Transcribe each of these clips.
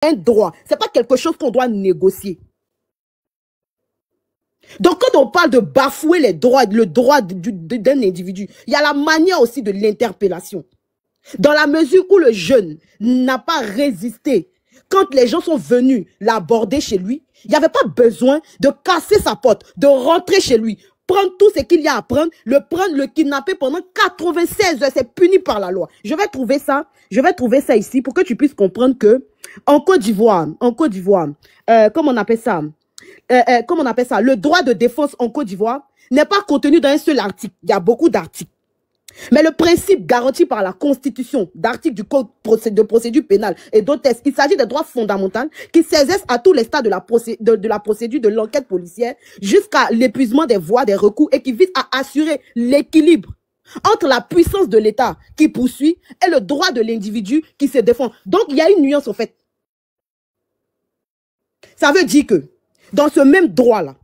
un droit. C'est pas quelque chose qu'on doit négocier. Donc, quand on parle de bafouer les droits, le droit d'un individu, il y a la manière aussi de l'interpellation. Dans la mesure où le jeune n'a pas résisté, quand les gens sont venus l'aborder chez lui, il n'y avait pas besoin de casser sa porte, de rentrer chez lui, prendre tout ce qu'il y a à prendre, le kidnapper pendant 96 heures, c'est puni par la loi. Je vais trouver ça ici pour que tu puisses comprendre que en Côte d'Ivoire, comment on appelle ça? Le droit de défense en Côte d'Ivoire n'est pas contenu dans un seul article. Il y a beaucoup d'articles. Mais le principe garanti par la Constitution, d'articles du Code de procédure pénale et d'autres textes, il s'agit de droits fondamentaux qui s'exercent à tous les stades de la procédure de l'enquête policière jusqu'à l'épuisement des voies, des recours et qui visent à assurer l'équilibre entre la puissance de l'État qui poursuit et le droit de l'individu qui se défend. Donc, il y a une nuance en fait. Ça veut dire que dans ce même droit-là,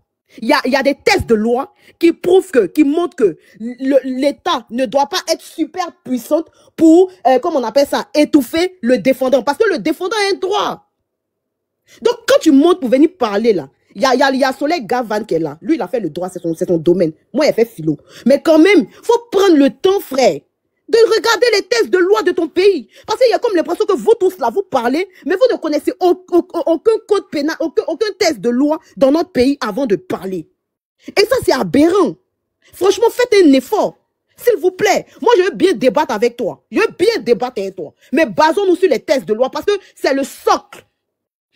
il y a des textes de loi qui prouvent qui montrent que l'État ne doit pas être super puissante pour, comment on appelle ça, étouffer le défendant. Parce que le défendant a un droit. Donc, quand tu montes pour venir parler là, il y a Soleil Gavan qui est là. Lui, il a fait le droit, c'est son domaine. Moi, il a fait philo. Mais quand même, faut prendre le temps, frère, de regarder les textes de loi de ton pays. Parce qu'il y a comme l'impression que vous tous là, vous parlez, mais vous ne connaissez aucun code pénal, aucun texte de loi dans notre pays avant de parler. Et ça, c'est aberrant. Franchement, faites un effort. S'il vous plaît. Moi, je veux bien débattre avec toi. Je veux bien débattre avec toi. Mais basons-nous sur les textes de loi parce que c'est le socle.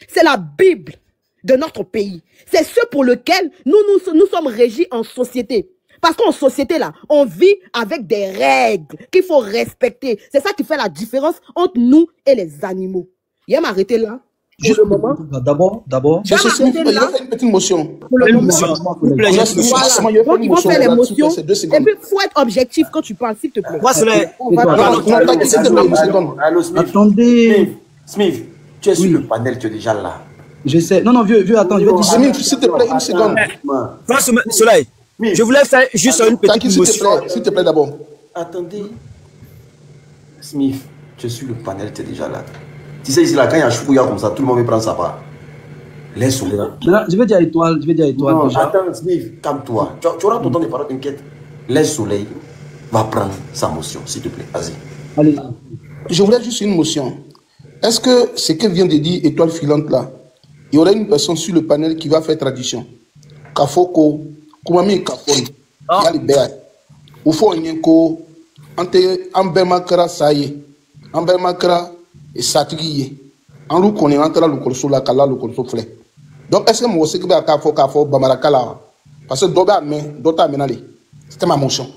C'est la Bible de notre pays. C'est ce pour lequel nous sommes régis en société. Parce qu'en société, là, on vit avec des règles qu'il faut respecter. C'est ça qui fait la différence entre nous et les animaux. Il va m'arrêter là. Pour le moment. D'abord. Il va faire une petite motion. Pour le moment. Voilà. Donc, ils vont faire les motions. Et puis, il faut être objectif quand tu parles, s'il te plaît. Moi, attendez. Smith, tu es sur le panel, tu es déjà là. Je sais. Non, vieux, attends. Smith, s'il te plaît, une seconde. Soleil. Je voulais faire juste une petite motion. S'il te plaît, d'abord. Attendez. Smith, tu es sur le panel, tu es déjà là. Tu sais, ici, là, quand il y a un choukouya comme ça, tout le monde veut prendre sa part. Laisse-le là. Je vais dire à Étoile. Non, attends, Smith, calme-toi. Tu auras ton temps de parole, t'inquiète. Laisse Soleil va prendre sa motion, s'il te plaît. Vas-y. Allez. Je voulais juste une motion. Est-ce que ce qu'elle vient de dire, Étoile filante là, il y aurait une personne sur le panel qui va faire tradition? Kafoko. Kumami Kafon, Yalibert, Ufo Nyenko, Ambermakra Saye, Ambermakra et Satriye, en lou qu'on est entre la loukorso la kala loukorso flé. Donc est-ce que moi aussi que vais à Kafo Bamarakala? Parce que d'autres amenalé. C'était ma motion.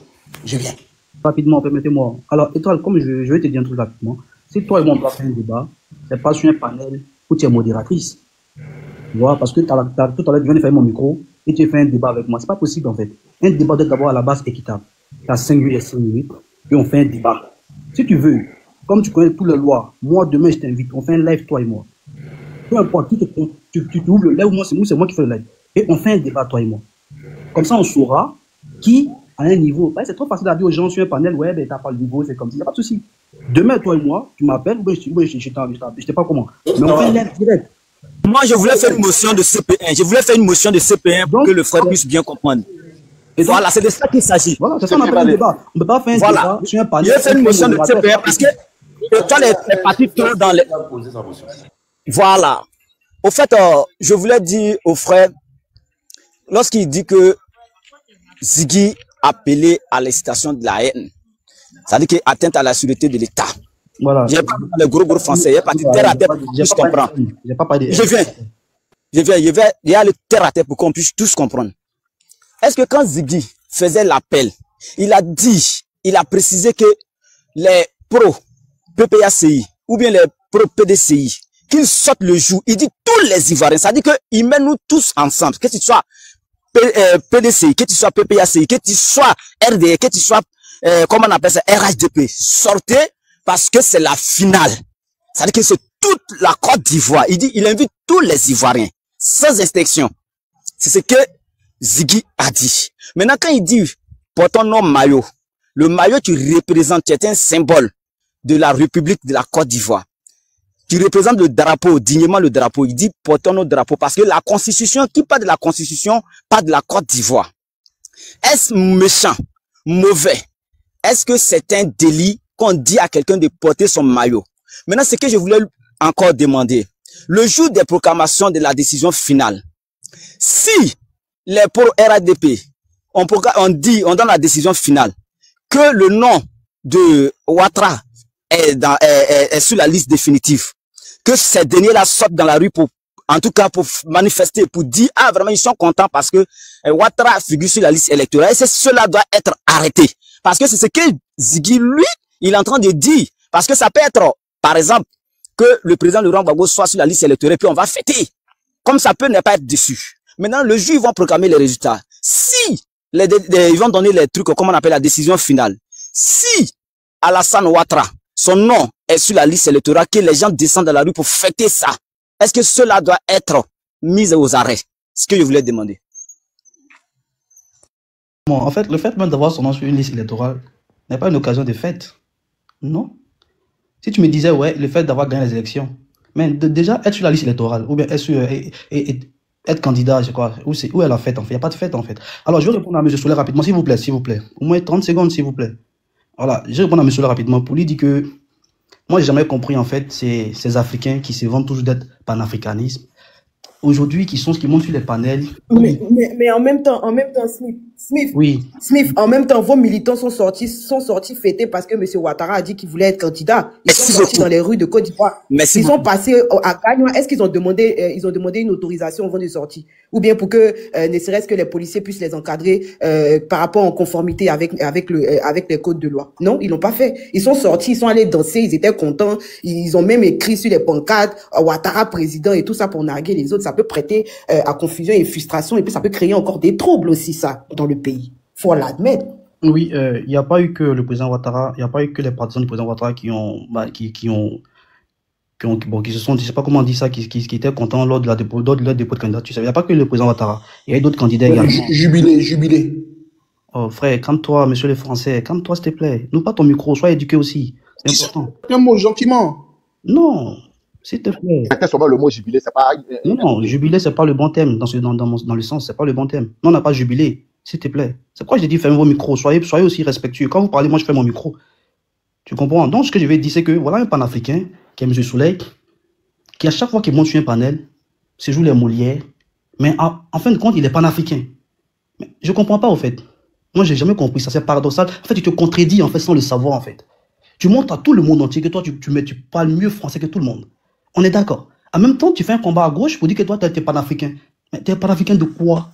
Je viens. Rapidement, permettez-moi. Alors, Étoile, comme je vais te dire un truc rapidement, si toi et moi on doit faire un débat, c'est pas sur un panel où tu es modératrice. Tu vois, parce que tout à l'heure, tu viens de faire mon micro et tu fais un débat avec moi. C'est pas possible en fait. Un débat doit d'abord à la base équitable. Tu as 5 minutes et 5 minutes et on fait un débat. Si tu veux, comme tu connais toutes les lois, moi demain je t'invite, on fait un live toi et moi. Peu importe, tu ouvres le live ou moi c'est moi qui fais le live. Et on fait un débat toi et moi. Comme ça on saura qui a un niveau. C'est trop facile à dire aux gens sur un panel, ouais, ben t'as pas le niveau, c'est comme ça, il n'y a pas de souci. Demain toi et moi, tu m'appelles ou bien je sais pas comment. Mais on fait un live direct. Moi, je voulais faire une motion de CP1. Je voulais faire une motion de CP1 pour que le frère puisse bien comprendre. Et voilà, c'est de ça qu'il s'agit. Voilà, c'est ça qu'on appelle un débat. On ne peut pas faire un débat sur un panel. Je vais faire une motion de CP1 parce que toi, les partis trop dans les... Voilà. Au fait, je voulais dire au frère, lorsqu'il dit que Ziggy appelé à l'excitation de la haine, ça veut dire qu'il est atteinte à la sûreté de l'État. Voilà. J'ai pas dans le gros français, il y a pas de terre à terre pour qu'on puisse comprendre. Il y a le terre à terre pour qu'on puisse tous comprendre. Est-ce que quand Ziggy faisait l'appel, il a précisé que les pro-PPACI ou bien les pro-PDCI, qu'ils sortent le jour, il dit tous les Ivoiriens, ça veut dire qu'il met nous tous ensemble, que tu sois PDCI, que tu sois PPACI, que tu sois RDE, que tu sois, comment on appelle ça, RHDP, sortez, parce que c'est la finale. C'est-à-dire que c'est toute la Côte d'Ivoire. Il invite tous les Ivoiriens, sans exception. C'est ce que Ziggy a dit. Maintenant, quand il dit, portons nos maillots, le maillot tu représentes, tu es un symbole de la République de la Côte d'Ivoire. qui représente le drapeau, dignement le drapeau. Il dit portons notre drapeau parce que la constitution, qui parle de la constitution, parle de la Côte d'Ivoire. Est-ce méchant, mauvais? Est-ce que c'est un délit qu'on dit à quelqu'un de porter son maillot? Maintenant, ce que je voulais encore demander, le jour des proclamations de la décision finale, si les pro RADP, on donne la décision finale, que le nom de Ouattara est sur la liste définitive, que ces derniers-là sortent dans la rue pour, en tout cas pour manifester, pour dire, ah vraiment ils sont contents parce que Ouattara figure sur la liste électorale, et cela doit être arrêté. Parce que c'est ce que Ziggy, lui, il est en train de dire. Parce que ça peut être, par exemple, que le président Laurent Gbagbo soit sur la liste électorale, puis on va fêter. Comme ça peut ne pas être déçu. Maintenant, le juge, ils vont proclamer les résultats. Si ils vont donner les trucs, comme on appelle la décision finale. Si Alassane Ouattara, son nom est sur la liste électorale, que les gens descendent dans la rue pour fêter ça, est-ce que cela doit être mis aux arrêts? Ce que je voulais demander. Bon, en fait, le fait même d'avoir son nom sur une liste électorale n'est pas une occasion de fête. Non. Si tu me disais, ouais, le fait d'avoir gagné les élections, mais déjà être sur la liste électorale, ou bien être, être candidat, je crois, où est la fête en fait? Il n'y a pas de fête en fait. Alors, je vais répondre à M. Souley rapidement, s'il vous plaît, s'il vous plaît. Au moins 30 secondes, s'il vous plaît. Voilà, je vais répondre à M. Souley rapidement pour lui dire que moi, j'ai jamais compris en fait ces Africains qui se vantent toujours d'être panafricanisme. Aujourd'hui, qui montent sur les panels. Mais en même temps, Smith, oui. Smith, en même temps, vos militants sont sortis fêter parce que M. Ouattara a dit qu'il voulait être candidat. Ils sont sortis dans les rues de Côte d'Ivoire. Ils sont passés à Gagnoa. Est-ce qu'ils ont demandé, une autorisation avant de sortir? Ou bien pour que, ne serait-ce que les policiers puissent les encadrer, par rapport en conformité avec les codes de loi? Non, ils l'ont pas fait. Ils sont sortis, ils sont allés danser, ils étaient contents. Ils ont même écrit sur les pancartes, Ouattara président et tout ça pour narguer les autres. Ça peut prêter à confusion et frustration, et puis ça peut créer encore des troubles aussi, ça, dans le pays. Faut l'admettre. Oui, il n'y a pas eu que le président Ouattara, il n'y a pas eu que les partisans du président Ouattara qui se sont, je sais pas comment on dit ça, qui étaient contents lors de leur dépôt de candidature. Il n'y a pas que le président Ouattara. Il y a d'autres candidats également. Jubilé. Oh, frère, calme-toi, monsieur le Français. Calme-toi, s'il te plaît. N'ouvre pas ton micro, sois éduqué aussi. C'est important. Un mot gentiment. Non. S'il te plaît. Seulement le mot jubilé, c'est pas. Non, jubilé, c'est pas le bon thème. Dans le sens, c'est pas le bon thème. Non, on n'a pas jubilé. S'il te plaît. C'est pourquoi j'ai dit fermez vos micros. Soyez aussi respectueux. Quand vous parlez, moi, je ferme mon micro. Tu comprends? Donc, ce que je vais dire, c'est que voilà un panafricain, qui est M. Souley, qui à chaque fois qu'il monte sur un panel, se joue les Molières, mais en fin de compte, il est panafricain. Mais je comprends pas, en fait. Moi, j'ai jamais compris ça. C'est paradoxal. En fait, tu te contredis, en fait, sans le savoir, en fait. Tu montres à tout le monde entier que toi, tu parles mieux français que tout le monde. On est d'accord. En même temps, tu fais un combat à gauche pour dire que toi, tu es panafricain. Mais tu es panafricain de quoi?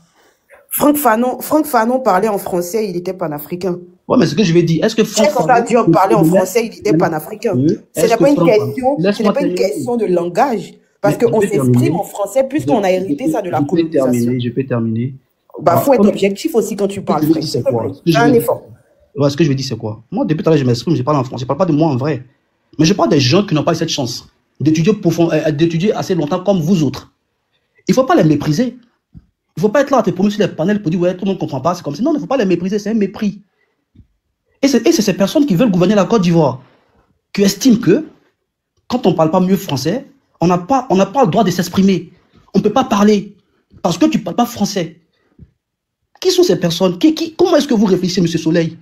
Franck Fanon parlait en français, il était panafricain. Ouais, mais ce que je vais dire, est-ce que Franck Fanon parlait en français, il était panafricain? Ce n'est pas une question de langage. Parce qu'on s'exprime en français puisqu'on a hérité ça de la colonisation. Je peux terminer. Bah, faut être objectif aussi quand tu parles français. C'est un effort. Ouais, ce que je veux dire, c'est quoi? Moi, depuis tout à l'heure, je m'exprime, je parle en français. Je parle pas de moi en vrai. Mais je parle des gens qui n'ont pas eu cette chance d'étudier assez longtemps comme vous autres. Il ne faut pas les mépriser. Il ne faut pas être là à te prononcer sur les panels pour dire ouais, tout le monde ne comprend pas, c'est comme ça. Non, il ne faut pas les mépriser, c'est un mépris. Et c'est ces personnes qui veulent gouverner la Côte d'Ivoire, qui estiment que, quand on ne parle pas mieux français, on n'a pas le droit de s'exprimer. On ne peut pas parler, parce que tu ne parles pas français. Qui sont ces personnes? Comment est-ce que vous réfléchissez, M. Souley?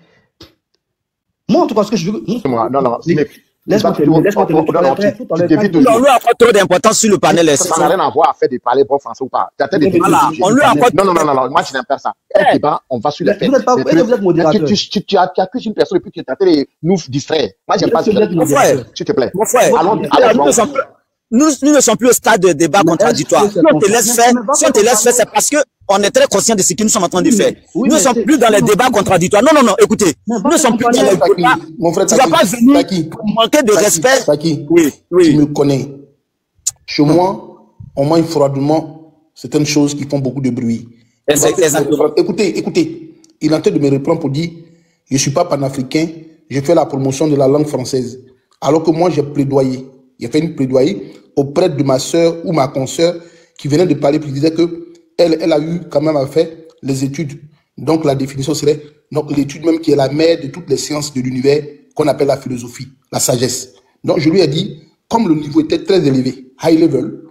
Moi, en tout cas, ce que je veux... Non, laisse-moi terminer. On lui accorde trop d'importance sur le panel. Ça n'a rien à voir à faire de parler bon français ou pas. On lui accorde... Non, moi je n'aime pas ça. Un débat, on va sur les faits. Vous êtes modérateur. Tu accuses une personne et puis tu es en train de nous distraire. Moi, j'aime pas ça. S'il te plaît. Mon frère, nous ne sommes plus au stade de débat contradictoire. Si on te laisse faire, c'est parce que on est très conscient de ce que nous sommes en train de faire. Nous ne sommes plus dans les débats contradictoires. Non, écoutez. Nous ne sommes plus dans les débats. Mon frère, tu ne vas pas venir pour manquer de respect. Oui. Tu me connais. Chez moi, on mange froidement certaines choses qui font beaucoup de bruit. Écoutez. Il est en train de me reprendre pour dire je ne suis pas panafricain, je fais la promotion de la langue française. Alors que moi, j'ai plaidoyé. J'ai fait une plaidoyer auprès de ma soeur ou ma consoeur qui venait de parler, puis disait que elle a eu quand même à faire les études. Donc la définition serait donc l'étude même qui est la mère de toutes les sciences de l'univers qu'on appelle la philosophie, la sagesse. Donc je lui ai dit, comme le niveau était très élevé, high level,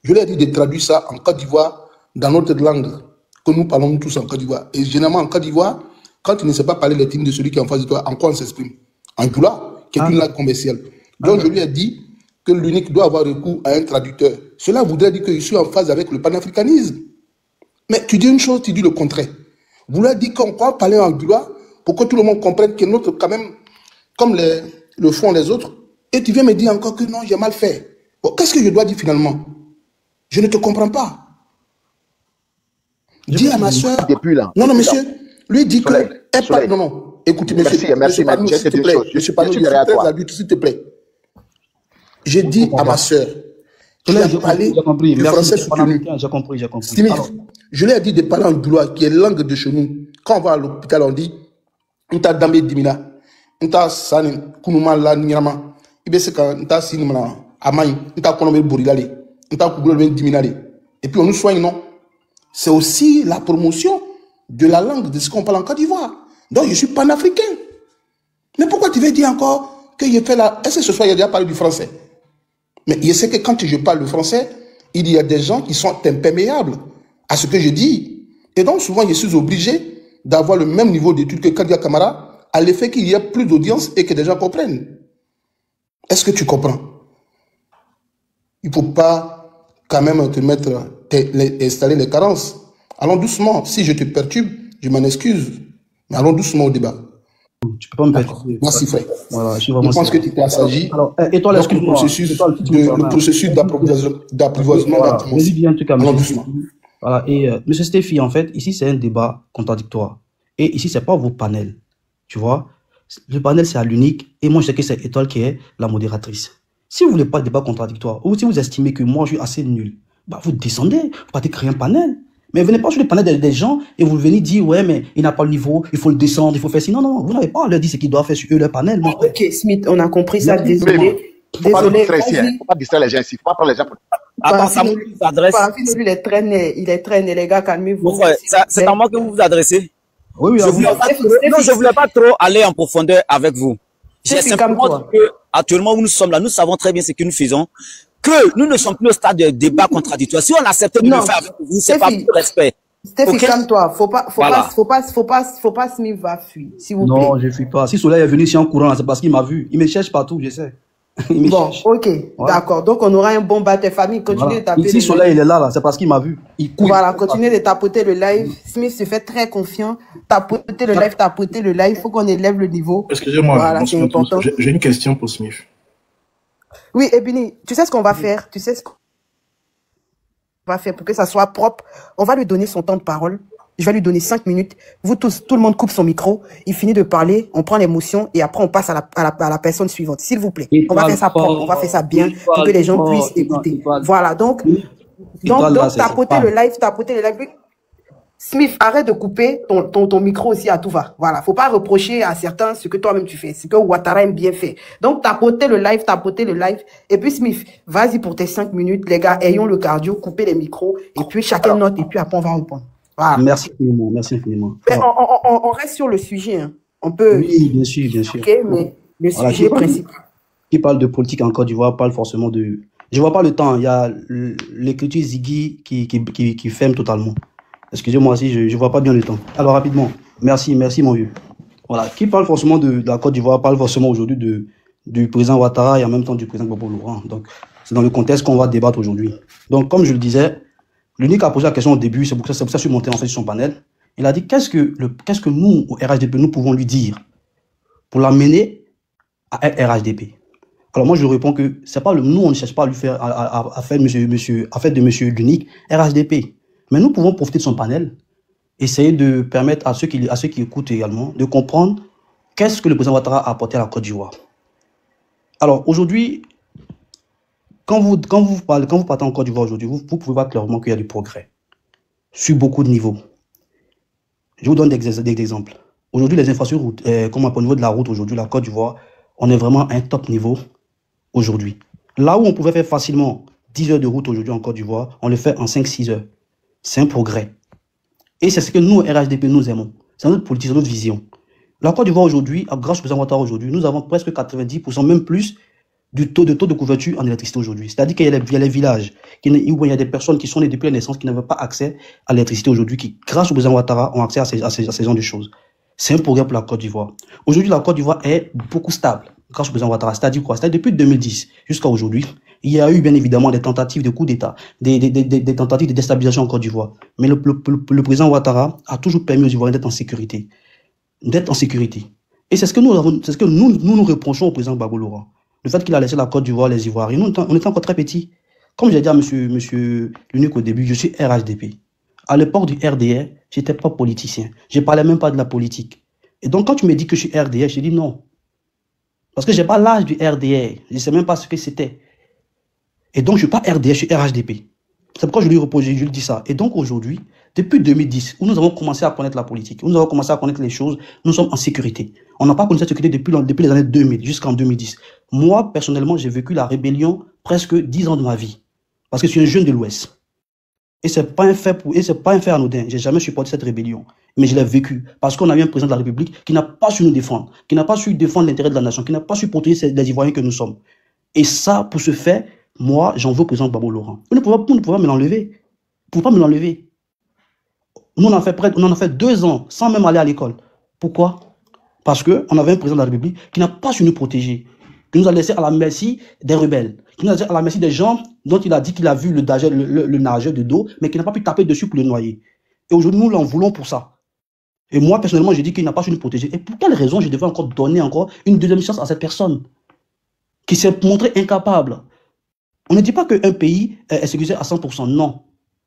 je leur ai dit de traduire ça en Côte d'Ivoire dans notre langue, que nous parlons tous en Côte d'Ivoire. Et généralement, en Côte d'Ivoire, quand tu ne sais pas parler les lignes de celui qui est en face de toi, en quoi on s'exprime? En Djoula, qui est une langue commerciale. Donc, je lui ai dit que l'unique doit avoir recours à un traducteur. Cela voudrait dire que je suis en phase avec le panafricanisme. Mais tu dis une chose, tu dis le contraire. Vous leur dites qu'on croit parler en Djoula pour que tout le monde comprenne que notre, quand même, comme le font les autres, et tu viens me dire encore que non, j'ai mal fait. Bon, qu'est-ce que je dois dire finalement? Je ne te comprends pas. Dis à ma soeur. Non, non, monsieur, lui dit que. Non, non, écoutez, monsieur. Merci, s'il te plaît. Je suis pas nous, je suis très adulte, s'il te plaît. J'ai dit à ma soeur. Tu as parlé du français soutenu. J'ai compris, j'ai compris. Je lui ai dit de parler en Djoula, qui est langue de chez nous. Quand on va à l'hôpital, on dit Nta Dambe Dimina, Nta Sani, Kunuma La Nyama, Ibeseka, Nta Sinimana, Amai, Nta Konome Borilale, Nta Kugolo Diminale. Et puis on nous soigne, non? C'est aussi la promotion de la langue de ce qu'on parle en Côte d'Ivoire. Donc je suis panafricain. Mais pourquoi tu veux dire encore que je fais la. Est-ce que ce soir il a déjà parlé du français? Mais je sais que quand je parle le français, il y a des gens qui sont imperméables à ce que je dis. Et donc souvent je suis obligé d'avoir le même niveau d'études que Kadia Kamara, à l'effet qu'il y a plus d'audience et que des gens comprennent. Est-ce que tu comprends? Il ne faut pas quand même te mettre, installer les carences. Allons doucement. Si je te perturbe, je m'en excuse. Mais allons doucement au débat. Tu peux pas me perturber. Merci, frère. Voilà, je pense que tu t'es assagi. Alors, et toi, le processus d'apprivoisement. Vas-y, viens, un truc à me doucement. Voilà, et monsieur Stéphie, en fait, ici, c'est un débat contradictoire. Et ici, c'est pas vos panels. Tu vois? Le panel, c'est à l'unique. Et moi, je sais que c'est Étoile qui est la modératrice. Si vous voulez pas de débat contradictoire, ou si vous estimez que moi, je suis assez nul, bah, vous descendez, vous partez créer un panel. Mais venez pas sur le panel des gens et vous venez dire, ouais, mais il n'a pas le niveau, il faut le descendre, il faut faire ci. Non, non, vous n'avez pas à leur dire ce qu'ils doivent faire sur eux, leur panel. Non. Ok, Smith, on a compris ça, désolé. Faut pas distraire les gens ici, faut pas prendre les gens pour... Parafine, il est très né, les gars, calmez-vous. C'est à moi que vous vous adressez. Oui, je voulais pas trop aller en profondeur avec vous. J'ai simplement dit que, actuellement où nous sommes là, nous savons très bien ce que nous faisons, que nous ne sommes plus au stade de débat contradictoire. Si on accepte de le faire avec vous, c'est pas plus de respect. Stéphie, calme-toi. Faut pas Smith va fuir, s'il vous plaît. Non, je fuis pas. Si Soleil est venu ici en courant, c'est parce qu'il m'a vu. Il me cherche partout, je sais. Bon, ok, d'accord. Donc, on aura un bon bat de famille. Continuez de taper. Si Soleil, il est là, c'est parce qu'il m'a vu. Voilà, continuez de tapoter le live. Smith se fait très confiant. Tapoter le live. Il faut qu'on élève le niveau. Excusez-moi, voilà, c'est important. J'ai une question pour Smith. Oui, Ebini, tu sais ce qu'on va faire? Tu sais ce qu'on va faire pour que ça soit propre? On va lui donner son temps de parole. Je vais lui donner 5 minutes. Vous tous, tout le monde coupe son micro. Il finit de parler. On prend l'émotion et après on passe à la personne suivante. S'il vous plaît. On va faire ça propre. On va faire ça bien pour que les gens puissent écouter. Voilà. Donc, tapoter le live. Smith, arrête de couper ton micro aussi à tout va. Voilà. Faut pas reprocher à certains ce que toi-même tu fais. Ce que Ouattara aime bien fait. Donc, tapoter le live. Et puis, Smith, vas-y pour tes 5 minutes. Les gars, ayons le cardio, coupez les micros. Et puis, chacun note. Et puis, après, on va répondre. Voilà. Merci infiniment. On reste sur le sujet. Hein. On peut. Oui, bien sûr. Ok, mais le sujet principal. Qui parle de politique en Côte d'Ivoire parle forcément de. Je vois pas le temps. Il y a l'écriture Ziggy qui ferme totalement. Excusez-moi si je vois pas bien le temps. Alors rapidement. Merci mon vieux. Voilà. Qui parle forcément de la Côte d'Ivoire parle forcément aujourd'hui du président Ouattara et en même temps du président Gbagbo Laurent. Donc c'est dans le contexte qu'on va débattre aujourd'hui. Donc comme je le disais. L'unique a posé la question au début, c'est pour ça que je suis monté en fait sur son panel. Il a dit qu'est-ce que nous, au RHDP, nous pouvons lui dire pour l'amener à être RHDP. Alors moi je réponds que c'est pas nous on ne cherche pas à lui faire à faire de monsieur l'unique RHDP. Mais nous pouvons profiter de son panel, essayer de permettre à ceux qui écoutent également de comprendre qu'est-ce que le président Ouattara a apporté à la Côte d'Ivoire. Alors aujourd'hui, quand vous partez en Côte d'Ivoire aujourd'hui, vous pouvez voir clairement qu'il y a du progrès sur beaucoup de niveaux. Je vous donne des exemples. Aujourd'hui, les infrastructures, au niveau de la route, aujourd'hui, la Côte d'Ivoire, on est vraiment à un top niveau aujourd'hui. Là où on pouvait faire facilement 10 heures de route aujourd'hui en Côte d'Ivoire, on le fait en 5-6 heures. C'est un progrès. Et c'est ce que nous, RHDP, nous aimons. C'est notre politique, c'est notre vision. La Côte d'Ivoire aujourd'hui, grâce au président Ouattara aujourd'hui, nous avons presque 90%, même plus, taux de couverture en électricité aujourd'hui. C'est-à-dire qu'il y a les villages où il y a des personnes qui sont nées depuis la naissance qui n'avaient pas accès à l'électricité aujourd'hui, qui, grâce au président Ouattara, ont accès à ces genres de choses. C'est un progrès pour la Côte d'Ivoire. Aujourd'hui, la Côte d'Ivoire est beaucoup stable grâce au président Ouattara. C'est-à-dire quoi? C'est-à-dire depuis 2010 jusqu'à aujourd'hui, il y a eu bien évidemment des tentatives de coup d'État, des tentatives de déstabilisation en Côte d'Ivoire. Mais le président Ouattara a toujours permis aux Ivoiriens d'être en sécurité. Et c'est ce que nous reprochons au président Gbagbo Laurent. Le fait qu'il a laissé la Côte d'Ivoire, les Ivoiriens. Nous, on était encore très petits. Comme j'ai dit à monsieur l'unique au début, je suis RHDP. À l'époque du RDR, j'étais pas politicien. Je parlais même pas de la politique. Et donc, quand tu me dis que je suis RDR, je dis non. Parce que j'ai pas l'âge du RDR. Je sais même pas ce que c'était. Et donc, je suis pas RDR, je suis RHDP. C'est pourquoi je lui dis ça. Et donc, aujourd'hui, depuis 2010, où nous avons commencé à connaître la politique, où nous avons commencé à connaître les choses, nous sommes en sécurité. On n'a pas connu cette sécurité depuis les années 2000 jusqu'en 2010. Moi, personnellement, j'ai vécu la rébellion presque 10 ans de ma vie. Parce que je suis un jeune de l'Ouest. Et c'est pas un fait anodin. J'ai jamais supporté cette rébellion. Mais je l'ai vécu. Parce qu'on a eu un président de la République qui n'a pas su nous défendre, qui n'a pas su défendre l'intérêt de la nation, qui n'a pas su protéger les Ivoiriens que nous sommes. Et ça, pour ce fait, moi, j'en veux au président Gbagbo Laurent. Vous ne pouvez pas me l'enlever. Vous ne pouvez pas me l'enlever. Nous, on en a fait 2 ans sans même aller à l'école. Pourquoi? Parce qu'on avait un président de la République qui n'a pas su nous protéger, qui nous a laissé à la merci des rebelles, qui nous a laissé à la merci des gens dont il a dit qu'il a vu le nageur de dos, mais qui n'a pas pu taper dessus pour le noyer. Et aujourd'hui, nous l'en voulons pour ça. Et moi, personnellement, j'ai dit qu'il n'a pas su nous protéger. Et pour quelle raison je devais encore donner une deuxième chance à cette personne qui s'est montrée incapable? On ne dit pas qu'un pays est sécurisé à 100%. Non,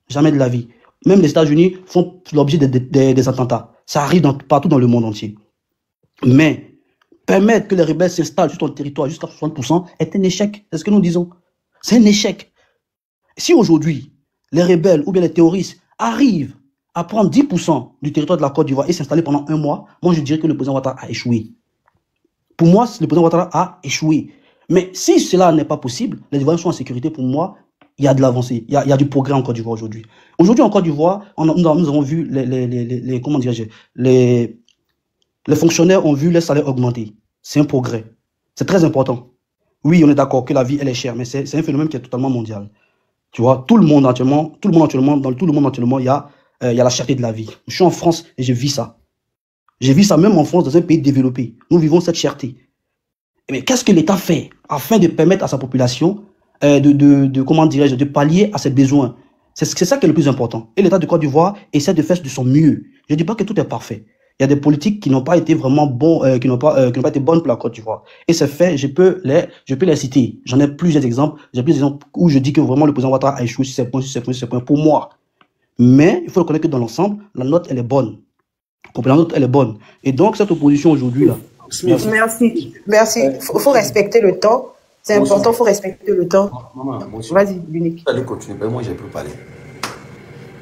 jamais de la vie. Même les États-Unis font l'objet des attentats. Ça arrive partout dans le monde entier. Mais permettre que les rebelles s'installent sur ton territoire jusqu'à 60% est un échec. C'est ce que nous disons. C'est un échec. Si aujourd'hui, les rebelles ou bien les terroristes arrivent à prendre 10% du territoire de la Côte d'Ivoire et s'installer pendant 1 mois, moi je dirais que le président Ouattara a échoué. Pour moi, le président Ouattara a échoué. Mais si cela n'est pas possible, les Ivoiriens sont en sécurité. Pour moi, il y a de l'avancée, il y a du progrès en Côte d'Ivoire aujourd'hui. Aujourd'hui en Côte d'Ivoire, nous avons vu les fonctionnaires ont vu les salaires augmenter. C'est un progrès. C'est très important. Oui, on est d'accord que la vie, elle est chère, mais c'est un phénomène qui est totalement mondial. Tu vois, dans tout le monde actuellement, il y a la cherté de la vie. Je suis en France et je vis ça. J'ai vu ça même en France, dans un pays développé. Nous vivons cette cherté. Mais qu'est-ce que l'État fait afin de permettre à sa population de pallier à ses besoins? C'est ça qui est le plus important. Et l'État de Côte d'Ivoire essaie de faire de son mieux. Je ne dis pas que tout est parfait. Il y a des politiques qui n'ont pas été vraiment qui n'ont pas été bonnes pour la Côte d'Ivoire. Et c'est fait, je peux les citer. J'en ai plusieurs exemples. J'ai plusieurs exemples où je dis que vraiment le président Ouattara a échoué sur ces points, pour moi. Mais il faut reconnaître que dans l'ensemble, la note, elle est bonne. La note, elle est bonne. Et donc, cette opposition aujourd'hui, là. Merci. Faut respecter le temps. C'est important, faut respecter le temps. Vas-y, l'unique. Allez, continue. Ben, moi, j'ai plus parlé.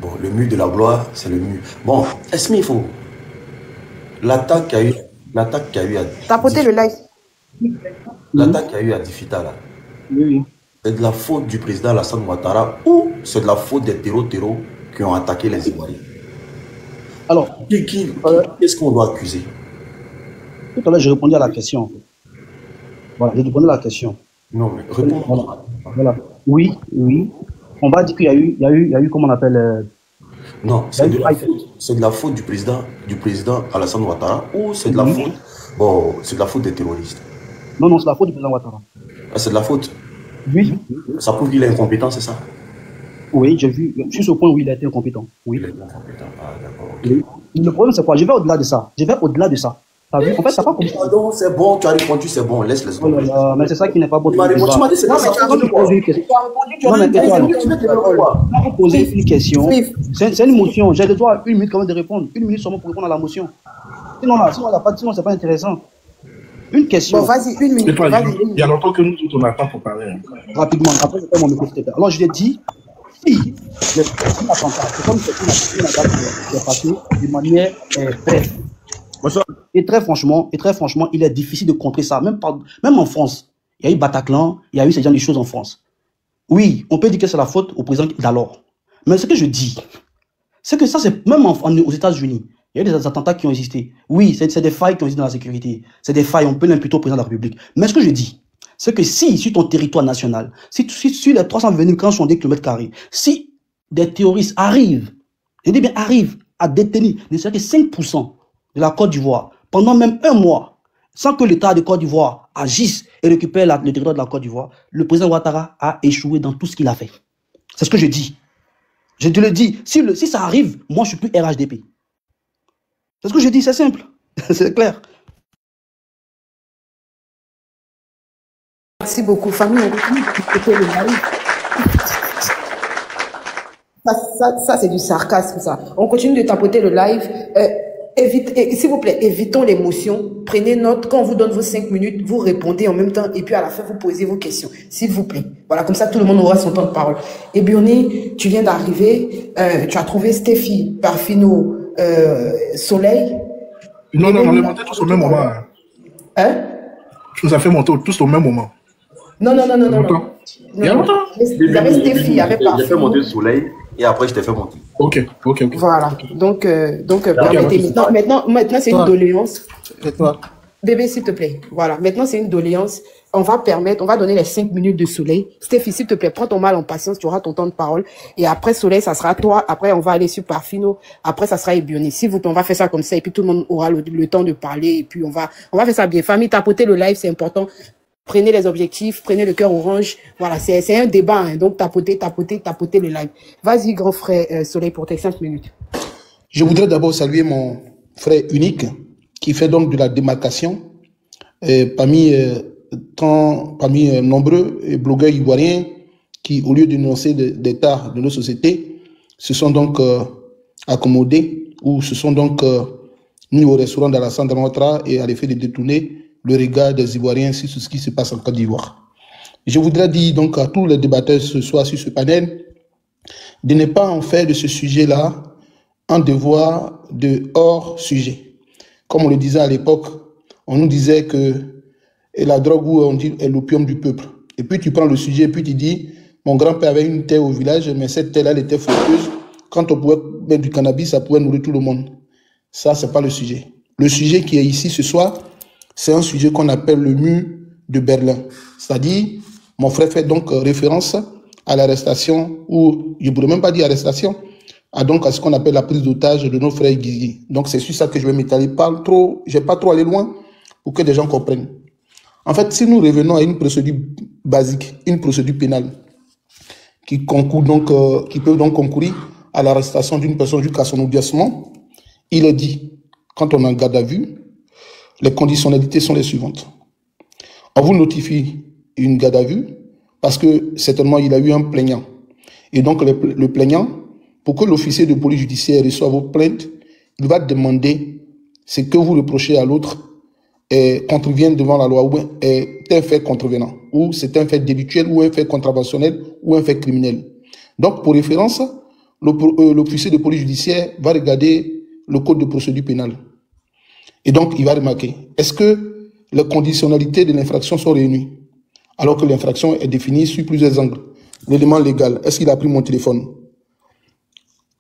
Bon, le mur de la gloire, c'est le mur. Bon, il faut. L'attaque qu'il y a eu à... Tapotez le live. L'attaque qu'il y a eu à Difita, là. Oui. C'est de la faute du président Alassane Ouattara ou c'est de la faute des terreaux qui ont attaqué les Ivoiriens? Alors, qu'est-ce qu'on doit accuser? Tout à l'heure, je répondais à la question. En fait. Voilà, je répondais à la question. Non, mais réponds. Voilà. Oui. On va dire qu'il y a eu, comment on appelle... Non, c'est de la faute du président Alassane Ouattara ou c'est de la faute... Bon, c'est de la faute des terroristes. Non, c'est la faute du président Ouattara. Ah, c'est de la faute? Oui. Ça prouve qu'il est incompétent, c'est ça? Oui, j'ai vu. Sur ce point, oui, il a été incompétent. Oui. Il est incompétent. Ah, d'accord. Oui. Le problème, c'est quoi? Je vais au-delà de ça. T'as vu? En fait, ça pas compris. Pardon, c'est bon, tu as répondu, c'est bon, laisse les autres. Mais c'est ça qui n'est pas bon. Tu m'as répondu, c'est pas ça. Tu m'as posé une question. C'est une motion. J'ai le droit à 1 minute quand même de répondre. 1 minute seulement pour répondre à la motion. Sinon, c'est pas intéressant. Une question. Bon, vas-y, 1 minute. Il y a longtemps que nous tous, on n'a pas pour parler. Rapidement, après, je fais mon micro. Alors, je l'ai dit, si l'attentat, c'est comme c'est une attaque qui est passée de manière brève. Et très franchement, il est difficile de contrer ça. Même en France, il y a eu Bataclan, il y a eu ce genre de choses en France. Oui, on peut dire que c'est la faute au président d'alors. Mais ce que je dis, c'est que ça, c'est même aux États-Unis. Il y a eu des attentats qui ont existé. Oui, c'est des failles qui ont existé dans la sécurité. C'est des failles, on peut l'imputer au président de la République. Mais ce que je dis, c'est que si, sur ton territoire national, si sur les 324 km², si des terroristes arrivent, je dis bien arrivent à détenir ne serait que 5% de la Côte d'Ivoire pendant même un mois, sans que l'État de Côte d'Ivoire agisse et récupère le territoire de la Côte d'Ivoire, le président Ouattara a échoué dans tout ce qu'il a fait. C'est ce que je dis. Je te le dis, si ça arrive, moi je suis plus RHDP. C'est ce que je dis, c'est simple, c'est clair. Merci beaucoup, famille. On continue de tapoter le live. Ça c'est du sarcasme, ça. On continue de tapoter le live. S'il vous plaît, évitons l'émotion. Prenez note. Quand on vous donne vos 5 minutes, vous répondez en même temps. Et puis à la fin, vous posez vos questions. S'il vous plaît. Voilà, comme ça, tout le monde aura son temps de parole. Et Bioni, tu viens d'arriver. Tu as trouvé Stéphie, Parfino, Soleil. Non, on est monté tous au même moment. Hein? Tu nous as fait monter tous au même moment. Non. Il y a longtemps. Il y avait Stéphie, il y avait Parfino. J'ai fait monter le soleil et après je t'ai fait monter. Ok. Voilà. Donc permettez. Maintenant, c'est une doléance. Bébé, s'il te plaît. Voilà. Maintenant, c'est une doléance. On va donner les 5 minutes de Soleil. Stéphie, s'il te plaît, prends ton mal en patience, tu auras ton temps de parole. Et après Soleil, ça sera toi. Après, on va aller sur Parfino. Après, ça sera Ebioni. S'il vous plaît, on va faire ça comme ça. Et puis, tout le monde aura le temps de parler. Et puis, on va faire ça bien. Famille, tapoter le live, c'est important. Prenez les objectifs, prenez le cœur orange. Voilà, c'est un débat. Hein. Donc, tapoter le live. Vas-y, grand frère Soleil, pour tes 5 minutes. Je voudrais d'abord saluer mon frère unique qui fait donc de la démarcation parmi nombreux blogueurs ivoiriens qui, au lieu de dénoncer des tares de nos sociétés, se sont donc accommodés ou se sont donc mis au restaurant d'Alassane Ouattara et à l'effet de détourner le regard des Ivoiriens sur ce qui se passe en Côte d'Ivoire. Je voudrais dire donc à tous les débatteurs ce soir sur ce panel de ne pas en faire de ce sujet-là un devoir de hors-sujet. Comme on le disait à l'époque, on nous disait que la drogue, on dit, est l'opium du peuple. Et puis tu prends le sujet et puis tu dis, mon grand-père avait une terre au village, mais cette terre-là, elle était fructueuse. Quand on pouvait mettre du cannabis, ça pouvait nourrir tout le monde. Ça, c'est pas le sujet. Le sujet qui est ici ce soir, c'est un sujet qu'on appelle le mur de Berlin. C'est-à-dire, mon frère fait donc référence à l'arrestation, ou je ne pourrais même pas dire arrestation, à ce qu'on appelle la prise d'otage de nos frères Guigui. Donc c'est sur ça que je vais m'étaler. Je ne vais pas trop aller loin pour que les gens comprennent. En fait, si nous revenons à une procédure basique, une procédure pénale, qui peut donc concourir à l'arrestation d'une personne jusqu'à son audiencement, il est dit, quand on a un garde à vue, les conditionnalités sont les suivantes. On vous notifie une garde à vue parce que certainement il a eu un plaignant. Et donc le plaignant, pour que l'officier de police judiciaire reçoive vos plaintes, il va demander ce que vous reprochez à l'autre contrevienne devant la loi ou est un fait contrevenant, ou c'est un fait délictuel ou un fait contraventionnel ou un fait criminel. Donc pour référence, l'officier de police judiciaire va regarder le code de procédure pénale. Et donc, il va remarquer, est-ce que les conditionnalités de l'infraction sont réunies? Alors que l'infraction est définie sur plusieurs angles. L'élément légal, est-ce qu'il a pris mon téléphone?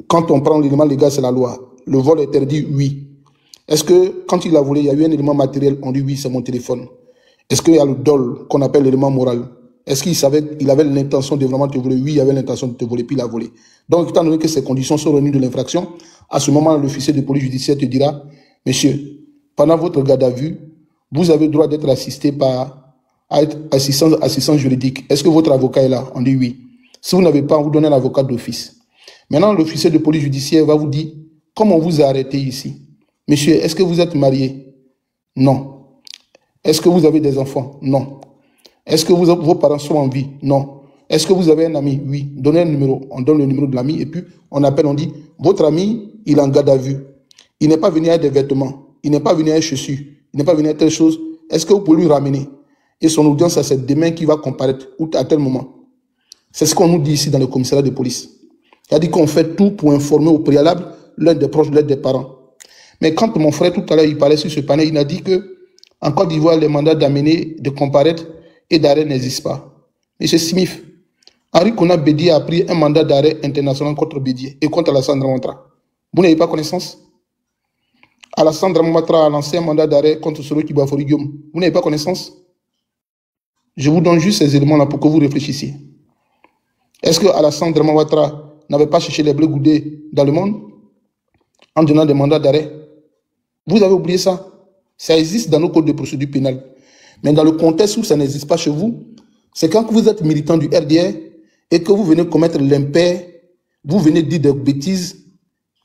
Quand on prend l'élément légal, c'est la loi. Le vol est interdit, oui. Est-ce que quand il a volé, il y a eu un élément matériel? On dit oui, c'est mon téléphone. Est-ce qu'il y a le dol qu'on appelle l'élément moral? Est-ce qu'il avait l'intention de vraiment te voler? Oui, il avait l'intention de te voler, puis il a volé. Donc, étant donné que ces conditions sont réunies de l'infraction, à ce moment, l'officier de police judiciaire te dira, monsieur, pendant votre garde à vue, vous avez le droit d'être assisté par assistance juridique. Est-ce que votre avocat est là? On dit oui. Si vous n'avez pas, on vous donne un avocat d'office. Maintenant, l'officier de police judiciaire va vous dire, comme on vous a arrêté ici, monsieur, est-ce que vous êtes marié? Non. Est-ce que vous avez des enfants? Non. Est-ce que vos parents sont en vie? Non. Est-ce que vous avez un ami? Oui. Donnez un numéro. On donne le numéro de l'ami et puis on appelle, on dit, votre ami, il est en garde à vue. Il n'est pas venu avec des vêtements. Il n'est pas venu avec chaussures. Il n'est pas venu avec telle chose. Est-ce que vous pouvez lui ramener? Et son audience, c'est demain qui va comparaître, ou à tel moment. C'est ce qu'on nous dit ici dans le commissariat de police. C'est-à-dire qu'on fait tout pour informer au préalable l'un des proches, l'un des parents. Mais quand mon frère tout à l'heure, il parlait sur ce panel, il a dit que en Côte d'Ivoire, les mandats d'amener, de comparaître et d'arrêt n'existent pas. Monsieur Smith, Henri Konan Bédié a pris un mandat d'arrêt international contre Bédié et contre Alassane Ouattara. Vous n'avez pas connaissance? Alassane Ouattara a lancé un mandat d'arrêt contre celui qui Bafori Guillaume. Vous n'avez pas connaissance? Je vous donne juste ces éléments-là pour que vous réfléchissiez. Est-ce que Alassane Draman Ouattara n'avait pas cherché les bleus goudés dans le monde en donnant des mandats d'arrêt? Vous avez oublié ça? Ça existe dans nos codes de procédure pénale. Mais dans le contexte où ça n'existe pas chez vous, c'est quand vous êtes militant du RDR et que vous venez commettre l'impair, vous venez dire des bêtises,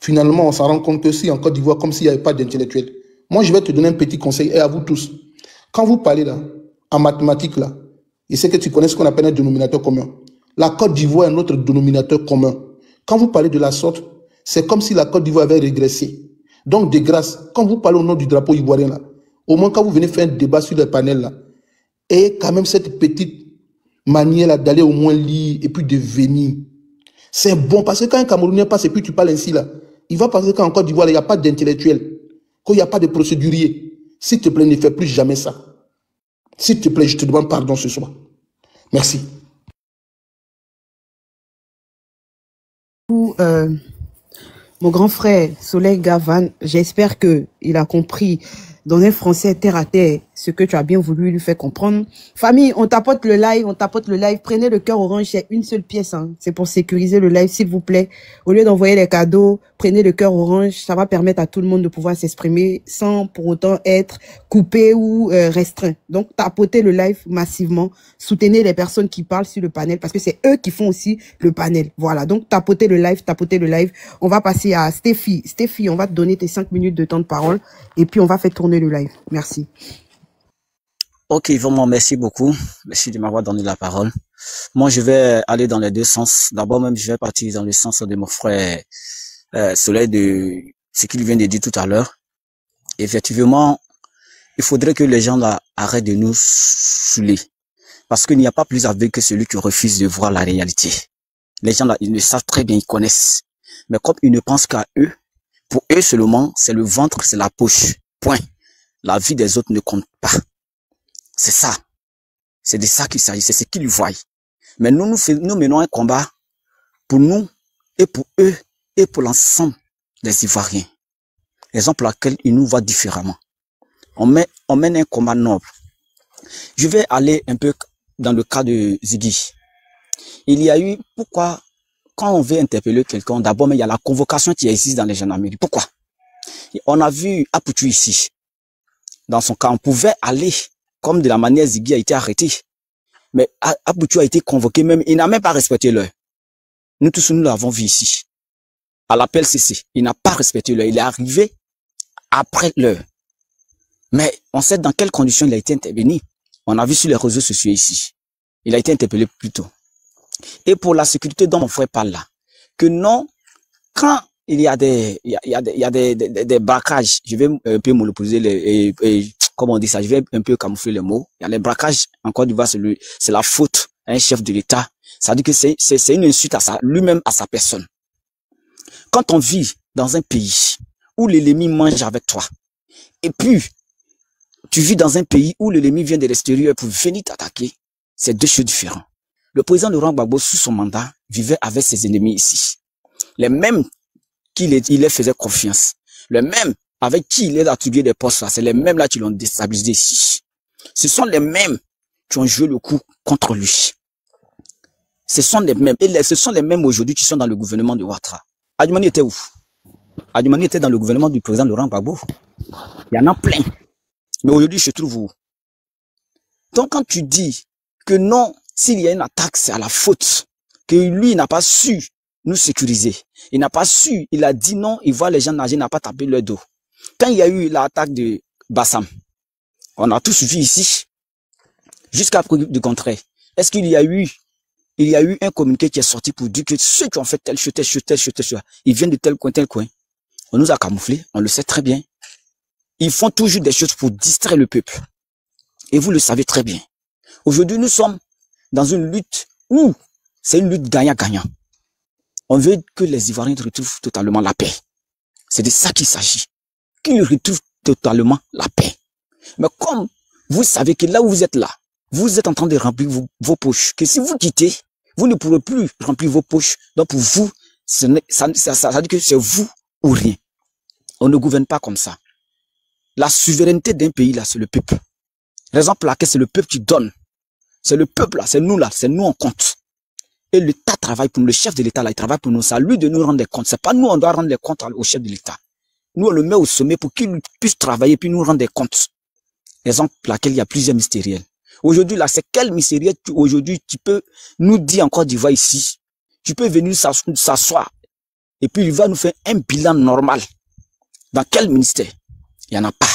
finalement on s'en rend compte que si en Côte d'Ivoire, comme s'il n'y avait pas d'intellectuels. Moi je vais te donner un petit conseil, et à vous tous. Quand vous parlez là, en mathématiques là, et c'est que tu connais ce qu'on appelle un dénominateur commun. La Côte d'Ivoire est notre dénominateur commun. Quand vous parlez de la sorte, c'est comme si la Côte d'Ivoire avait régressé. Donc, de grâce, quand vous parlez au nom du drapeau ivoirien, là, au moins quand vous venez faire un débat sur les panels, là, et quand même cette petite manière là d'aller au moins lire et puis de venir, c'est bon. Parce que quand un Camerounais passe et puis tu parles ainsi, là, il va penser qu'en Côte d'Ivoire, il n'y a pas d'intellectuel, qu'il n'y a pas de procédurier. S'il te plaît, ne fais plus jamais ça. S'il te plaît, je te demande pardon ce soir. Merci. Mon grand frère Soleil Gavan, j'espère qu'il a compris dans un français terre à terre ce que tu as bien voulu lui faire comprendre. Famille, on tapote le live, Prenez le cœur orange, c'est une seule pièce. Hein. C'est pour sécuriser le live, s'il vous plaît. Au lieu d'envoyer les cadeaux, prenez le cœur orange. Ça va permettre à tout le monde de pouvoir s'exprimer sans pour autant être coupé ou restreint. Donc, tapotez le live massivement. Soutenez les personnes qui parlent sur le panel parce que c'est eux qui font aussi le panel. Voilà, donc tapotez le live. On va passer à Stéphie. Stéphie, on va te donner tes 5 minutes de temps de parole et puis on va faire tourner le live. Merci. Ok, vraiment, merci beaucoup. Merci de m'avoir donné la parole. Moi, je vais aller dans les deux sens. D'abord, même, je vais partir dans le sens de mon frère Soleil, de ce qu'il vient de dire tout à l'heure. Effectivement, il faudrait que les gens là arrêtent de nous saouler. Parce qu'il n'y a pas plus aveugle que celui qui refuse de voir la réalité. Les gens là, ils le savent très bien, ils connaissent. Mais comme ils ne pensent qu'à eux, pour eux seulement, c'est le ventre, c'est la poche. Point. La vie des autres ne compte pas. C'est ça. C'est de ça qu'il s'agit. C'est ce qu'ils voient. Mais nous menons un combat pour nous et pour eux et pour l'ensemble des Ivoiriens. Raison pour laquelle ils nous voient différemment. On mène un combat noble. Je vais aller un peu dans le cas de Ziggy. Il y a eu, pourquoi, quand on veut interpeller quelqu'un, d'abord, mais il y a la convocation qui existe dans les gendarmeries. Pourquoi? On a vu Apoutu ici. Dans son cas, on pouvait aller comme de la manière Ziggy a été arrêté. Mais Apoutu a été convoqué même, il n'a même pas respecté l'heure. Nous tous, nous l'avons vu ici. À l'appel CC, il n'a pas respecté l'heure. Il est arrivé après l'heure. Mais on sait dans quelles conditions il a été intervenu. On a vu sur les réseaux sociaux ici. Il a été interpellé plus tôt. Et pour la sécurité dont mon frère parle là, que non, quand il y a des braquages, je vais un peu monopoliser comment on dit ça, je vais un peu camoufler les mots. Il y a les braquages, en Côte d'Ivoire, c'est la faute à un chef de l'État. Ça veut dire que c'est une insulte à lui-même, à sa personne. Quand on vit dans un pays où l'ennemi mange avec toi, et puis, tu vis dans un pays où l'ennemi vient de l'extérieur pour venir t'attaquer, c'est deux choses différentes. Le président Laurent Gbagbo, sous son mandat, vivait avec ses ennemis ici. Les mêmes il leur faisait confiance. Les mêmes avec qui il a attribué des postes là, c'est les mêmes là qui l'ont déstabilisé ici. Ce sont les mêmes qui ont joué le coup contre lui. Ce sont les mêmes. Et ce sont les mêmes aujourd'hui qui sont dans le gouvernement de Ouattara. Adjumani était où? Adjumani était dans le gouvernement du président Laurent Gbagbo. Il y en a plein. Mais aujourd'hui, je trouve où? Donc quand tu dis que non, s'il y a une attaque, c'est à la faute, que lui, il n'a pas su nous sécuriser. Il n'a pas su, il a dit non, il voit les gens nager, il n'a pas tapé leur dos. Quand il y a eu l'attaque de Bassam, on a tous vu ici, jusqu'à preuve du contraire. Est-ce qu'il y a eu un communiqué qui est sorti pour dire que ceux qui ont fait tel chose, ils viennent de tel coin. On nous a camouflés, on le sait très bien. Ils font toujours des choses pour distraire le peuple. Et vous le savez très bien. Aujourd'hui, nous sommes dans une lutte où c'est une lutte gagnant-gagnant. On veut que les Ivoiriens retrouvent totalement la paix. C'est de ça qu'il s'agit. Qu'ils retrouvent totalement la paix. Mais comme vous savez que là où vous êtes là, vous êtes en train de remplir vos poches, que si vous quittez, vous ne pourrez plus remplir vos poches. Donc pour vous, ça veut dire que c'est vous ou rien. On ne gouverne pas comme ça. La souveraineté d'un pays, là, c'est le peuple. Raison pour laquelle c'est le peuple qui donne. C'est le peuple là, c'est nous on compte. Et l'État travaille pour nous, le chef de l'État là, il travaille pour nous. C'est à lui de nous rendre des comptes. C'est pas nous, on doit rendre des comptes au chef de l'État. Nous, on le met au sommet pour qu'il puisse travailler puis nous rendre des comptes. Exemple pour laquelle il y a plusieurs mystériels. Aujourd'hui là, c'est quel mystériel aujourd'hui tu peux nous dire en Côte d'Ivoire ici? Tu peux venir s'asseoir et puis il va nous faire un bilan normal. Dans quel ministère? Il n'y en a pas.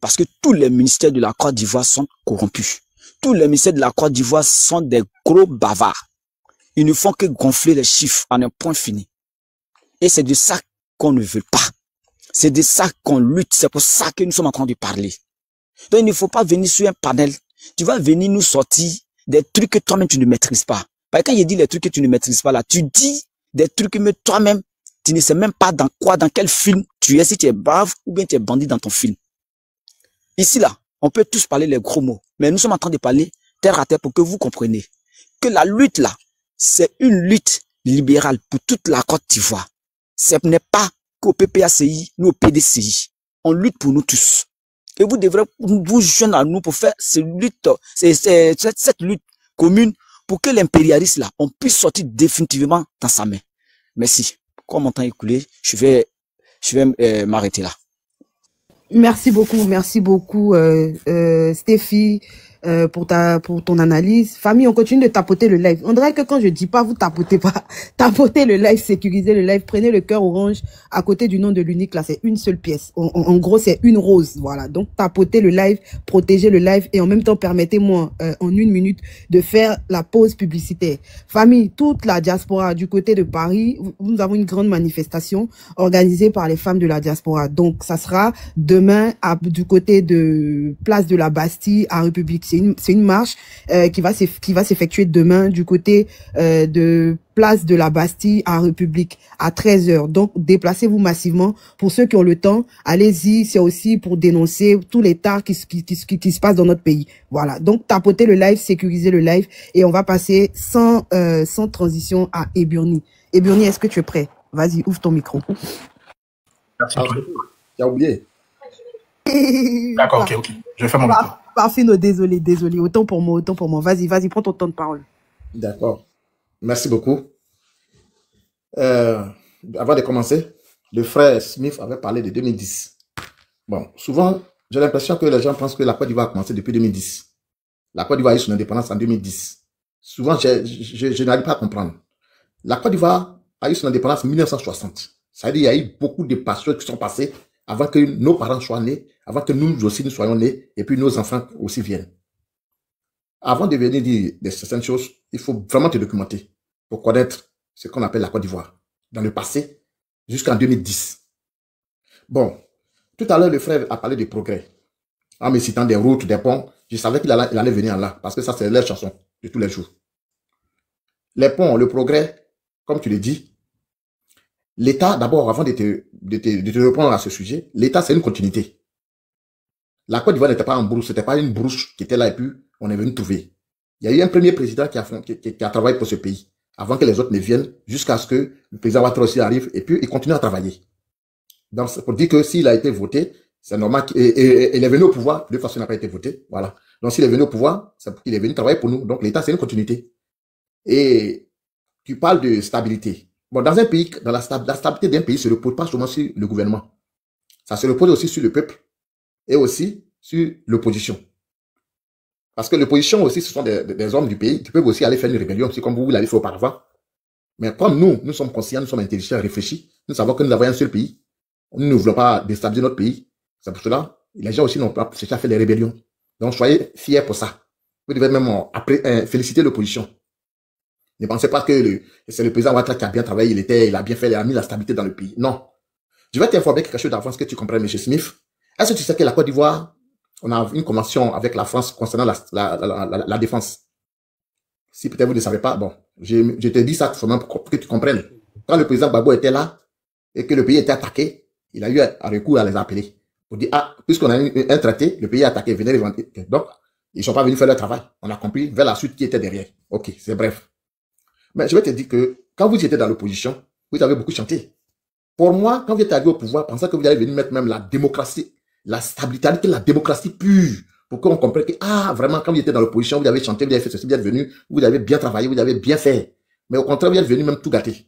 Parce que tous les ministères de la Côte d'Ivoire sont corrompus. Tous les ministères de la Côte d'Ivoire sont des gros bavards. Ils ne font que gonfler les chiffres en un point fini. Et c'est de ça qu'on ne veut pas. C'est de ça qu'on lutte. C'est pour ça que nous sommes en train de parler. Donc il ne faut pas venir sur un panel. Tu vas venir nous sortir des trucs que toi-même tu ne maîtrises pas. Parce que quand il dit les trucs que tu ne maîtrises pas là, tu dis des trucs que toi-même tu ne sais même pas dans quel film tu es, si tu es brave ou bien tu es bandit dans ton film. Ici là, on peut tous parler les gros mots, mais nous sommes en train de parler terre à terre pour que vous compreniez que la lutte là, c'est une lutte libérale pour toute la Côte d'Ivoire. Ce n'est pas qu'au PPACI, nous au PDCI. On lutte pour nous tous. Et vous devrez vous joindre à nous pour faire cette lutte commune pour que l'impérialiste là, on puisse sortir définitivement dans sa main. Merci. Comme mon temps est écoulé, je vais m'arrêter là. Merci beaucoup, Stéphie, pour ton analyse. Famille, on continue de tapoter le live. On dirait que quand je dis pas, vous tapotez pas. Tapotez le live, sécurisez le live, prenez le cœur orange à côté du nom de l'unique, là, c'est une seule pièce. En gros, c'est une rose, voilà. Donc, tapotez le live, protégez le live et en même temps, permettez-moi, en 1 minute, de faire la pause publicitaire. Famille, toute la diaspora du côté de Paris, nous avons une grande manifestation organisée par les femmes de la diaspora. Donc, ça sera demain du côté de Place de la Bastille à République. C'est une marche qui va s'effectuer demain du côté de Place de la Bastille à République à 13h. Donc, déplacez-vous massivement. Pour ceux qui ont le temps, allez-y. C'est aussi pour dénoncer tous les tares qui se passent dans notre pays. Voilà. Donc, tapotez le live, sécurisez le live et on va passer sans transition à Eburni. Eburni, est-ce que tu es prêt? Vas-y, ouvre ton micro. Merci. Tu as oublié. D'accord, ok. Je vais faire mon micro. Parfino, désolé. Autant pour moi. Vas-y, prends ton temps de parole. D'accord. Merci beaucoup. Avant de commencer, le frère Smith avait parlé de 2010. Bon, souvent, j'ai l'impression que les gens pensent que la Côte d'Ivoire a commencé depuis 2010. La Côte d'Ivoire a eu son indépendance en 2010. Souvent, je n'arrive pas à comprendre. La Côte d'Ivoire a eu son indépendance en 1960. Ça veut dire qu'il y a eu beaucoup de passions qui sont passées avant que nos parents soient nés, avant que nous aussi nous soyons nés, et puis nos enfants aussi viennent. Avant de venir dire certaines choses, il faut vraiment te documenter pour connaître ce qu'on appelle la Côte d'Ivoire dans le passé jusqu'en 2010. Bon, tout à l'heure, le frère a parlé de progrès. En me citant des routes, des ponts, je savais qu'il allait venir là, parce que ça, c'est leur chanson de tous les jours. Les ponts, le progrès, comme tu le dis, l'État, d'abord, avant de te répondre à ce sujet, l'État, c'est une continuité. La Côte d'Ivoire n'était pas en brousse, c'était pas une brouche qui était là et puis on est venu trouver. Il y a eu un premier président qui a travaillé pour ce pays, avant que les autres ne viennent, jusqu'à ce que le président Ouattara aussi arrive et puis il continue à travailler. Donc, c'est pour dire que s'il a été voté, c'est normal qu'il est venu au pouvoir, de toute façon, il n'a pas été voté, voilà. Donc, s'il est venu au pouvoir, c'est qu'il est venu travailler pour nous. Donc, l'État, c'est une continuité. Et tu parles de stabilité. Bon, dans un pays, la stabilité d'un pays se repose pas seulement sur le gouvernement. Ça se repose aussi sur le peuple et aussi sur l'opposition. Parce que l'opposition aussi, ce sont des hommes du pays qui peuvent aussi aller faire une rébellion, aussi comme vous l'avez fait auparavant. Mais comme nous sommes conscients, nous sommes intelligents, réfléchis, nous savons que nous avons un seul pays. Nous ne voulons pas déstabiliser notre pays. C'est pour cela, les gens aussi n'ont pas cherché à faire des rébellions. Donc, soyez fiers pour ça. Vous devez même féliciter l'opposition. Ne pensez pas que c'est le président Ouattara qui a bien travaillé, il a bien fait, il a mis la stabilité dans le pays. Non. Je vais t'informer quelque chose d'avance que tu comprends, M. Smith. Est-ce que tu sais que la Côte d'Ivoire, on a une convention avec la France concernant la défense? Si peut-être vous ne savez pas, bon, je te dis ça seulement pour que tu comprennes. Quand le président Gbagbo était là et que le pays était attaqué, il a eu un recours à les appeler. Pour dire, ah, puisqu'on a un traité, le pays est attaqué, venez les vendre. Donc, ils ne sont pas venus faire leur travail. On a compris vers la suite qui était derrière. Ok, c'est bref. Mais je vais te dire que quand vous étiez dans l'opposition, vous avez beaucoup chanté. Pour moi, quand vous êtes arrivé au pouvoir, pensez que vous allez venir mettre même la démocratie, la stabilité, la démocratie pure Pour qu'on comprenne que, ah, vraiment, quand vous étiez dans l'opposition, vous avez chanté, vous avez fait ceci, vous êtes venu, vous avez bien travaillé, vous avez bien fait. Mais au contraire, vous êtes venu même tout gâter.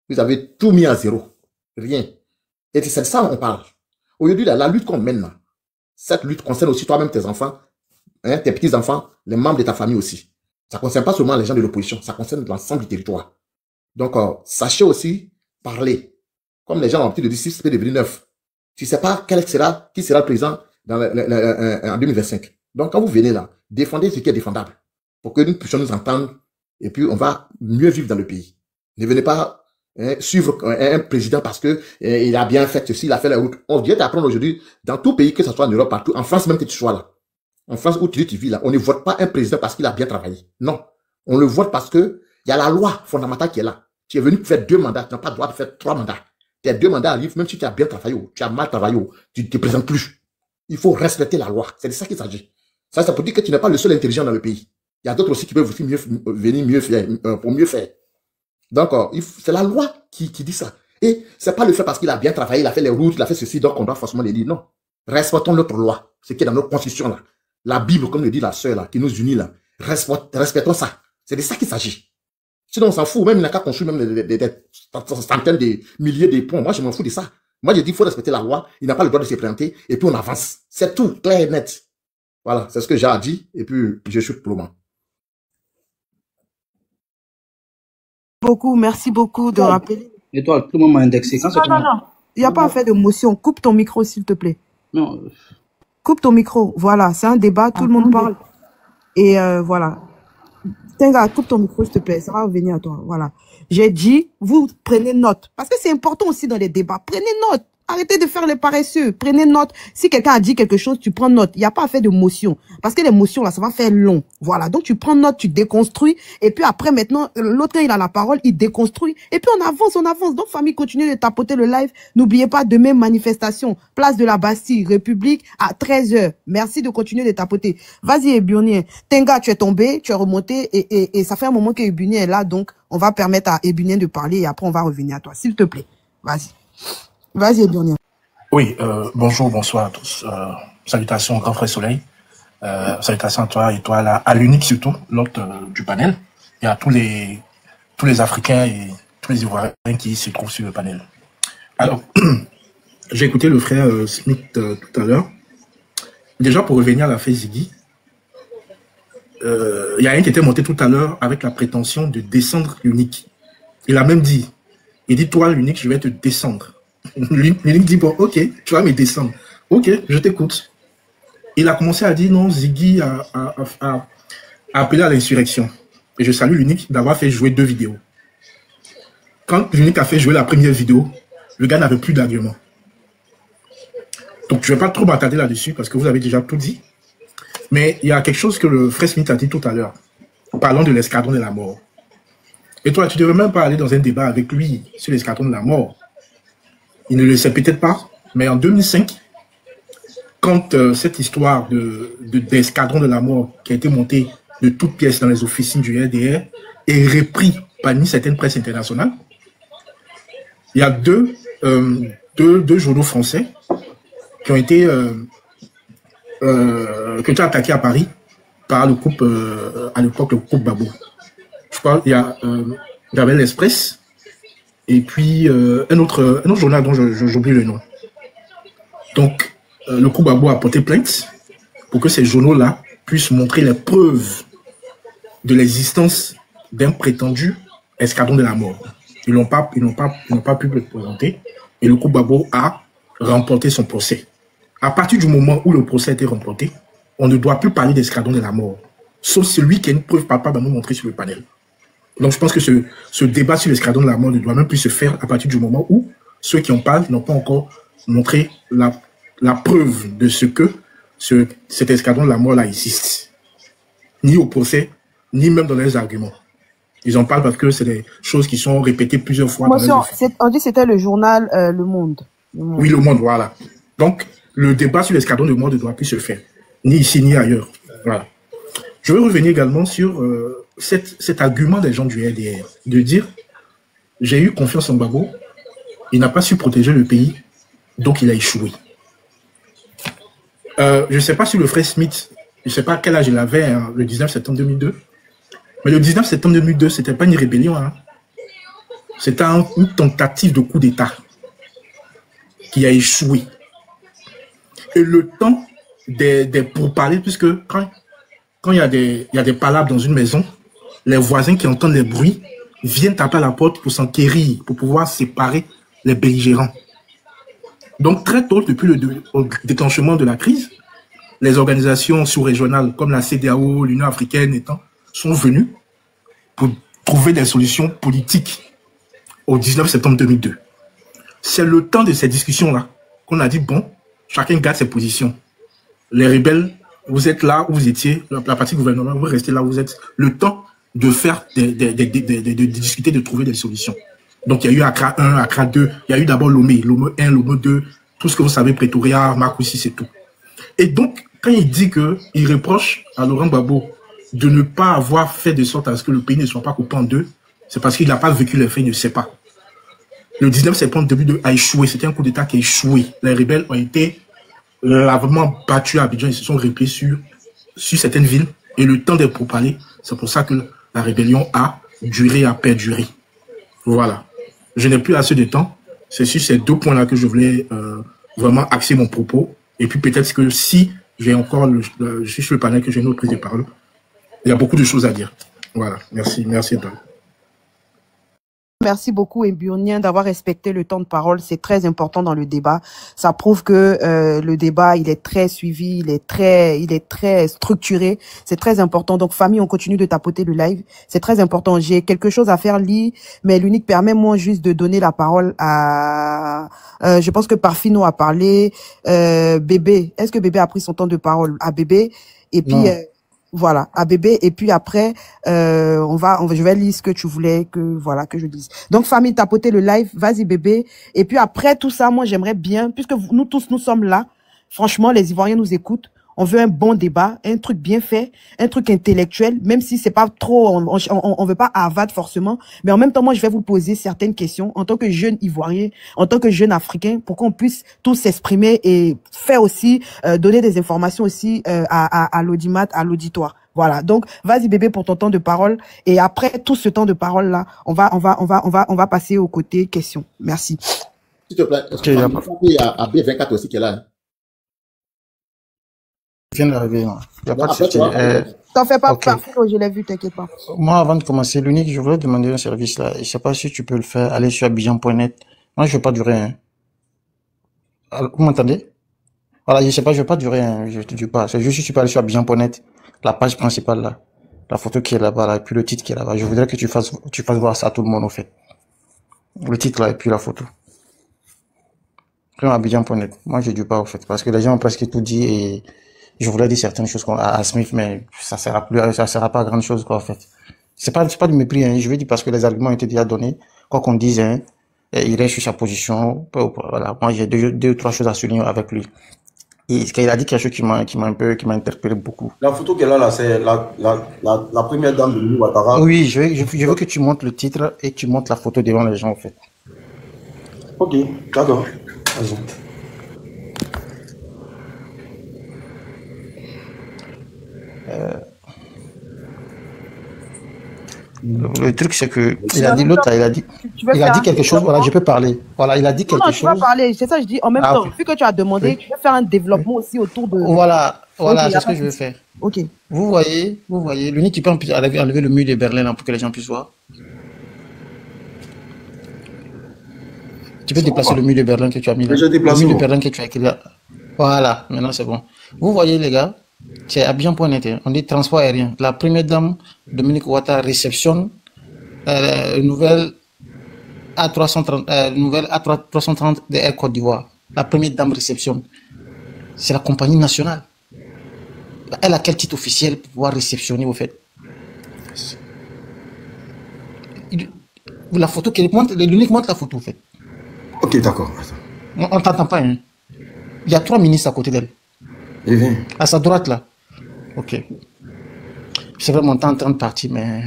Vous avez tout mis à zéro. Rien. Et c'est de ça qu'on parle. Aujourd'hui, la lutte qu'on mène là, cette lutte concerne aussi toi-même, tes enfants, hein, tes petits-enfants, les membres de ta famille aussi. Ça ne concerne pas seulement les gens de l'opposition, ça concerne l'ensemble du territoire. Donc, sachez aussi parler. Comme les gens ont l'habitude de dire, 6 peut devenir 9. Tu ne sais pas qui sera le président en 2025. Donc, quand vous venez là, défendez ce qui est défendable pour que nous puissions nous entendre et puis on va mieux vivre dans le pays. Ne venez pas suivre un président parce que il a bien fait ceci, il a fait la route. On vient d'apprendre aujourd'hui, dans tout pays, que ce soit en Europe, partout, en France même que tu sois là, en France où tu vis là, on ne vote pas un président parce qu'il a bien travaillé. Non. On le vote parce que il y a la loi fondamentale qui est là. Tu es venu pour faire 2 mandats, tu n'as pas le droit de faire 3 mandats. Tes 2 mandats arrivent, même si tu as bien travaillé ou tu as mal travaillé ou tu ne te présentes plus. Il faut respecter la loi. C'est de ça qu'il s'agit. Ça peut dire que tu n'es pas le seul intelligent dans le pays. Il y a d'autres aussi qui peuvent aussi venir mieux faire, pour mieux faire. Donc, c'est la loi qui dit ça. Et c'est pas le fait parce qu'il a bien travaillé, il a fait les routes, il a fait ceci, donc on doit forcément les dire. Non. Respectons notre loi. Ce qui est dans notre constitution là. La Bible, comme le dit la sœur là, qui nous unit là. Respectons ça. C'est de ça qu'il s'agit. Sinon, on s'en fout. Même il n'a qu'à construire même des centaines de milliers de ponts. Moi, je m'en fous de ça. Moi, je dis, il faut respecter la loi. Il n'a pas le droit de se présenter. Et puis, on avance. C'est tout, clair et net. Voilà, c'est ce que j'ai à dire. Et puis, je suis pour le moment. Merci beaucoup de rappeler. Et toi, tout le monde m'a indexé. Non. Il n'y a pas à faire de motion. Coupe ton micro, s'il te plaît. Non. Coupe ton micro. Voilà, c'est un débat. Tout le monde parle. Et voilà. Tenga, coupe ton micro, s'il te plaît. Ça va revenir à toi. Voilà. J'ai dit, vous prenez note. Parce que c'est important aussi dans les débats. Prenez note. Arrêtez de faire les paresseux. Prenez note. Si quelqu'un a dit quelque chose, tu prends note. Il n'y a pas à faire de motion. Parce que les motions, là, ça va faire long. Voilà. Donc, tu prends note, tu déconstruis. Et puis après, maintenant, l'autre, il a la parole, il déconstruit. Et puis, on avance. Donc, famille, continuez de tapoter le live. N'oubliez pas, demain, manifestation. Place de la Bastille, République, à 13h. Merci de continuer de tapoter. Vas-y, Ebionien. Tenga, tu es tombé, tu es remonté. Et ça fait un moment que Ebionien est là. Donc, on va permettre à Ebionien de parler. Et après, on va revenir à toi. S'il te plaît. Vas-y. Vas-y, Ebionien. Oui, bonjour, bonsoir à tous. Salutations, grand frère Soleil. Salutations à toi et toi, là, à l'unique surtout, l'autre du panel, et à tous les Africains et tous les Ivoiriens qui se trouvent sur le panel. Alors, j'ai écouté le frère Smith tout à l'heure. Déjà, pour revenir à l'affaire Ziggy, il y a un qui était monté tout à l'heure avec la prétention de descendre l'unique. Il a même dit, toi, l'unique, je vais te descendre. L'unique dit, bon, ok, tu vas me descendre. Ok, je t'écoute. Il a commencé à dire, non, Ziggy a appelé à l'insurrection. Et je salue l'unique d'avoir fait jouer 2 vidéos. Quand l'unique a fait jouer la première vidéo, le gars n'avait plus d'arguments. Donc, je ne vais pas trop m'attarder là-dessus parce que vous avez déjà tout dit. Mais il y a quelque chose que le frère Smith a dit tout à l'heure. Parlons de l'escadron de la mort. Et toi, tu ne devrais même pas aller dans un débat avec lui sur l'escadron de la mort. Il ne le sait peut-être pas, mais en 2005, quand cette histoire d'escadron de la mort qui a été montée de toutes pièces dans les officines du RDR est repris parmi certaines presses internationales, il y a deux journaux français qui ont été attaqués à Paris par le groupe, à l'époque, le groupe Babo. Je crois qu'il y avait l'Express et puis un autre journal dont j'oublie le nom. Donc, le groupe Babo a porté plainte pour que ces journaux-là puissent montrer les preuves de l'existence d'un prétendu escadron de la mort. Ils n'ont pas pu le présenter et le groupe Babo a remporté son procès. À partir du moment où le procès a été remporté, on ne doit plus parler d'escadron de la mort, sauf celui qui a une preuve palpable à nous montrer sur le panel. Donc je pense que ce débat sur l'escadron de la mort ne doit même plus se faire à partir du moment où ceux qui en parlent n'ont pas encore montré la preuve de ce que cet escadron de la mort là existe. Ni au procès, ni même dans les arguments. Ils en parlent parce que c'est des choses qui sont répétées plusieurs fois. On dit que c'était le journal Le Monde. Oui, Le Monde, voilà. Donc, le débat sur l'escadron de la mort ne doit plus se faire. Ni ici, ni ailleurs. Voilà. Je veux revenir également sur cet argument des gens du RDR, de dire, j'ai eu confiance en Gbagbo, il n'a pas su protéger le pays, donc il a échoué. Je ne sais pas si le frère Smith, je ne sais pas quel âge il avait hein, le 19 septembre 2002, mais le 19 septembre 2002, ce n'était pas une rébellion. Hein. C'était une tentative de coup d'État qui a échoué. Et le temps des pourparlers, puisque quand il y a des palabres dans une maison, les voisins qui entendent les bruits viennent taper à la porte pour s'enquérir, pour pouvoir séparer les belligérants. Donc très tôt, depuis le déclenchement de la crise, les organisations sous-régionales comme la CEDEAO, l'Union africaine sont venues pour trouver des solutions politiques au 19 septembre 2002. C'est le temps de ces discussions-là qu'on a dit, bon, chacun garde ses positions. Les rebelles, vous êtes là où vous étiez, la partie gouvernement, vous restez là où vous êtes. Le temps de faire, de discuter, de trouver des solutions. Donc, il y a eu Accra 1, Accra 2, il y a eu d'abord Lomé 1, Lomé 2, tout ce que vous savez, Pretoria, Marcoussis, c'est tout. Et donc, quand il dit qu'il reproche à Laurent Gbagbo de ne pas avoir fait de sorte à ce que le pays ne soit pas coupé en deux, c'est parce qu'il n'a pas vécu les faits, il ne sait pas. Le 19 septembre 2002 a échoué, c'était un coup d'État qui a échoué. Les rebelles ont été lavement battus à Abidjan, ils se sont repliés sur certaines villes, et le temps des pourparlers, c'est pour ça que la rébellion a duré, a perduré. Voilà. Je n'ai plus assez de temps. C'est sur ces deux points-là que je voulais vraiment axer mon propos. Et puis peut-être que si j'ai encore je suis sur le panel, que j'ai une autre prise de parole, il y a beaucoup de choses à dire. Voilà. Merci. Merci, Don. Merci beaucoup, Mbionien, d'avoir respecté le temps de parole. C'est très important dans le débat. Ça prouve que le débat, il est très suivi, il est très structuré. C'est très important. Donc, famille, on continue de tapoter le live. C'est très important. J'ai quelque chose à faire, Lee, mais l'unique permet-moi juste de donner la parole à... je pense que Parfino a parlé. Bébé, est-ce que Bébé a pris son temps de parole? À Bébé. Et puis... voilà, à Bébé, et puis après, je vais lire ce que tu voulais que je dise. Donc, famille, tapotez le live, vas-y Bébé, et puis après tout ça, moi j'aimerais bien, puisque nous tous nous sommes là, franchement, les Ivoiriens nous écoutent, on veut un bon débat, un truc bien fait, un truc intellectuel, même si c'est pas trop, on veut pas Harvard forcément, mais en même temps, moi je vais vous poser certaines questions en tant que jeune Ivoirien, en tant que jeune Africain, pour qu'on puisse tous s'exprimer et faire aussi, donner des informations aussi à l'audimat, à l'auditoire. Voilà. Donc, vas-y Bébé pour ton temps de parole. Et après tout ce temps de parole là, on va passer au côté questions. Merci. S'il te plaît, il y a B24 aussi qui est là. Hein. Je viens d'arriver. Il n'y a pas de souci. T'en fais pas, Parfino, je l'ai vu, t'inquiète pas. Moi, avant de commencer, l'unique, je voulais demander un service là. Je ne sais pas si tu peux le faire. Aller sur abidjan.net. Moi, je ne veux pas durer. Hein. Vous m'entendez? Voilà, je ne sais pas, je ne veux pas durer. Hein. Je ne te dis pas. C'est juste si tu peux aller sur abidjan.net. La page principale là, la photo qui est là-bas là, et puis le titre qui est là-bas. Je voudrais que tu fasses voir ça à tout le monde au fait. Le titre là et puis la photo. Abidjan.net. Moi je dis pas au fait parce que les gens ont presque tout dit et je voulais dire certaines choses à Smith mais ça sert pas à grande chose quoi en fait. C'est pas du mépris hein. Je veux dire parce que les arguments ont été déjà donnés. Quoi qu'on dise hein, il reste sur sa position. Voilà. Moi j'ai deux ou trois choses à souligner avec lui. Il a dit quelque chose qui m'a interpellé beaucoup. La photo qu'elle a là, c'est la première dame de Louis Ouattara. Oui, je veux que tu montres le titre et que tu montres la photo devant les gens, en fait. Ok, d'accord. Vas-y. Le truc, c'est que il a dit l'autre, il a dit quelque chose. Voilà, je peux parler. Voilà, il a dit quelque chose. Tu vas parler. C'est ça, je dis en même temps. Vu que tu as demandé, tu veux faire un développement aussi autour de. Voilà, c'est ce que je veux faire. Ok. Vous voyez, l'unique qui peut enlever le mur de Berlin là, pour que les gens puissent voir. Tu peux déplacer le mur de Berlin que tu as mis là. Le mur de Berlin que tu as écrit là. Voilà, maintenant c'est bon. Vous voyez les gars. C'est Abidjan.net, on dit transport aérien. La première dame, Dominique Ouattara, réceptionne nouvelle A330 de Air Côte d'Ivoire. La première dame réceptionne. C'est la compagnie nationale. Elle a quel titre officiel pour pouvoir réceptionner au fait? La photo qu'elle montre, l'unique montre la photo au fait. Ok, d'accord. On ne t'entend pas. Hein. Il y a 3 ministres à côté d'elle. À sa droite, là. Ok. C'est vrai, mon temps est en train de partir, mais...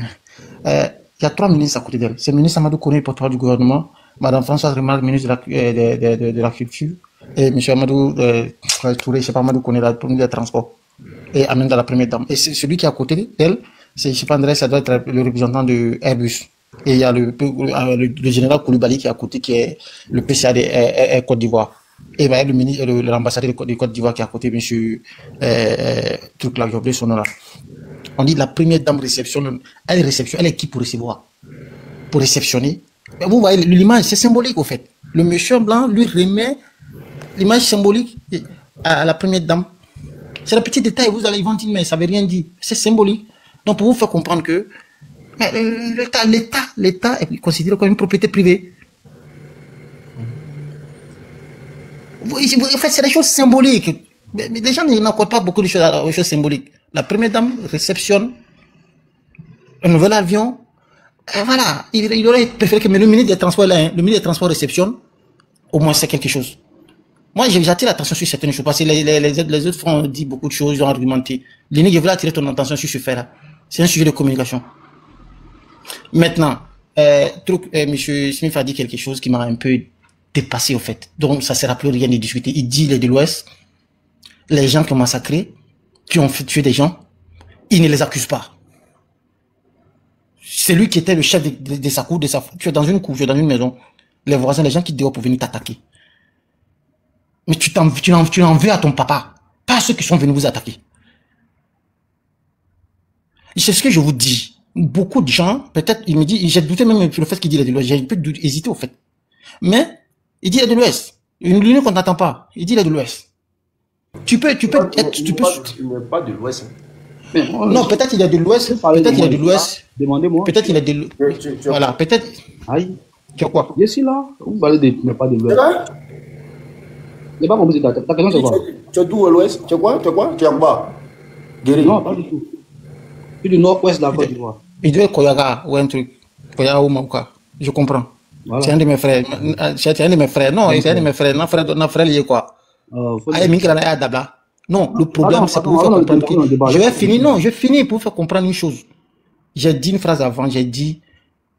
il y a 3 ministres à côté d'elle. C'est le ministre Amadou Koné, porte-parole du gouvernement. Madame Françoise Remarque, ministre de la Culture. Et M. Amadou Touré, je sais pas, Amadou connaît la tournée des transports. Et amène dans la première dame. Et celui qui est à côté d'elle, c'est, je sais pas, André, ça doit être le représentant de Airbus. Et il y a le général Koulibaly qui est à côté, qui est le PCA de Côte d'Ivoire. Et ben, l'ambassadeur de Côte d'Ivoire qui est à côté, monsieur, truc là, j'ai oublié son nom là. On dit la première dame réceptionne, elle est qui pour recevoir? Pour réceptionner. Mais vous voyez, l'image, c'est symbolique au fait. Le monsieur blanc lui remet l'image symbolique à la première dame. C'est le petit détail, vous allez vendre, mais ça ne veut rien dire. C'est symbolique. Donc pour vous faire comprendre que l'État est considéré comme une propriété privée. En fait, c'est des choses symboliques. Mais les gens n'accordent pas beaucoup de choses aux choses symboliques. La première dame réceptionne un nouvel avion. Et voilà, il aurait préféré que le ministre des Transports, le ministre des Transports réceptionne. Au moins, c'est quelque chose. Moi, j'attire l'attention sur certaines choses, parce que les autres ont dit beaucoup de choses, ils ont argumenté. Lénie, je voulais attirer ton attention sur ce fait-là. C'est un sujet de communication. Maintenant, M. Smith a dit quelque chose qui m'a un peu dépassé, au fait. Donc, ça ne sert à plus rien de discuter. Il dit, les de l'Ouest, les gens qui ont massacré, qui ont tué des gens, il ne les accuse pas. C'est lui qui était le chef de sa cour, tu es dans une cour, tu es dans une maison. Les voisins, les gens qui dehors pour venir t'attaquer. Mais tu en veux à ton papa, pas à ceux qui sont venus vous attaquer. C'est ce que je vous dis. Beaucoup de gens, peut-être, il me dit, j'ai douté même sur le fait qu'il dit les de l'Ouest, j'ai un peu hésité au fait. Mais, il dit les de l'Ouest. Une ligne qu'on n'attend pas. Il dit les de l'Ouest. Il n'est pas de l'Ouest. Non, peut-être il est de l'Ouest. Peut-être il est de l'Ouest. Demandez-moi. Peut-être il est de l'Ouest. Voilà, peut-être. Aïe. Tu as quoi? Je suis là. Vous parlez de n'est pas de l'Ouest. Je n'ai pas compris ta question, c'est quoi? Tu es d'où à l'Ouest? Tu es quoi? Tu es en bas? Non, pas du tout. Je suis du nord-ouest de la Côte d'Ivoire. Il doit être Koyaga ou un truc. Koyaga ou Mauka. Je comprends. Voilà. C'est un de mes frères. C'est un de mes frères. Non, c'est un de mes frères. Non, frère lié quoi? Non, le problème, c'est pour vous faire comprendre. Je vais finir. Non, je finis pour vous faire comprendre une chose. J'ai dit une phrase avant. J'ai dit,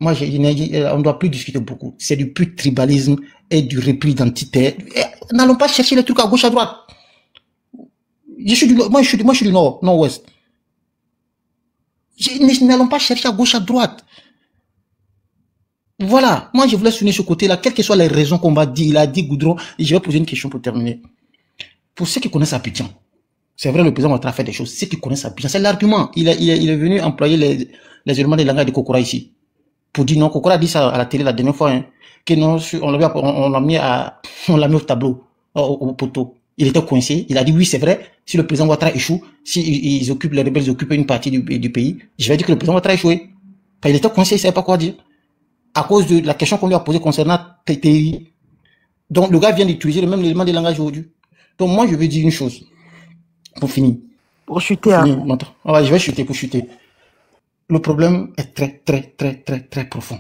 moi, on ne doit plus discuter beaucoup. C'est du pur tribalisme et du repli identitaire. N'allons pas chercher les trucs à gauche, à droite. Moi, je suis du nord, nord-ouest. N'allons pas chercher à gauche, à droite. Voilà. Moi, je voulais souligner ce côté-là, quelles que soient les raisons qu'on va dire. Il a dit Goudron, et je vais poser une question pour terminer. Pour ceux qui connaissent Abidjan, c'est vrai, le président Ouattara fait des choses. Ceux qui connaissent Abidjan, c'est l'argument. Il est venu employer les éléments de langage de Kokora ici. Pour dire non, Kokora a dit ça à la télé la dernière fois, hein, que non, on l'a mis au tableau, au poteau. Il était coincé. Il a dit oui, c'est vrai. Si le président Ouattara échoue, si les rebelles occupent une partie du pays, je vais dire que le président Ouattara a échoué. Enfin, il était coincé, il savait pas quoi dire. À cause de la question qu'on lui a posée concernant TTI. Donc, le gars vient d'utiliser le même élément de langage aujourd'hui. Donc, moi, je veux dire une chose. Pour finir. Pour chuter, hein. Ouais, je vais chuter pour chuter. Le problème est très, très, très, très, très profond.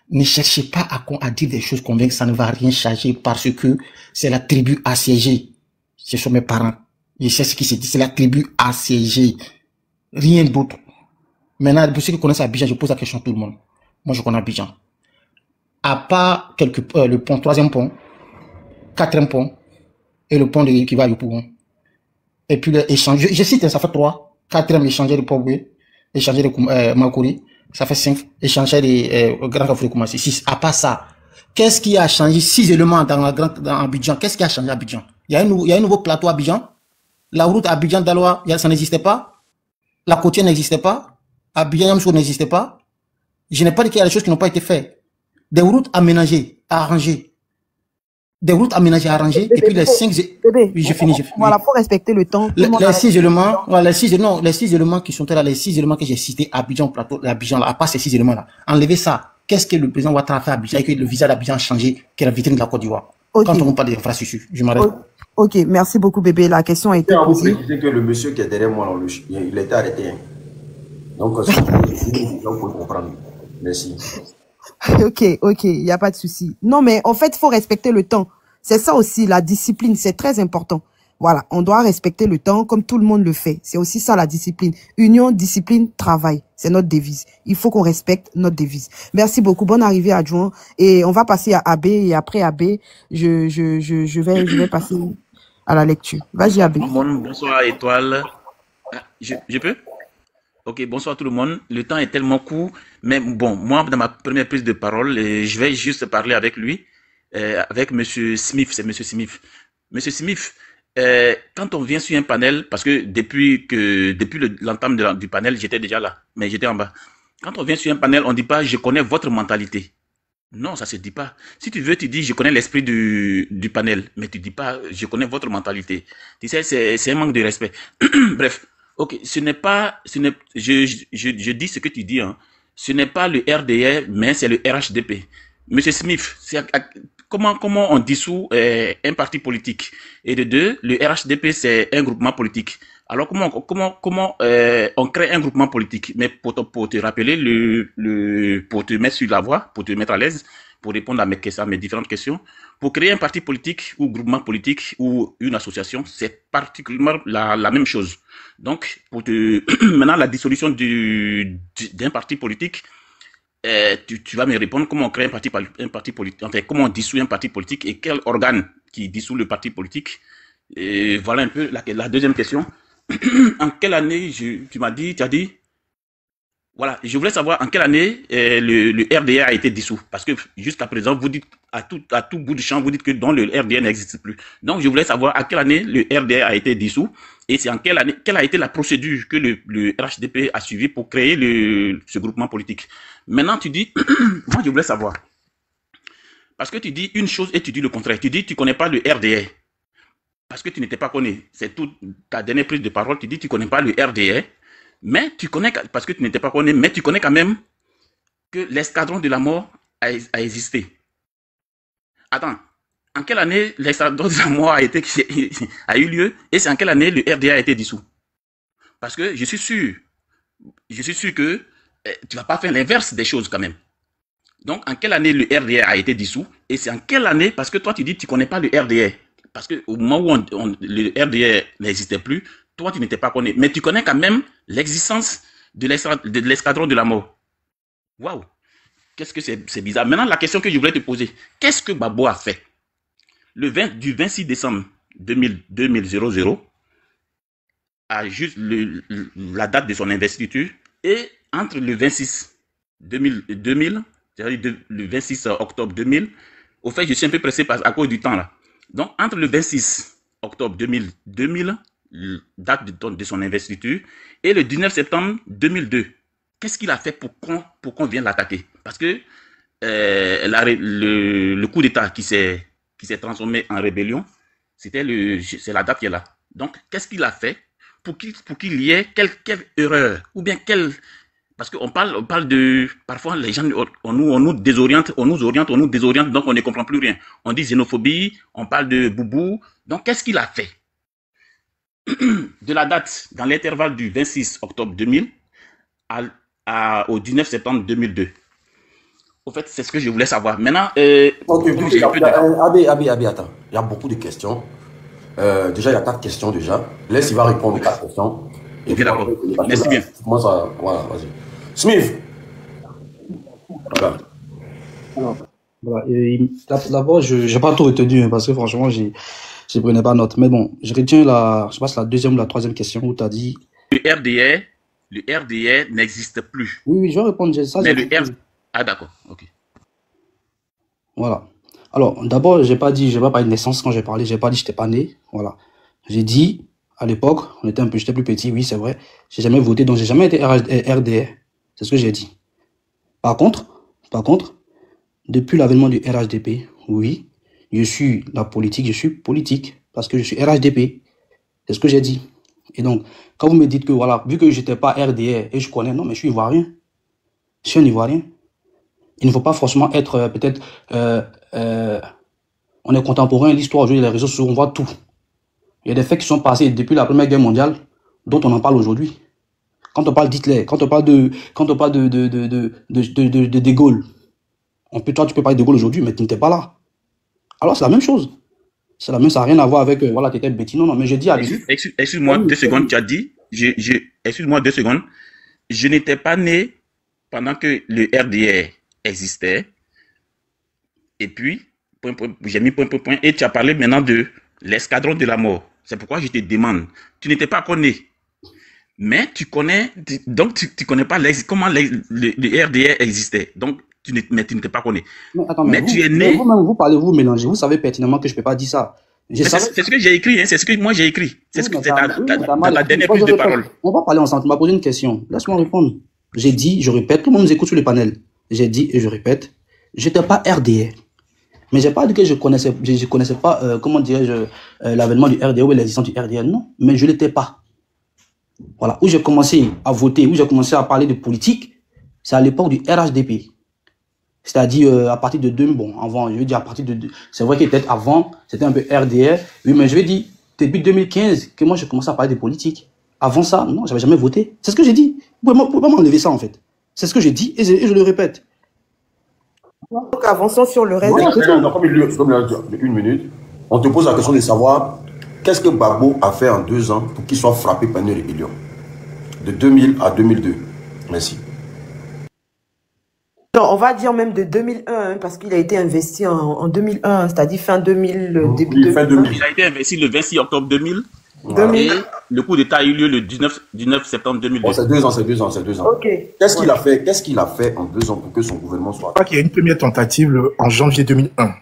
Ne cherchez pas à dire des choses convaincantes, ça ne va rien changer parce que c'est la tribu assiégée. Ce sont mes parents. Je sais ce qui se dit, c'est la tribu assiégée. Rien d'autre. Maintenant, pour ceux qui connaissent Abidjan, je pose la question à tout le monde. Moi, je connais Abidjan. À part le pont, 3e pont, 4e pont, et le pont qui va à Yopougon. Et puis l'échange, je cite, ça fait 3. 4e, échanger de Pogwe, échanger de Makori, ça fait 5. Échanger de Grand Carrefour de Koumassi, 6. À part ça, qu'est-ce qui a changé 6 éléments dans Abidjan? Qu'est-ce qui a changé à Abidjan? Il y a un nouveau plateau à Abidjan. La route à Abidjan-Daloa, ça n'existait pas. La côtière n'existait pas. Abidjan-Yamsour n'existait pas. Je n'ai pas dit qu'il y a des choses qui n'ont pas été faites. Des routes aménagées, arrangées. Des routes aménagées, arrangées. Et puis les 5... Oui, je finis. Voilà, faut respecter le temps. Les 6 éléments, voilà, les 6 éléments qui sont là, les 6 éléments que j'ai cités, Abidjan, plateau, Abidjan, là, à part ces 6 éléments-là. Enlevez ça. Qu'est-ce que le président Ouattara a fait à Abidjan et que le visa d'Abidjan a changé, qui est la vitrine de la Côte d'Ivoire? Okay. Quand on parle d'infrastructures, je m'arrête. Ok, merci beaucoup, bébé. La question a été posée. Vous précisez que le monsieur qui est derrière moi, il a été arrêté. Donc, c'est pour comprendre. Merci. Ok, il n'y a pas de souci. Non, mais en fait, il faut respecter le temps. C'est ça aussi, la discipline, c'est très important. Voilà, on doit respecter le temps comme tout le monde le fait. C'est aussi ça la discipline. Union, discipline, travail. C'est notre devise. Il faut qu'on respecte notre devise. Merci beaucoup. Bonne arrivée, adjoint. Et on va passer à AB. Et après AB, je vais passer à la lecture. Vas-y, AB. Bonsoir, Étoile. Ah, je peux? Ok, bonsoir tout le monde. Le temps est tellement court. Mais bon, moi, dans ma première prise de parole, je vais juste parler avec lui. Avec Monsieur Smith. C'est Monsieur Smith. Monsieur Smith, quand on vient sur un panel, parce que depuis l'entame du panel, j'étais déjà là, mais j'étais en bas. Quand on vient sur un panel, on ne dit pas « je connais votre mentalité ». Non, ça ne se dit pas. Si tu veux, tu dis « je connais l'esprit du panel », mais tu ne dis pas « je connais votre mentalité ». Tu sais, c'est un manque de respect. Bref, ok, je dis ce que tu dis, hein. Ce n'est pas le RDR, mais c'est le RHDP. Monsieur Smith, comment on dissout un parti politique? Et de deux, le RHDP, c'est un groupement politique. Alors, comment on crée un groupement politique? Mais pour te rappeler, pour te mettre sur la voie, pour te mettre à l'aise, pour répondre à mes différentes questions, pour créer un parti politique ou groupement politique ou une association, c'est particulièrement la même chose. Donc, maintenant, la dissolution d'un parti politique, tu vas me répondre comment on crée un parti politique, enfin, comment on dissout un parti politique et quel organe qui dissout le parti politique. Et voilà un peu la deuxième question. En quelle année, tu as dit, voilà, je voulais savoir en quelle année le RDA a été dissous. Parce que jusqu'à présent, vous dites, à tout bout du champ, vous dites que le RDA n'existe plus. Donc, je voulais savoir à quelle année le RDA a été dissous et c'est en quelle année, quelle a été la procédure que le RHDP a suivie pour créer ce groupement politique. Maintenant, tu dis, moi, je voulais savoir. Parce que tu dis une chose et tu dis le contraire. Tu dis, tu ne connais pas le RDA. Parce que tu n'étais pas connu. C'est toute ta dernière prise de parole. Tu dis, tu ne connais pas le RDA. Mais tu connais, parce que tu n'étais pas connu, mais tu connais quand même que l'escadron de la mort a existé. Attends, en quelle année l'escadron de la mort a eu lieu et c'est en quelle année le RDA a été dissous? Parce que je suis sûr que tu ne vas pas faire l'inverse des choses quand même. Donc, en quelle année le RDA a été dissous et c'est en quelle année, parce que toi tu dis que tu ne connais pas le RDA, parce qu'au moment où le RDA n'existait plus, toi, tu n'étais pas connu. Mais tu connais quand même l'existence de l'escadron de la mort. Waouh! Qu'est-ce que c'est bizarre. Maintenant, la question que je voulais te poser. Qu'est-ce que Gbagbo a fait du 26 décembre 2000 à juste la date de son investiture et entre le 26 2000 c'est-à-dire le 26 octobre 2000, au fait, je suis un peu pressé à cause du temps là. Donc, entre le 26 octobre 2000, date de son investiture, et le 19 septembre 2002, qu'est-ce qu'il a fait pour qu'on vienne l'attaquer? Parce que le coup d'État qui s'est transformé en rébellion, c'est la date qui est là. Donc, qu'est-ce qu'il a fait pour qu'il y ait quelle erreur, ou bien parce qu'on parle de, parfois les gens, on nous désoriente, on nous désoriente, donc on ne comprend plus rien. On dit xénophobie, on parle de boubou. Donc, qu'est-ce qu'il a fait? De la date, dans l'intervalle du 26 octobre 2000 au 19 septembre 2002. Au fait, c'est ce que je voulais savoir. Maintenant, Abi, attends. Il y a beaucoup de questions. Déjà, il y a 4 questions déjà. Laisse, il va répondre aux 4 questions. Ok, d'accord. Merci bien. Voilà, vas-y. Smith. Voilà. Voilà. D'abord, je n'ai pas tout retenu parce que franchement, je ne prenais pas note. Mais bon, je retiens je sais pas, la deuxième ou la troisième question où tu as dit. Le RDA n'existe plus. Oui, je vais répondre. Ça, mais Ah, d'accord. Ok. Voilà. Alors, d'abord, j'ai pas parlé de naissance quand j'ai parlé. J'ai pas dit que j'étais pas né. Voilà. J'ai dit, à l'époque, j'étais plus petit, oui, c'est vrai. J'ai jamais voté, donc j'ai jamais été RDA. C'est ce que j'ai dit. Par contre, depuis l'avènement du RHDP, oui, je suis politique parce que je suis RHDP. C'est ce que j'ai dit. Et donc, quand vous me dites que, voilà, vu que j'étais pas RDA et je connais, non, mais je suis ivoirien. Je suis un ivoirien. Il ne faut pas forcément être, peut-être, on est contemporain, l'histoire aujourd'hui, les réseaux sociaux, on voit tout. Il y a des faits qui sont passés depuis la Première Guerre mondiale, dont on en parle aujourd'hui. Quand on parle d'Hitler, quand on parle de De Gaulle, toi, tu peux parler de De Gaulle aujourd'hui, mais tu n'étais pas là. Alors, c'est la même chose. C'est la même, ça n'a rien à voir avec, voilà, t'étais bêtise. Non, non, mais je dis à lui. Excuse-moi 2 secondes, tu as dit, excuse-moi 2 secondes, je n'étais pas né pendant que le RDR existait, et puis, j'ai mis point, et tu as parlé maintenant de l'escadron de la mort. C'est pourquoi je te demande, tu n'étais pas connu, mais tu connais, donc tu connais pas comment le RDR existait, donc mais tu n'étais pas connu. Mais tu es né. Vous parlez, vous mélangez, vous savez pertinemment que je ne peux pas dire ça. C'est ce que j'ai écrit, hein, c'est ce que moi j'ai écrit. C'est ce que c'est dans la dernière prise de parole. On va parler ensemble. Tu m'as posé une question. Laisse-moi répondre. J'ai dit, je répète, tout le monde nous écoute sur le panel. J'ai dit et je répète, je n'étais pas RDR. Mais j'ai pas dit que je connaissais pas, comment dirais-je, l'avènement du RDR ou l'existence du RDR. Non, mais je l'étais pas. Voilà. Où j'ai commencé à voter, où j'ai commencé à parler de politique, c'est à l'époque du RHDP. C'est-à-dire à partir de 2000, bon, avant, je veux dire à partir de, c'est vrai que peut-être avant, c'était un peu RDR, oui, mais je vais dire, début 2015, que moi j'ai commencé à parler de politique. Avant ça, non, j'avais jamais voté. C'est ce que j'ai dit. Vous pouvez pas m'enlever ça, en fait. C'est ce que j'ai dit et je le répète. Donc, avançons sur le reste. Comme il a 1 minute, on te pose la question de savoir qu'est-ce que Gbagbo a fait en 2 ans pour qu'il soit frappé par une rébellion de 2000 à 2002. Merci. Non, on va dire même de 2001, hein, parce qu'il a été investi en 2001, c'est-à-dire fin 2000, début 2000. Il a été investi le 26 octobre 2000. Et le coup d'État a eu lieu le 19 septembre 2002. Bon, c'est 2 ans, c'est 2 ans, c'est 2 ans. Okay. Qu'est-ce qu'il a fait en 2 ans pour que son gouvernement soit... Je crois qu'il y a une première tentative en janvier 2001.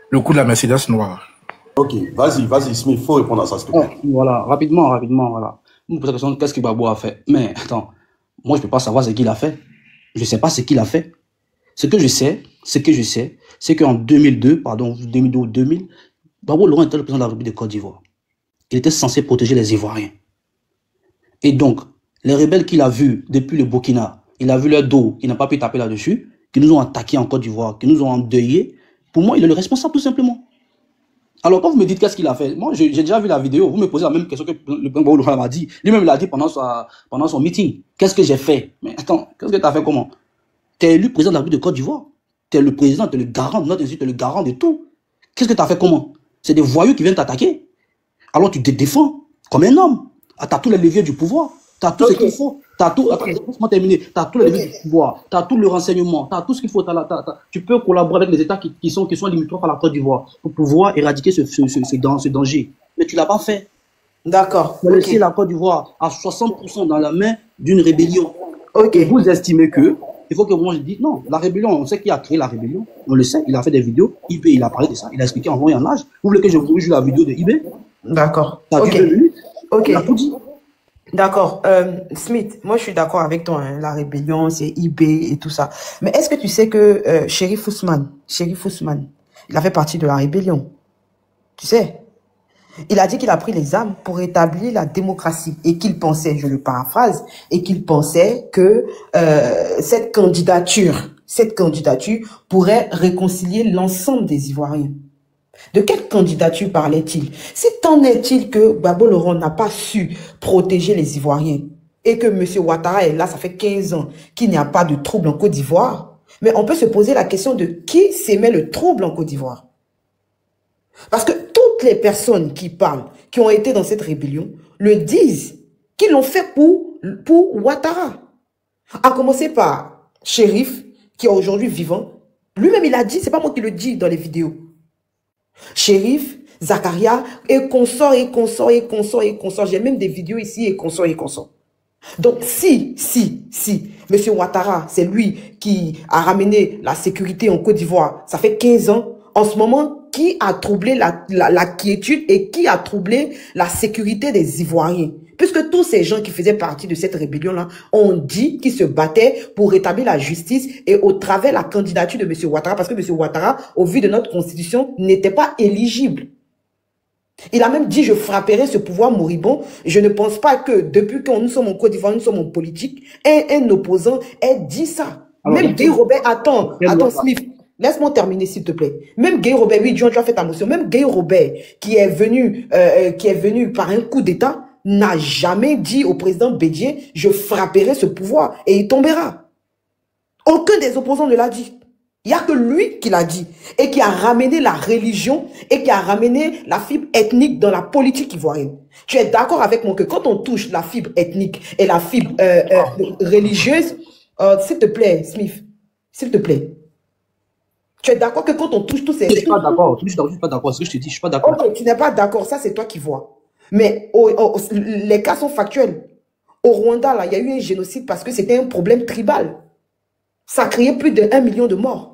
Le coup de la Mercedes noire. Ok, vas-y, Smith, il faut répondre à ça, s'il te plaît. Voilà, rapidement, voilà. Vous me posez la question, qu'est-ce que Gbagbo a fait? Mais attends, moi je peux pas savoir ce qu'il a fait. Je sais pas ce qu'il a fait. Ce que je sais, c'est qu'en 2002, ou 2000, Gbagbo Laurent était le président de la République de Côte d'Ivoire. Il était censé protéger les Ivoiriens. Et donc, les rebelles qu'il a vus depuis le Burkina, il a vu leur dos, il n'a pas pu taper là-dessus, qui nous ont attaqués en Côte d'Ivoire, qui nous ont endeuillés. Pour moi, il est le responsable tout simplement. Alors, quand vous me dites qu'est-ce qu'il a fait, moi, j'ai déjà vu la vidéo, vous me posez la même question que le président Gbagbo Laurent m'a dit. Lui-même, il a dit pendant son meeting. Qu'est-ce que j'ai fait? Mais attends, qu'est-ce que tu as fait comment? Tu es élu président de la République de Côte d'Ivoire. Tu es le président, tu es le garant de notre institut, tu es le garant de tout. Qu'est-ce que tu as fait comment? C'est des voyous qui viennent t'attaquer. Alors tu te défends comme un homme. Tu as tous les leviers du pouvoir. Tu as tout ce qu'il faut. Tu as tout, laisse-moi terminer. Tu as tous les leviers du pouvoir. Tu as tout le renseignement. Tu as tout ce qu'il faut. Tu peux collaborer avec les États qui sont limitrophes à la Côte d'Ivoire pour pouvoir éradiquer ce danger. Mais tu ne l'as pas fait. D'accord. Tu as laissé la Côte d'Ivoire à 60% dans la main d'une rébellion. Ok. Et vous estimez que, il faut que moi je dise, non, la rébellion, on sait qui a créé la rébellion. On le sait, il a fait des vidéos. IB, il a parlé de ça. Il a expliqué en voyant l'âge. Vous voulez que je vous joue la vidéo de IB? D'accord. Ok. 2 minutes. Ok. Il a tout dit. D'accord. Smith, moi je suis d'accord avec toi. Hein, la rébellion, c'est IB et tout ça. Mais est-ce que tu sais que Chérif Ousmane, il a fait partie de la rébellion? Tu sais? Il a dit qu'il a pris les armes pour établir la démocratie et qu'il pensait, je le paraphrase, et qu'il pensait que cette candidature pourrait réconcilier l'ensemble des Ivoiriens. De quelle candidature parlait-il? Si tant est-il que Gbagbo Laurent n'a pas su protéger les Ivoiriens et que M. Ouattara est là, ça fait 15 ans qu'il n'y a pas de trouble en Côte d'Ivoire, mais on peut se poser la question de qui s'émet le trouble en Côte d'Ivoire. Parce que toutes les personnes qui parlent, qui ont été dans cette rébellion, le disent qu'ils l'ont fait pour Ouattara. À commencer par Chérif, qui est aujourd'hui vivant. Lui-même, il a dit, c'est pas moi qui le dis dans les vidéos. Chérif, Zakaria, et consort. J'ai même des vidéos ici, et consort. Donc, si, M. Ouattara, c'est lui qui a ramené la sécurité en Côte d'Ivoire, ça fait 15 ans, en ce moment, qui a troublé la quiétude et qui a troublé la sécurité des Ivoiriens? Puisque tous ces gens qui faisaient partie de cette rébellion-là ont dit qu'ils se battaient pour rétablir la justice et au travers la candidature de M. Ouattara, parce que M. Ouattara, au vu de notre constitution, n'était pas éligible. Il a même dit, je frapperai ce pouvoir moribond. Je ne pense pas que depuis que nous sommes en Côte d'Ivoire, nous sommes en politique, un opposant ait dit ça. Alors, même Guy Robert, attends Smith, laisse-moi terminer s'il te plaît. Même Guy Robert, oui, John, tu as fait ta motion, même Guy Robert, qui est venu par un coup d'État, n'a jamais dit au président Bédié, je frapperai ce pouvoir et il tombera. Aucun des opposants ne l'a dit. Il n'y a que lui qui l'a dit et qui a ramené la religion et qui a ramené la fibre ethnique dans la politique ivoirienne. Tu es d'accord avec moi que quand on touche la fibre ethnique et la fibre religieuse, s'il te plaît, Smith, s'il te plaît, tu es d'accord que quand on touche tous ces... Je ne suis pas d'accord. Je ne suis pas d'accord. C'est ce que je te dis. Je ne suis pas d'accord. Ok, tu n'es pas d'accord. Ça, c'est toi qui vois. Mais les cas sont factuels. Au Rwanda, là, il y a eu un génocide parce que c'était un problème tribal. Ça a créé plus de 1 million de morts.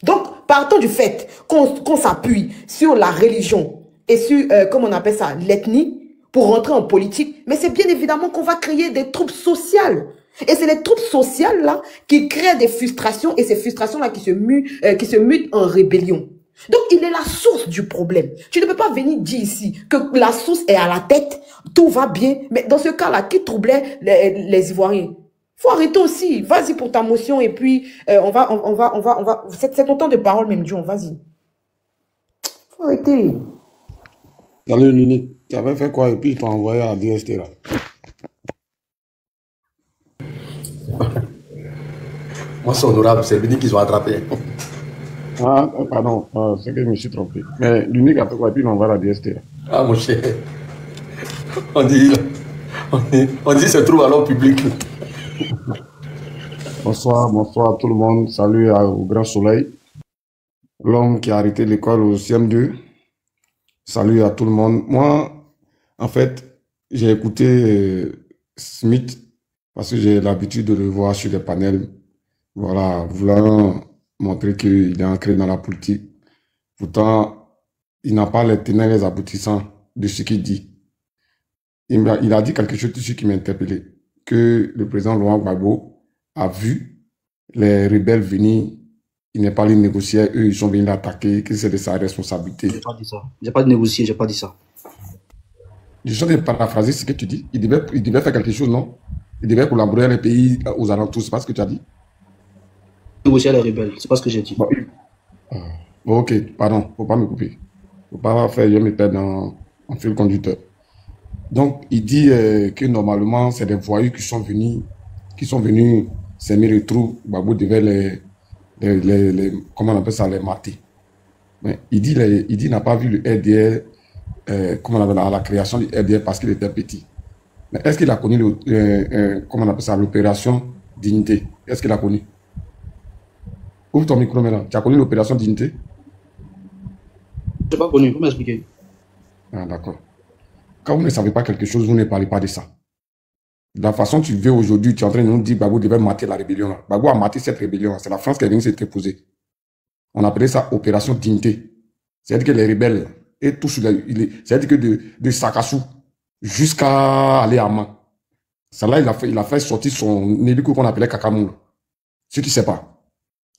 Donc, partons du fait qu'on s'appuie sur la religion et sur, comment on appelle ça, l'ethnie pour rentrer en politique, mais c'est bien évidemment qu'on va créer des troupes sociales. Et c'est les troupes sociales là qui créent des frustrations et ces frustrations-là qui se mutent en rébellion. Donc, il est la source du problème. Tu ne peux pas venir dire ici que la source est à la tête, tout va bien, mais dans ce cas-là, qui troublait les Ivoiriens? Faut arrêter aussi. Vas-y pour ta motion et puis on va. C'est ton temps de parole même, Dion. Vas-y. Faut arrêter. Salut Luni, tu avais fait quoi et puis ils t'ont envoyé à DST là? Moi, c'est honorable, c'est Luni qu'ils ont attrapé. Ah, pardon, c'est que je me suis trompé. Mais l'unique a fait quoi et puis ils l'ont envoyé à DST là? Ah, mon cher. On dit c'est trop à l'ordre public. Bonsoir, bonsoir à tout le monde. Salut au grand soleil. L'homme qui a arrêté l'école au CM2. Salut à tout le monde. Moi, en fait, j'ai écouté Smith parce que j'ai l'habitude de le voir sur les panels. Voilà, voulant montrer qu'il est ancré dans la politique. Pourtant, il n'a pas les tenants et les aboutissants de ce qu'il dit. Il a dit quelque chose dessus qui m'a interpellé. Que le président Laurent Gbagbo a vu les rebelles venir, il n'est pas allé négocier, eux ils sont venus l'attaquer, que c'est de sa responsabilité. J'ai pas dit ça. J'ai pas négocié, j'ai pas dit ça. Je suis en train de paraphraser ce que tu dis. Il devait faire quelque chose, non? Il devait collaborer avec les pays aux alentours, c'est pas ce que tu as dit? Négocier les rebelles, c'est pas ce que j'ai dit. Bon, ok, pardon, faut pas me couper. Faut pas faire, je me perds en fil conducteur. Donc, il dit que normalement, c'est des voyous qui sont venus s'aimer le trou. Gbagbo devait comment on appelle ça, les mater. Mais il dit n'a pas vu le RDR, comment on appelle à la création du RDR parce qu'il était petit. Mais est-ce qu'il a connu comment on appelle ça, l'opération Dignité? Est-ce qu'il a connu? Ouvre ton micro maintenant. Tu as connu l'opération Dignité? Je n'ai pas connu, comment expliquer? Ah, d'accord. Quand vous ne savez pas quelque chose, vous ne parlez pas de ça. De la façon dont tu veux aujourd'hui, tu es en train de nous dire que Gbagbo devait mater la rébellion. Là. Gbagbo a maté cette rébellion. C'est la France qui est venue s'interposer. On appelait ça opération Dignité. C'est-à-dire que les rebelles, et tout c'est-à-dire que de Sakassou jusqu'à aller à Man. Ça là, il a fait sortir son hélico qu'on appelait Kakamou. Ce qui ne sait pas.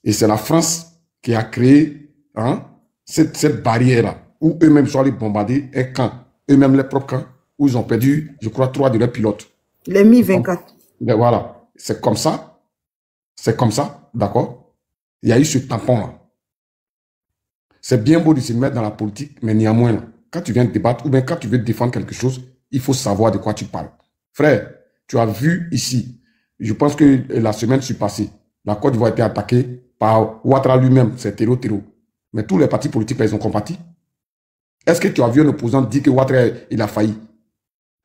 Et c'est la France qui a créé cette barrière-là, où eux-mêmes sont allés bombarder un camp. Eux-mêmes les propres camps, où ils ont perdu, je crois, 3 de leurs pilotes. Les Mi-24. Mais voilà, c'est comme ça, d'accord? Il y a eu ce tampon-là. C'est bien beau de se mettre dans la politique, mais néanmoins, là, quand tu viens débattre, ou bien quand tu veux défendre quelque chose, il faut savoir de quoi tu parles. Frère, tu as vu ici, je pense que la semaine passée, la Côte d'Ivoire a été attaquée par Ouattara lui-même, c'est terreau. Mais tous les partis politiques, ils ont compati. Est-ce que tu as vu un opposant dire que Ouattara, il a failli?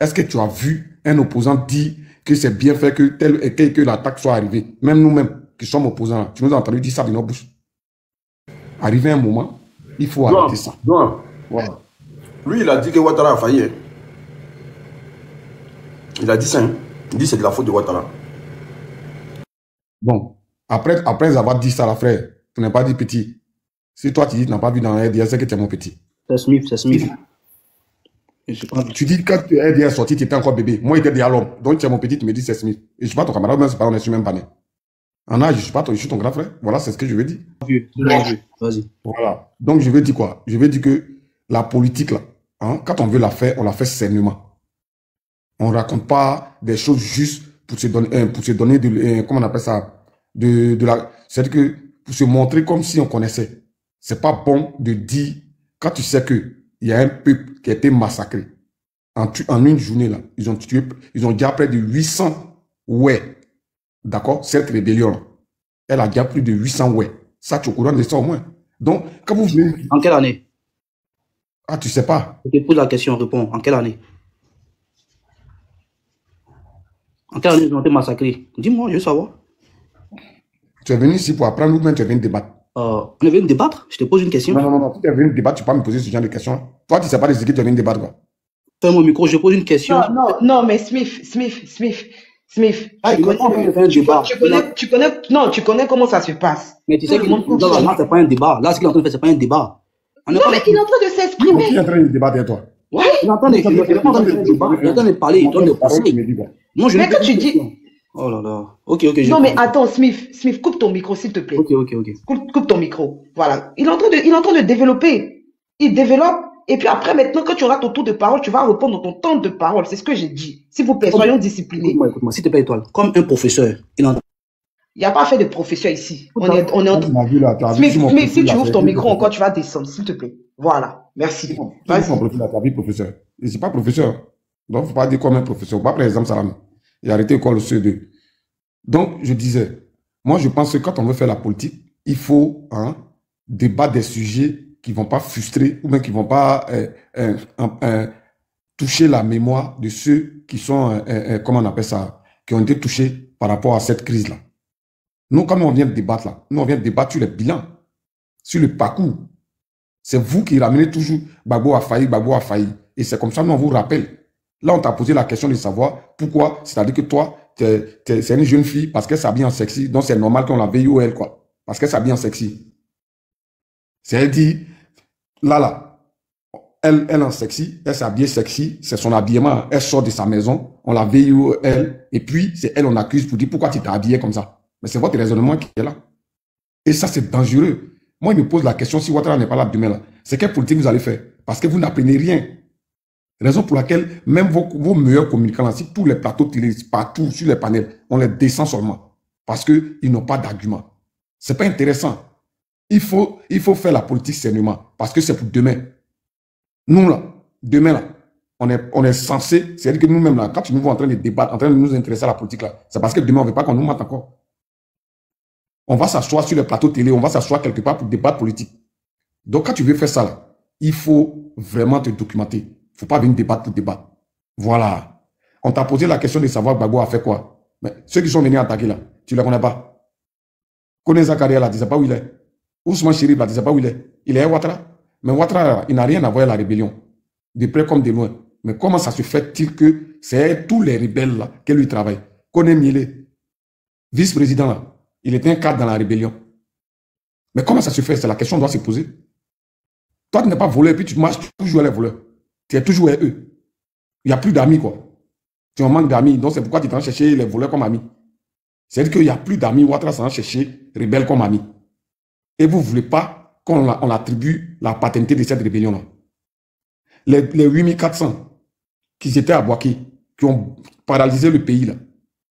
Est-ce que tu as vu un opposant dire que c'est bien fait que l'attaque soit arrivée? Même nous-mêmes, qui sommes opposants, tu nous as entendu dire ça de nos bouches. Arrivé un moment, il faut arrêter ça. Non. Voilà. Lui, il a dit que Ouattara a failli. Il a dit ça. Il dit que c'est de la faute de Ouattara. Bon, après avoir dit ça, là, frère, tu n'as pas dit petit. Si toi, tu dis que tu n'as pas vu dans un RDS, c'est que tu es mon petit. C'est Smith, c'est Smith. Tu dis que quand tu es sorti, tu étais encore bébé. Moi, j'étais déjà l'homme. Donc, tu es mon petit, tu me dis c'est Smith. Et je ne suis pas ton camarade, même si on est sur le même panier. En âge, je suis ton grand frère. Voilà, c'est ce que je veux dire. Vas-y. Voilà. Donc, je veux dire quoi? Je veux dire que la politique, là, quand on veut la faire, on la fait sainement. On ne raconte pas des choses juste pour se donner de, comment on appelle ça? C'est-à-dire que pour se montrer comme si on connaissait. C'est pas bon de dire, quand tu sais que il y a un peuple qui a été massacré. En une journée, là, ils ont déjà près de 800, d'accord, cette rébellion-là. Elle a déjà plus de 800 ouais. Ça, tu es au courant de ça au moins. Donc, quand vous venez... En quelle année? Ah, tu sais pas. Je te pose la question, réponds. En quelle année? En quelle année ils ont été massacrés? Dis-moi, je veux savoir. Tu es venu ici pour apprendre ou bien tu es venu débattre? On est venu débattre? Je te pose une question. Non. Si tu es venu débattre, tu peux pas me poser ce genre de questions. Toi, tu ne sais pas de ce que tu es venu débattre, quoi. Fais mon micro, je pose une question. Non, mais Smith. Ah, Tu connais comment ça se passe. Mais tu sais que là, c'est pas un débat. Là, ce qu'il est en train de faire, c'est pas un débat. Non, mais il est en train de s'exprimer. Qui est en train de débattre avec toi? Ouais, il est en train de parler, il est en train de conseiller. Non, je Mais quand tu dis... Oh là là. Ok. Non, mais attends, Smith, coupe ton micro, s'il te plaît. Ok. Coupe ton micro. Voilà. Il est en train de développer. Il développe. Et puis après, maintenant, quand tu auras ton tour de parole, tu vas répondre dans ton temps de parole. C'est ce que j'ai dit. S'il vous plaît, soyons disciplinés. Écoute-moi, s'il te plaît, Étoile. Comme un professeur, il n'y a pas fait de professeur ici. On est en train... Smith, si tu ouvres ton micro encore, tu vas descendre, s'il te plaît. Voilà. Merci. Vas-y. Mon profil à ta vie, professeur. Je ne suis pas professeur. Donc, il ne faut pas dire comme un professeur. Pas par exemple, Salam. J'ai arrêté l'école au CE2. Donc, je disais, moi, je pense que quand on veut faire la politique, il faut débattre des sujets qui ne vont pas frustrer ou même qui ne vont pas toucher la mémoire de ceux qui sont, comment on appelle ça, qui ont été touchés par rapport à cette crise-là. Nous, quand on vient de débattre là, nous, on vient de débattre sur les bilans, sur le parcours. C'est vous qui ramenez toujours Gbagbo a failli. Et c'est comme ça, nous, on vous rappelle. Là, on t'a posé la question de savoir pourquoi. C'est-à-dire que toi, c'est une jeune fille parce qu'elle s'habille en sexy. Donc, c'est normal qu'on la veille ou elle, quoi. Parce qu'elle s'habille en sexy. C'est elle dit, là, elle en sexy, elle s'habille sexy, c'est son habillement. Elle sort de sa maison, on la veille ou elle. Et puis, c'est elle, on accuse pour dire pourquoi tu t'es habillé comme ça. Mais c'est votre raisonnement qui est là. Et ça, c'est dangereux. Moi, il me pose la question, si Ouattara n'est pas là demain, là, c'est quelle politique vous allez faire? Parce que vous n'apprenez rien. Raison pour laquelle, même vos meilleurs communicants, là, si tous les plateaux télé, partout, sur les panels, on les descend seulement. Parce qu'ils n'ont pas d'argument. C'est pas intéressant. Il faut faire la politique sainement. Parce que c'est pour demain. Nous, là, demain, là, on est censé, c'est-à-dire que nous-mêmes, là, quand nous sommes en train de débattre, en train de nous intéresser à la politique, là, c'est parce que demain, on ne veut pas qu'on nous mate encore. On va s'asseoir sur les plateaux télé, on va s'asseoir quelque part pour débattre politique. Donc, quand tu veux faire ça, là, il faut vraiment te documenter. Il ne faut pas venir débattre pour débattre. Voilà. On t'a posé la question de savoir Gbagbo a fait quoi. Mais ceux qui sont venus attaquer, là, tu ne les connais pas. Connais Zakaria, là, tu ne sais pas où il est. Ousmane Chérif, là, tu ne sais pas où il est. Il est à Ouattara. Mais Ouattara, il n'a rien à voir avec la rébellion. De près comme de loin. Mais comment ça se fait-il que c'est tous les rebelles, là, qui lui travaillent? Connais Miele, vice-président, là. Il était un cadre dans la rébellion. Mais comment ça se fait? C'est la question qu'on doit se poser. Toi, tu n'es pas voleur, puis tu marches toujours à les voleurs. Tu es toujours avec eux. Il n'y a plus d'amis, quoi. Tu en manques d'amis. Donc, c'est pourquoi tu t'en chercher les voleurs comme amis. C'est-à-dire qu'il n'y a plus d'amis. Ouattara s'en chercher rebelles comme amis. Et vous ne voulez pas qu'on attribue la paternité de cette rébellion-là. Les 8400 qui étaient à Bouaké, qui ont paralysé le pays, là,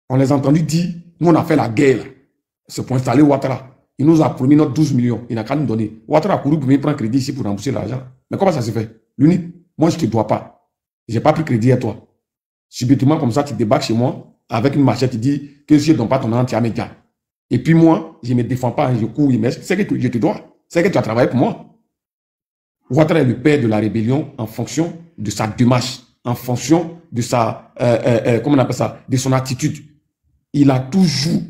on les a entendus dire, nous, on a fait la guerre, là. C'est pour installer Ouattara. Il nous a promis notre 12 millions. Il n'a qu'à nous donner. Ouattara a couru pour venir prendre crédit ici pour rembourser l'argent. Mais comment ça se fait? L'unique, moi, je ne te dois pas. Je n'ai pas pris crédit à toi. Subitement, comme ça, tu débarques chez moi avec une machette, tu dis que si je ne donne pas ton argent, tu as mes gars. Et puis moi, je ne me défends pas, je cours, mais c'est que je te dois. C'est que tu as travaillé pour moi. Ouattara est le père de la rébellion en fonction de sa démarche, en fonction de sa, comment on appelle ça, de son attitude. Il a toujours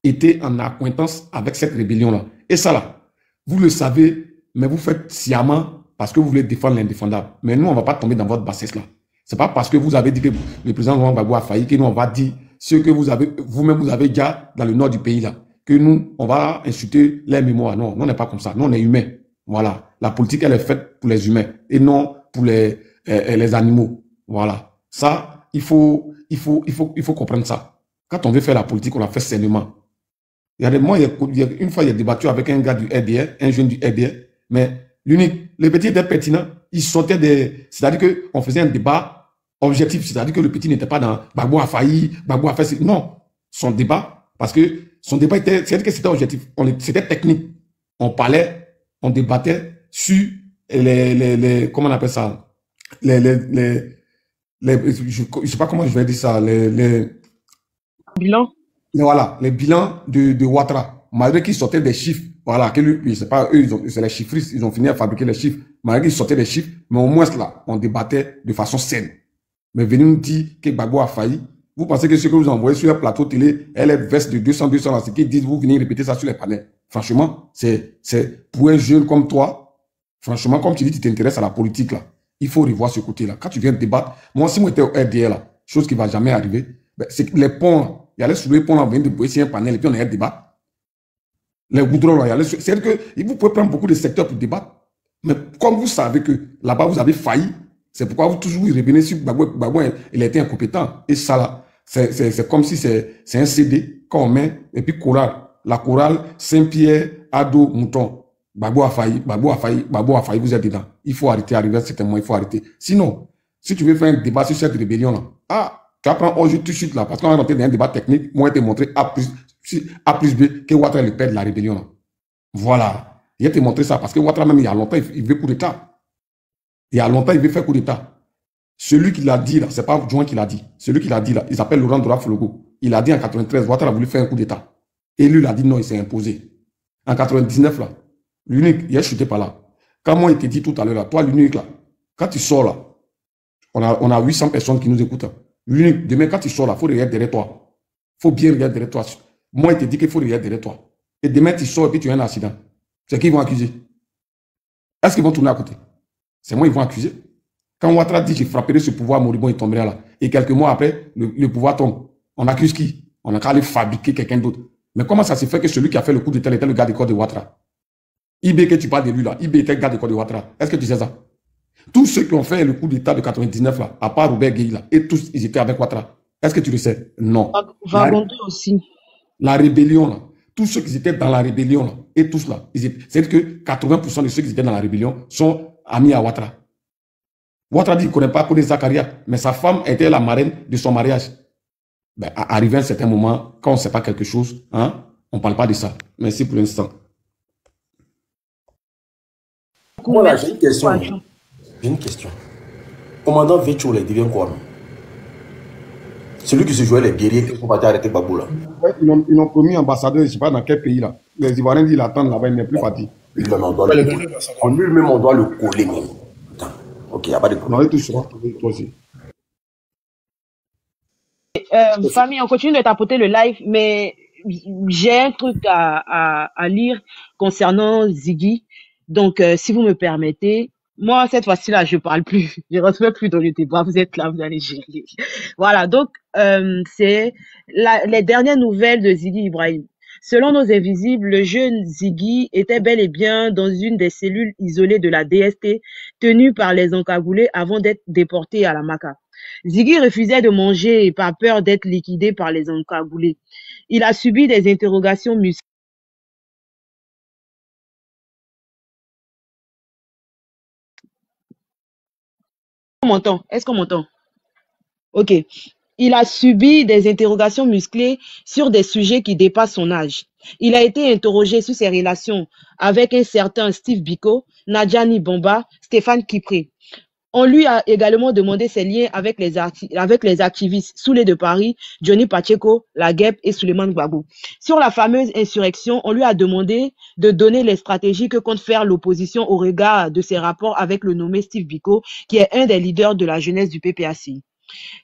été en acquaintance avec cette rébellion-là. Et ça, là, vous le savez, mais vous faites sciemment parce que vous voulez défendre l'indéfendable. Mais nous, on ne va pas tomber dans votre bassesse, là. Ce n'est pas parce que vous avez dit que le président Gbagbo a failli que nous, on va dire ce que vous avez, vous-même, vous avez déjà dans le nord du pays, là, que nous, on va insulter les mémoires. Non, nous, on n'est pas comme ça. Nous, on est humains. Voilà. La politique, elle est faite pour les humains et non pour les animaux. Voilà. Ça, il faut comprendre ça. Quand on veut faire la politique, on la fait sainement. Une fois, il y a débattu avec un gars du RDR, un jeune du RDR, mais l'unique, le petit était pertinent. Il sortait des, c'est-à-dire qu'on faisait un débat objectif, c'est-à-dire que le petit n'était pas dans Gbagbo a failli, Gbagbo a fait, non. Son débat, parce que son débat était, c'est-à-dire que c'était objectif, c'était technique. On parlait, on débattait sur comment on appelle ça, je sais pas comment je vais dire ça, bilan. Voilà, les bilans de Ouattara. malgré qu'ils sortaient des chiffres, voilà, que lui, c'est pas eux, c'est les chiffristes, ils ont fini à fabriquer les chiffres, malgré qu'ils sortaient des chiffres, mais au moins là, on débattait de façon saine. Mais venez nous dire que Gbagbo a failli. Vous pensez que ce que vous envoyez sur un plateau télé, elle est veste de 200 là, c'est qu'ils disent, vous venez répéter ça sur les panels. Franchement, c'est pour un jeune comme toi, franchement, comme tu dis, tu t'intéresses à la politique là, il faut revoir ce côté-là. Quand tu viens de débattre, moi, si moi j'étais au RDR là, chose qui va jamais arriver, ben, c'est que les ponts là, il y allait sur les ponts là, on vient de bosser un panel et puis on a un débat. Les goudrons là, c'est-à-dire que vous pouvez prendre beaucoup de secteurs pour débattre, mais comme vous savez que là-bas vous avez failli, c'est pourquoi vous toujours revenez sur Gbagbo, il était incompétent. Et ça là, c'est comme si c'est un CD qu'on met, et puis chorale. La chorale, Saint-Pierre, Ado, Mouton. Gbagbo a failli, vous êtes dedans. Il faut arrêter, arriver à un certain moment, il faut arrêter. Sinon, si tu veux faire un débat sur cette rébellion là, tu apprends aujourd'hui tout de suite là, parce qu'on va rentrer dans un débat technique, moi, je t'ai montré A plus B, que Ouattara est le père de la rébellion là. Voilà. Il a te montré ça, parce que Ouattara même, il y a longtemps, il veut coup d'état. Il y a longtemps, il veut faire coup d'état. Celui qui l'a dit là, c'est pas Joint qui l'a dit. Celui qui l'a dit là, il s'appelle Laurent Dora Fologo. Il a dit en 93, Ouattara a voulu faire un coup d'état. Et lui, il a dit non, il s'est imposé. En 99 là, l'unique, il a chuté par là. Quand moi, il t'a dit tout à l'heure là, toi, l'unique là, quand tu sors là, on a 800 personnes qui nous écoutent. L'unique, demain, quand tu sors là, il faut regarder derrière toi. Il faut bien regarder derrière toi. Moi, il te dit qu'il faut regarder derrière toi. Et demain, tu sors et puis tu as un accident. C'est qui ils vont accuser? Est-ce qu'ils vont tourner à côté? C'est moi, ils vont accuser. Quand Ouattara dit j'ai frapperai ce pouvoir moribond, il tomberait là. Et quelques mois après, le pouvoir tombe. On accuse qui? On a qu'à aller fabriquer quelqu'un d'autre. Mais comment ça se fait que celui qui a fait le coup d'état était le garde du corps de Ouattara? IB, que tu parles de lui là, IB était garde du corps de Ouattara. Est-ce que tu sais ça? Tous ceux qui ont fait le coup d'état de 99 là, à part Robert Gueye là, et tous, ils étaient avec Ouattara. Est-ce que tu le sais? Non. Vagondé aussi. La rébellion là, tous ceux qui étaient dans la rébellion là, et tous là, c'est-à-dire que 80% de ceux qui étaient dans la rébellion sont amis à Ouattara. Ouattara dit qu'il ne connaît pas Kone Zakaria, mais sa femme était la marraine de son mariage. Ben, arrivé à un certain moment, quand on ne sait pas quelque chose, hein, on ne parle pas de ça. Merci pour l'instant. Voilà, j'ai une question. J'ai une question. Commandant Vetchoul, il devient quoi? Celui qui se jouait les guerriers qui sont partis arrêter Gbagbo là. Ils ont promis ambassadeur, je ne sais pas dans quel pays là. Les Ivoiriens disent l'attendent là-bas, il n'est plus parti. Lui-même, on doit le coller. Même. Attends. Ok, il n'y a pas de problème. Toi aussi. Famille, on continue de tapoter le live, mais j'ai un truc à lire concernant Ziggy. Donc, si vous me permettez, moi, cette fois-ci-là, je parle plus. Je ne rentre plus dans le débat. Vous êtes là, vous allez gérer. Voilà. Donc, c'est les dernières nouvelles de Ziggy Ibrahim. Selon nos invisibles, le jeune Ziggy était bel et bien dans une des cellules isolées de la DST tenue par les encagoulés avant d'être déporté à la Maka. Ziggy refusait de manger par peur d'être liquidé par les encagoulés. Il a subi des interrogations musclées. Est-ce qu'on m'entend? Ok. Il a subi des interrogations musclées sur des sujets qui dépassent son âge. Il a été interrogé sur ses relations avec un certain Steve Biko, Nadjani Bomba, Stéphane Kipré. On lui a également demandé ses liens avec les activistes Soulé de Paris, Johnny Pacheco, La Guêpe et Souleymane Gbagbo. Sur la fameuse insurrection, on lui a demandé de donner les stratégies que compte faire l'opposition au regard de ses rapports avec le nommé Steve Biko, qui est un des leaders de la jeunesse du PPACI.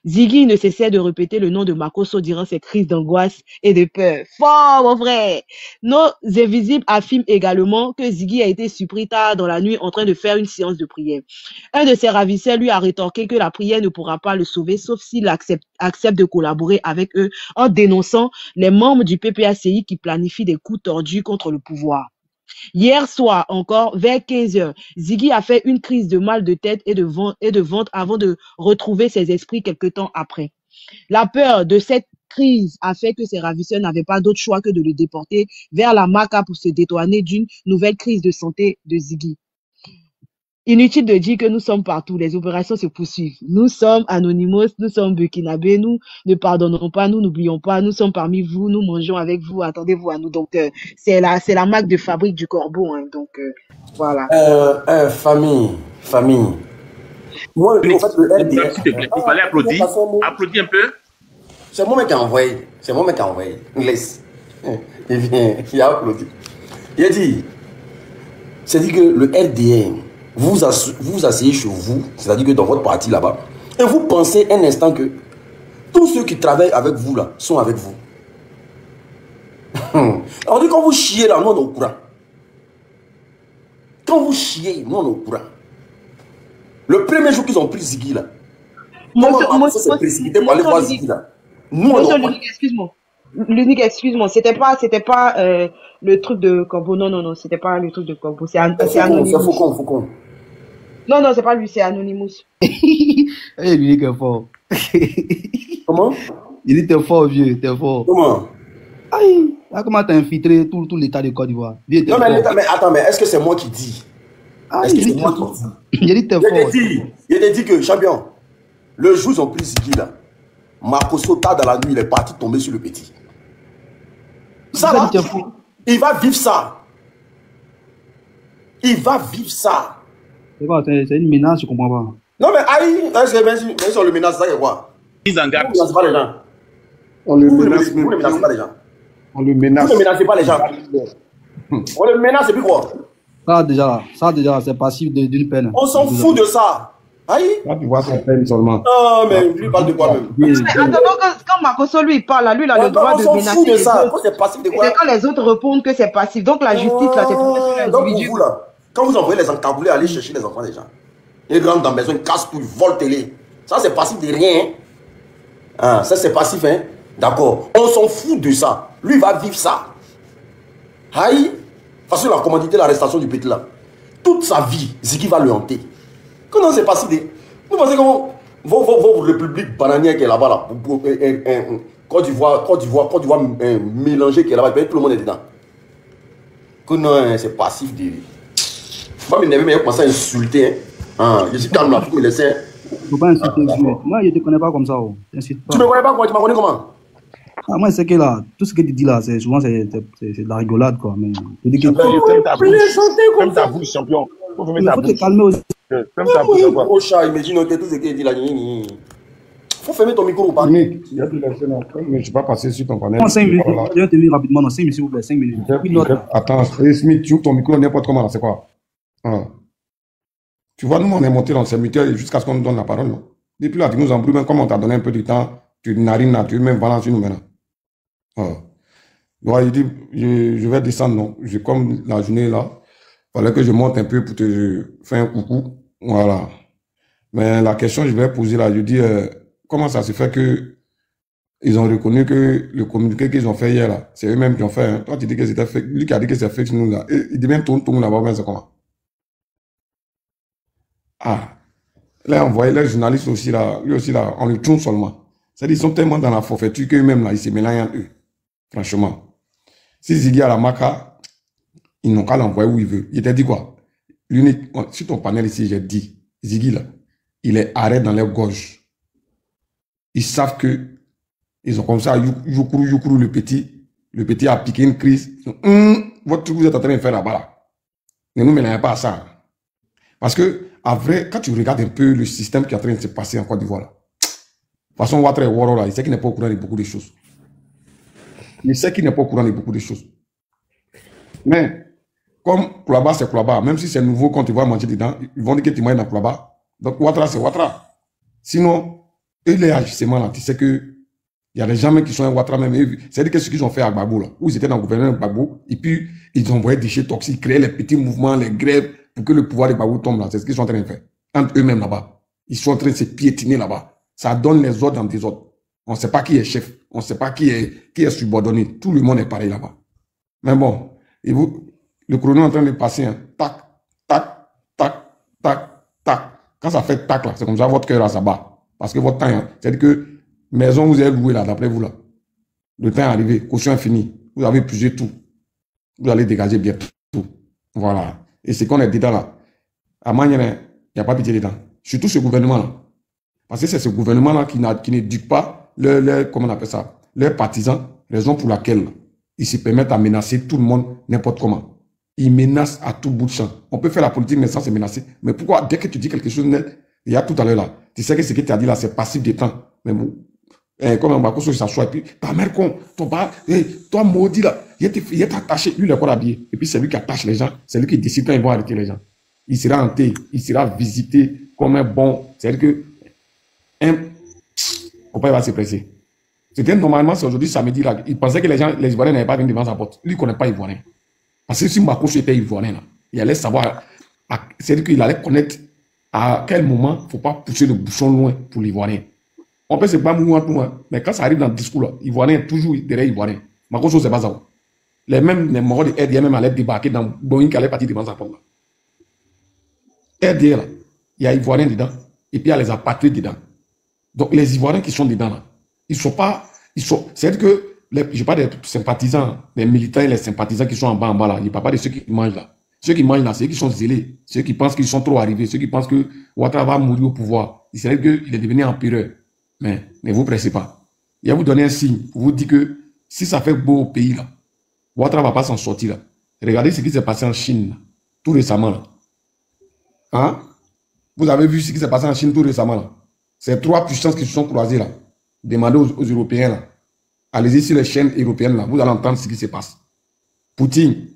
Ziggy ne cessait de répéter le nom de Makosso durant ses crises d'angoisse et de peur. Fort, mon frère! Nos invisibles affirment également que Ziggy a été surpris tard dans la nuit en train de faire une séance de prière. Un de ses ravisseurs lui a rétorqué que la prière ne pourra pas le sauver sauf s'il accepte de collaborer avec eux en dénonçant les membres du PPACI qui planifient des coups tordus contre le pouvoir. Hier soir encore, vers 15h, Ziggy a fait une crise de mal de tête et de ventre avant de retrouver ses esprits quelque temps après. La peur de cette crise a fait que ses ravisseurs n'avaient pas d'autre choix que de le déporter vers la Maka pour se dédouaner d'une nouvelle crise de santé de Ziggy. Inutile de dire que nous sommes partout, les opérations se poursuivent. Nous sommes Anonymous, nous sommes Burkinabé, nous ne pardonnons pas, nous n'oublions pas, nous sommes parmi vous, nous mangeons avec vous, attendez-vous à nous. Donc, c'est la marque de fabrique du corbeau. Hein, donc, voilà. Famille. Moi, en fait, le RDR... S'il te plaît, il fallait applaudir. Applaudis un peu. C'est moi qui ai envoyé. Laisse. Il vient, il a applaudi. Il a dit, c'est-à-dire que le RDN, vous asseyez chez vous, c'est-à-dire que dans votre parti là-bas, et vous pensez un instant que tous ceux qui travaillent avec vous là sont avec vous. On dit quand vous chiez là, nous on est au courant. Quand vous chiez, nous on est au courant. Le premier jour qu'ils ont pris Ziggy là, comment ça s'est précipité pour aller voir Ziggy là? Nous on est au courant. Excuse-moi. L'unique, excuse-moi, c'était pas le truc de Corbeau. Non, c'était pas le truc de Corbeau. C'est Anonymous. C'est Faucon. Non, c'est pas lui, c'est Anonymous. L'unique est fort. Comment? Il était fort, vieux, t'es fort. Comment? Aïe, comment t'as infiltré tout l'état de Côte d'Ivoire? Non, mais attends, mais est-ce que c'est moi qui dis? Est-ce que c'est moi qui dis? Il a dit que, champion, le jour où ils ont pris Ziggy là, Makosso, tard dans la nuit, il est parti tomber sur le petit. Ça là, il va vivre ça. Il va vivre ça. C'est quoi, c'est une menace, je comprends pas. Non, mais aïe, est-ce que bien sûr le menace, ça y est quoi? Mise en garde. Vous ne menacez pas les gens. On le Vous menace. ne menacez pas les gens. On le menace. Vous ne menacez pas les gens. On le menace et puis quoi? Ça déjà, c'est passif d'une peine. On s'en fout de ça. Aïe. Là, tu vois sa peine seulement. Ah, mais lui parle de quoi même? Quand Makosso lui parle, là, lui, il a le droit de menacer. On s'en fout de ça. Quand c'est passif de quoi? C'est quand les autres répondent que c'est passif. Donc la justice, là, c'est pour l'individu. Donc vous, là, quand vous envoyez les encagoulés aller chercher les enfants des gens, ils rentrent dans la maison, ils cassent tout, ils volent télé. Ça, c'est passif de rien. Hein? Ça, c'est passif, hein? D'accord. On s'en fout de ça. Lui, il va vivre ça. Aïe. Parce qu'il a commandité l'arrestation du petit là. Toute sa vie, Ziggy va le hanter. Comment c'est passif de... Vous pensez comment vos républiques bananières qui est là-bas, là, Côte d'Ivoire mélangée qui est là-bas, tout le monde est dedans. Que non, c'est passif de... Moi, mais il commence à insulter. Hein. Je suis calme là, pour me laisser. Faut pas insulter. Moi, je ne te connais pas comme ça. Oh. Tu me connais pas, tu m'as connu comment? Ah, moi, c'est que là, tout ce que tu dis là, souvent, c'est de la rigolade, quoi. Mais je dis que... Ferme ta bouche, champion. Il faut te calmer aussi. Ferme ta bouche. Oh chat, imagine tout ce qu'il dit là. Faut fermer ton micro ou pas? Mais je ne suis pas passé sur ton panel. 5 minutes, je vais te dire rapidement, dans 5 minutes, s'il vous plaît, 5 minutes. Attends, Smith, tu ouvres ton micro n'importe comment, c'est quoi? Tu vois, nous, on est monté dans ces mutuelles jusqu'à ce qu'on nous donne la parole. Non? Depuis là, tu nous embrouilles, même comme on t'a donné un peu de temps, tu narines là, tu même balance sur nous maintenant. Donc, il dit, je vais descendre, non. Comme la journée là, il fallait que je monte un peu pour te faire un coucou. Voilà. Mais la question que je vais poser là, je dis, comment ça se fait que ils ont reconnu que le communiqué qu'ils ont fait hier là, c'est eux-mêmes qui ont fait. Hein. Toi, tu dis que c'était fake. Lui qui a dit que c'est fake, nous là. Et il dit même tourne là-bas, mais c'est comment? Ah. Là, on voyait les journalistes aussi là, lui aussi là, on le tourne seulement. C'est-à-dire, ils sont tellement dans la forfaiture qu'eux-mêmes là, ils se mélangent entre eux. Franchement. Si Ziggy a la maca, ils n'ont qu'à l'envoyer où il veut. Il t'a dit quoi? L'unique, sur ton panel ici, j'ai dit, Ziggy là, il est arrêt dans leur gorge. Ils savent que, ils ont comme ça, Youkourou, le petit a piqué une crise. Votre truc, vous êtes en train de faire là-bas là. Ne nous mélangez pas à ça. Parce que, à vrai, quand tu regardes un peu le système qui est en train de se passer en Côte d'Ivoire là, de toute façon, Ouattara et Waro là, il sait qu'il n'est pas au courant de beaucoup de choses. Il sait qu'il n'est pas au courant de beaucoup de choses. Mais, comme Kouaba, c'est Kouaba, même si c'est nouveau, quand tu vas manger dedans, ils vont dire que tu manges dans Kouaba. Donc, Ouattara, c'est Ouattara. Sinon, eux, les agissements là, tu sais que il y a des gens même qui sont un Ouattara même. C'est-à-dire que ce qu'ils ont fait à Gbagbo là, où ils étaient dans le gouvernement de Gbagbo, et puis ils ont envoyé des déchets toxiques, créé les petits mouvements, les grèves, pour que le pouvoir de Gbagbo tombe là. C'est ce qu'ils sont en train de faire. Entre eux-mêmes là-bas. Ils sont en train de se piétiner là-bas. Ça donne les ordres dans des ordres. On ne sait pas qui est chef. On ne sait pas qui est subordonné. Tout le monde est pareil là-bas. Mais bon, et vous, le chrono est en train de passer, hein. Tac, tac, tac, tac, tac. Quand ça fait tac là, c'est comme ça, votre cœur là, ça bat. Parce que votre temps, hein, c'est-à-dire que maison vous avez loué là, d'après vous là. Le temps est arrivé, caution est fini. Vous avez pugé tout. Vous allez dégager bien tout. Voilà. Et c'est qu'on est dedans là. À Manière, il n'y a pas pitié dedans. Surtout ce gouvernement là. Parce que c'est ce gouvernement là qui n'éduque pas comment on appelle ça, leurs partisans, raison pour laquelle ils se permettent à menacer tout le monde n'importe comment. Ils menacent à tout bout de champ. On peut faire la politique mais sans se menacer. Mais pourquoi dès que tu dis quelque chose net, il y a tout à l'heure là, tu sais que ce que tu as dit là, c'est passif de temps. Mais bon, comme un bateau, ça s'assoit et puis, ta mère con, toi maudit là, Il est attaché, lui, il est encore habillé. Et puis, c'est lui qui attache les gens. C'est lui qui décide quand ils vont arrêter les gens. Il sera hanté, il sera visité comme un bon. C'est-à-dire que, pourquoi il va se presser? C'était normalement, c'est aujourd'hui samedi, là. Il pensait que les Ivoiriens n'avaient pas venu devant sa porte. Lui, il ne connaît pas Ivoirien. Parce que si Makosso était Ivoirien, là, il allait savoir, c'est-à-dire qu'il allait connaître à quel moment il ne faut pas pousser le bouchon loin pour l'Ivoirien. On peut se battre moins tout, mais quand ça arrive dans le discours, là, Ivoirien est toujours derrière Ivoirien. Makosso, c'est pas ça. Les morts de RDR même allaient débarquer dans Boeing qui allait partir devant sa porte. RDR, là, il y a Ivoiriens dedans, et puis il y a les apatrides dedans. Donc les Ivoiriens qui sont dedans, là, c'est-à-dire que, je parle des sympathisants, des militants et les sympathisants qui sont en bas là, je ne parle pas de ceux qui mangent là. Ceux qui mangent là, c'est ceux qui sont zélés, ceux qui pensent qu'ils sont trop arrivés, ceux qui pensent que Ouattara va mourir au pouvoir. C'est-à-dire qu'il est devenu empereur. Mais ne vous pressez pas. Il va vous donner un signe pour vous dire que si ça fait beau au pays là, Ouattara ne va pas s'en sortir là. Regardez ce qui s'est passé en Chine là, tout récemment là. Hein? Vous avez vu ce qui s'est passé en Chine tout récemment là. Ces trois puissances qui se sont croisées là. Demandez aux Européens là. Allez-y sur les chaînes européennes là. Vous allez entendre ce qui se passe. Poutine,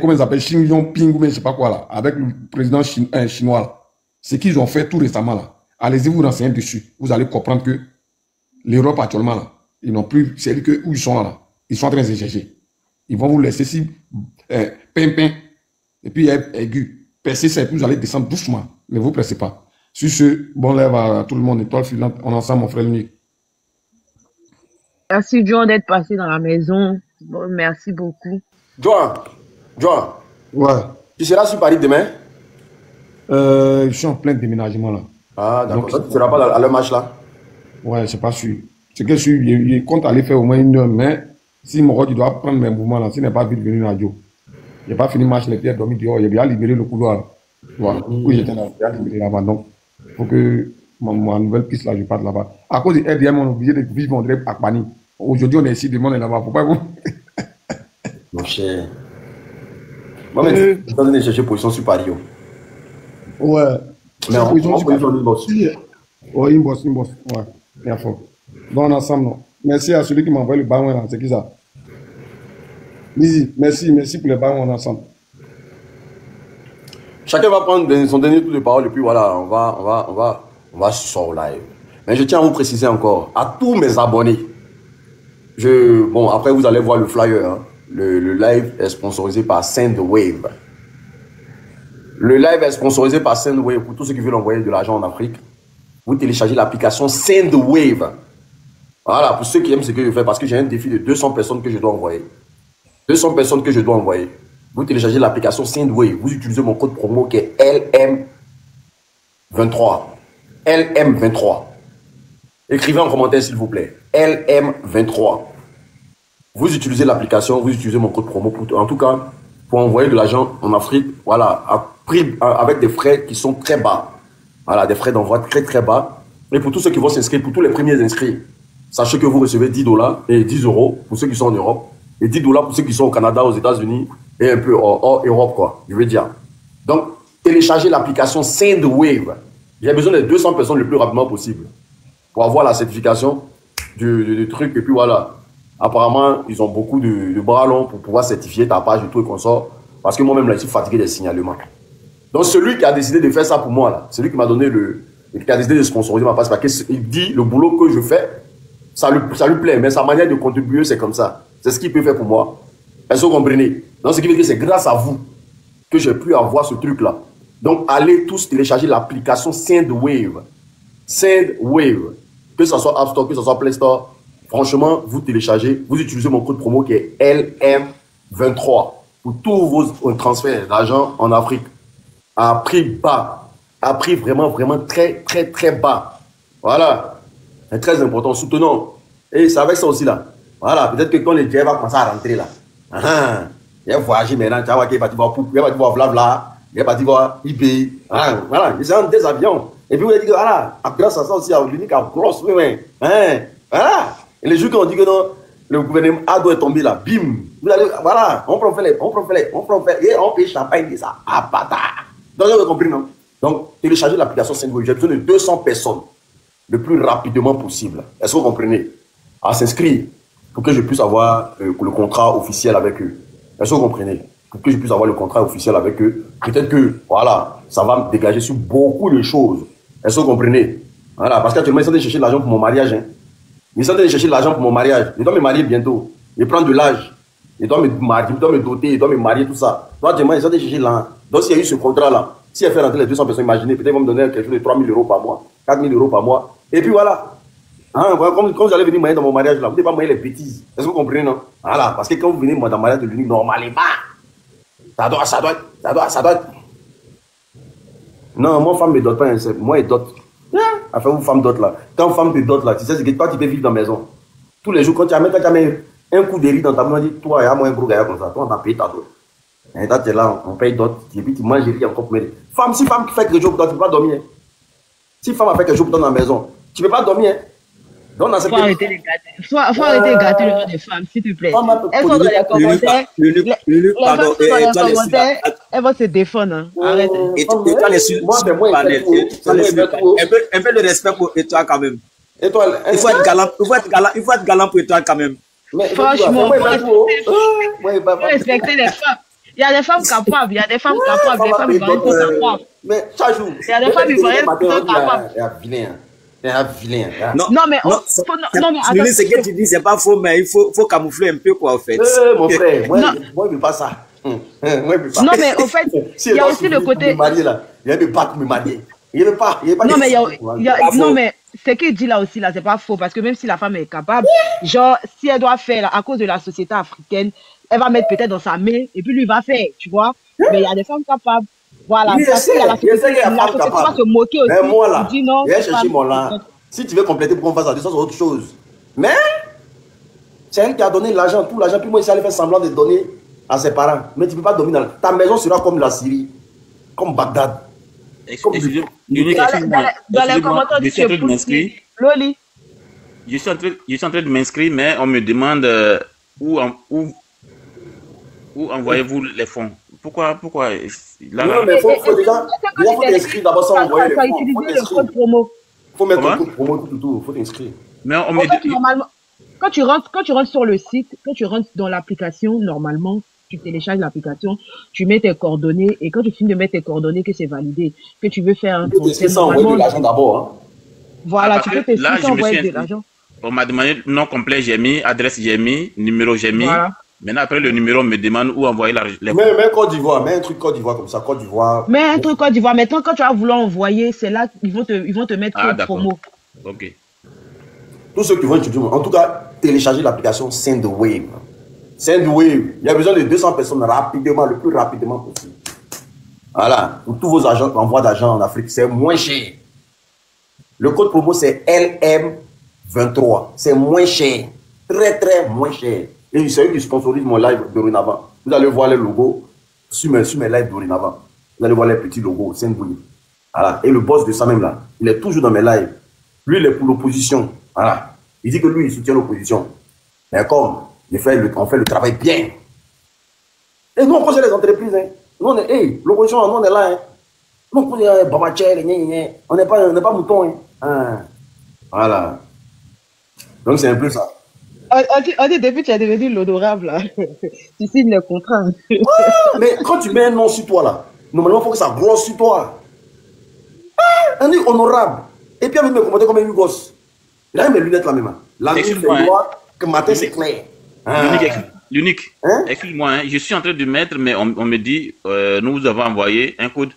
comment ils appellent, Xi Jinping ou je ne sais pas quoi là, avec le président chinois là. Ce qu'ils ont fait tout récemment là. Allez-y vous renseigner dessus. Vous allez comprendre que l'Europe actuellement là, ils n'ont plus, c'est que où ils sont là, ils sont en train de se chercher. Ils vont vous laisser si pimpin et puis aigu. Percer, c'est vous allez descendre doucement. Ne vous pressez pas. Sur ce, bon lève à tout le monde, étoile filante, on est ensemble mon frère Nick. Merci John d'être passé dans la maison. Bon, merci beaucoup. John, ouais. Tu seras sur Paris demain? Je suis en plein déménagement là. Ah d'accord, donc, tu ne seras pas à le match là? Ouais, c'est pas sûr. C'est que je compte aller faire au moins 1 heure, mais si mon rôle, il doit prendre mes mouvements là, s'il n'est pas vite venu à Joe. Il n'a pas fini le match, les pieds dormi dehors, il a bien libéré le couloir. Voilà. Oui, j'étais là, il a libéré là-bas. Donc, il faut que ma nouvelle piste là, je parte là-bas. À cause de RDM, on est obligé de vivre en direct à Pani. Aujourd'hui, on est ici, demain on est là-bas. Faut pas vous. Mon cher. Moi, je suis en train de chercher position sur Paris. Ouais. Mais en position sur inbox. Ouais, inbox. Ouais. Bien fort. Bon, on est ensemble, non. Merci à celui qui m'a envoyé le ballon là. C'est qui ça? Lizzie, merci pour le ballon, on est ensemble. Chacun va prendre son dernier tour de parole et puis voilà, on va sur live. Mais je tiens à vous préciser encore, à tous mes abonnés, bon, après vous allez voir le flyer, hein. Le live est sponsorisé par Sendwave. Le live est sponsorisé par Sendwave. Pour tous ceux qui veulent envoyer de l'argent en Afrique, vous téléchargez l'application Sendwave. Voilà, pour ceux qui aiment ce que je fais, parce que j'ai un défi de 200 personnes que je dois envoyer. 200 personnes que je dois envoyer. Vous téléchargez l'application Sendwave. Vous utilisez mon code promo qui est LM23. LM23. Écrivez en commentaire s'il vous plaît. LM23. Vous utilisez l'application, vous utilisez mon code promo pour, en tout cas, pour envoyer de l'argent en Afrique, voilà, avec des frais qui sont très bas. Voilà, des frais d'envoi très très bas. Et pour tous ceux qui vont s'inscrire, pour tous les premiers inscrits, sachez que vous recevez 10 $ et 10 € pour ceux qui sont en Europe. Et 10 $ pour ceux qui sont au Canada, aux États-Unis et un peu hors Europe, quoi, je veux dire. Donc, téléchargez l'application Sendwave. J'ai besoin de 200 personnes le plus rapidement possible pour avoir la certification du truc. Et puis voilà. Apparemment, ils ont beaucoup de bras longs pour pouvoir certifier ta page et tout et qu'on sort. Parce que moi-même, là, je suis fatigué des signalements. Donc, celui qui a décidé de faire ça pour moi, là, celui qui m'a donné qui a décidé de sponsoriser ma page, parce qu'il dit le boulot que je fais, ça lui plaît, mais sa manière de contribuer, c'est comme ça. C'est ce qu'il peut faire pour moi. Est-ce que vous comprenez? Donc, ce qui veut dire que c'est grâce à vous que j'ai pu avoir ce truc-là. Donc, allez tous télécharger l'application Sendwave. Sendwave. Que ce soit App Store, que ce soit Play Store. Franchement, vous téléchargez, vous utilisez mon code promo qui est LM23 pour tous vos transferts d'argent en Afrique. À prix bas. À prix vraiment, vraiment très, très, très bas. Voilà. C'est très important. Soutenons. Et c'est avec ça aussi là. Voilà. Peut-être que quand les gens vont commencer à rentrer là. Il va voyager maintenant. Tu vas voir qu'il va voir Poup, il va voir Vlavla, il va voir eBay. Voilà. Ils ont des avions. Et puis vous avez dit que voilà, grâce à ça aussi, l'unique a grosse. Voilà. Et les jours qu'on dit que non, le gouvernement A doit tomber là, bim. Vous allez, voilà, on prend fait, et on paye champagne et ça. Ah, bâtard. Donc, vous avez compris, non? Donc, téléchargez l'application Sendwave. J'ai besoin de 200 personnes le plus rapidement possible. Est-ce que vous comprenez? À s'inscrire. pour que je puisse avoir le contrat officiel avec eux. Est-ce que vous comprenez? Pour que je puisse avoir le contrat officiel avec eux. Peut-être que, voilà, ça va me dégager sur beaucoup de choses. Est-ce que vous comprenez? Voilà, parce qu'actuellement, ils sont en train de chercher de l'argent pour mon mariage. Hein. Ils sont en train de chercher de l'argent pour mon mariage. Je dois me marier bientôt. Je prends de l'âge. Je dois me marier, je dois me doter, je dois me marier, tout ça. Donc, actuellement, ils sont en train de chercher l'argent. Donc, s'il y a eu ce contrat-là, si elle fait rentrer les 200 personnes, imaginez, peut-être ils vont me donner quelque chose de 3 000 euros par mois, 4 000 euros par mois. Et puis voilà. Hein, comme vous allez venir marier dans mon mariage, là, vous ne devez pas marier les bêtises. Est-ce que vous comprenez, non? Voilà. Parce que quand vous venez dans le mariage de l'unique, normalement, ça doit être. Non, moi, femme ne dote pas. Hein, moi, elle dote. Enfin, vous, femme dote là. Quand femme te dote là, tu sais, c'est que toi, tu peux vivre dans la maison. Tous les jours, quand tu as mis un coup de riz dans ta main, tu dis, toi, il y a moi un gros gars comme ça. Toi, on t'a payé ta dot. Et toi, tu es là, on paye dot. Et puis, tu manges le riz encore pour femme, si femme qui fait quelque chose pour toi, tu ne peux pas dormir. Si femme a fait quelque chose pour toi dans la maison, tu ne peux pas dormir. Donc, dans cette faut arrêter les gâter. Faut arrêter de gâter le nom des femmes, s'il te plaît. Elles sont dans les commentaires. Elles vont se défendre. Hein. Arrête. Et toi, les sur le panel. Un peu de respect pour Étoile quand même. Il faut être galant pour Étoile quand même. Franchement, faut respecter les femmes. Il y a des femmes capables, il y a des femmes capables, des femmes ivoiriennes qui sont capables. Mais chaque jour, il y a des femmes ivoiriennes qui sont capables. C'est un vilain. Non, mais ce que tu dis, c'est pas faux, mais il faut camoufler un peu, quoi, en fait. Mon frère, moi, je ne veux pas ça. Non, mais au fait, il y a aussi le côté. Il ne veut pas me marier. Il ne veut pas. Non, mais ce qu'il dit là aussi, là, c'est pas faux, parce que même si la femme est capable, genre, si elle doit faire, là, à cause de la société africaine, elle va mettre peut-être dans sa main, et puis lui va faire, tu vois. Mais il y a des femmes capables. Voilà, parce qu'il y a la société qui va se moquer aussi. Mais moi là, dit non, chercher mon là. Si tu veux compléter pour qu'on fasse ça, c'est autre chose. Mais c'est elle qui a donné l'argent, tout l'argent, puis moi ici, elle fait semblant de donner à ses parents. Mais tu ne peux pas dominer. Ta maison sera comme la Syrie, comme Bagdad. Excusez-moi. Dans les commentaires, je suis en train de m'inscrire. Loli. Je suis en train de m'inscrire, mais on me demande où envoyez-vous les fonds. Pourquoi là, non, mais il faut déjà t'inscrire d'abord sans envoyer les fonds. Il faut mettre un code promo tout, il faut t'inscrire. Mais normalement, quand tu rentres sur le site, quand tu rentres dans l'application, normalement, tu télécharges l'application, tu mets tes coordonnées, et quand tu finis de mettre tes coordonnées, que c'est validé, que tu veux faire un conseil. Ça envoyer de l'argent d'abord. Hein. Voilà, tu peux t'inscrire sans envoyer de l'argent. On m'a demandé nom complet, j'ai mis, adresse j'ai mis, numéro j'ai mis. Voilà. Maintenant, après le numéro, on me demande où envoyer les fonds. Mais Côte d'Ivoire, mets un truc Côte d'Ivoire comme ça, Côte d'Ivoire. Mais un truc Côte d'Ivoire. Maintenant, quand tu vas vouloir envoyer, c'est là qu'ils vont te mettre code promo. Ok. Tous ceux qui vont utiliser, en tout cas, télécharger l'application Sendwave. Sendwave, il y a besoin de 200 personnes rapidement, le plus rapidement possible. Voilà, pour tous vos agents, envoi d'argent en Afrique, c'est moins cher. Le code promo, c'est LM23. C'est moins cher. Très, très moins cher. Et c'est eux qui sponsorisent mon live dorénavant. Vous allez voir les logos sur mes lives dorénavant. Vous allez voir les petits logos, Sendwave. Voilà. Et le boss de ça même là, il est toujours dans mes lives. Lui, il est pour l'opposition. Voilà. Il dit que lui, il soutient l'opposition. Mais comme on fait le travail bien. Et nous, on conseille les entreprises. Hein. Nous, on est, l'opposition, nous, on est là. Hein. Nous, on est on n'est pas mouton. Hein. Voilà. Donc, c'est un peu ça. On dit depuis que tu es devenu l'honorable, là. Tu signes le contrat. Mais quand tu mets un nom sur toi, là, normalement, il faut que ça grosse sur toi. On dit honorable. Et puis, on vient me commenter comme un gosse. Il a mes lunettes là même. La nuit, c'est noir, que matin, c'est clair. L'unique. Excuse-moi, hein, je suis en train de mettre, mais on me dit, nous avons envoyé un code.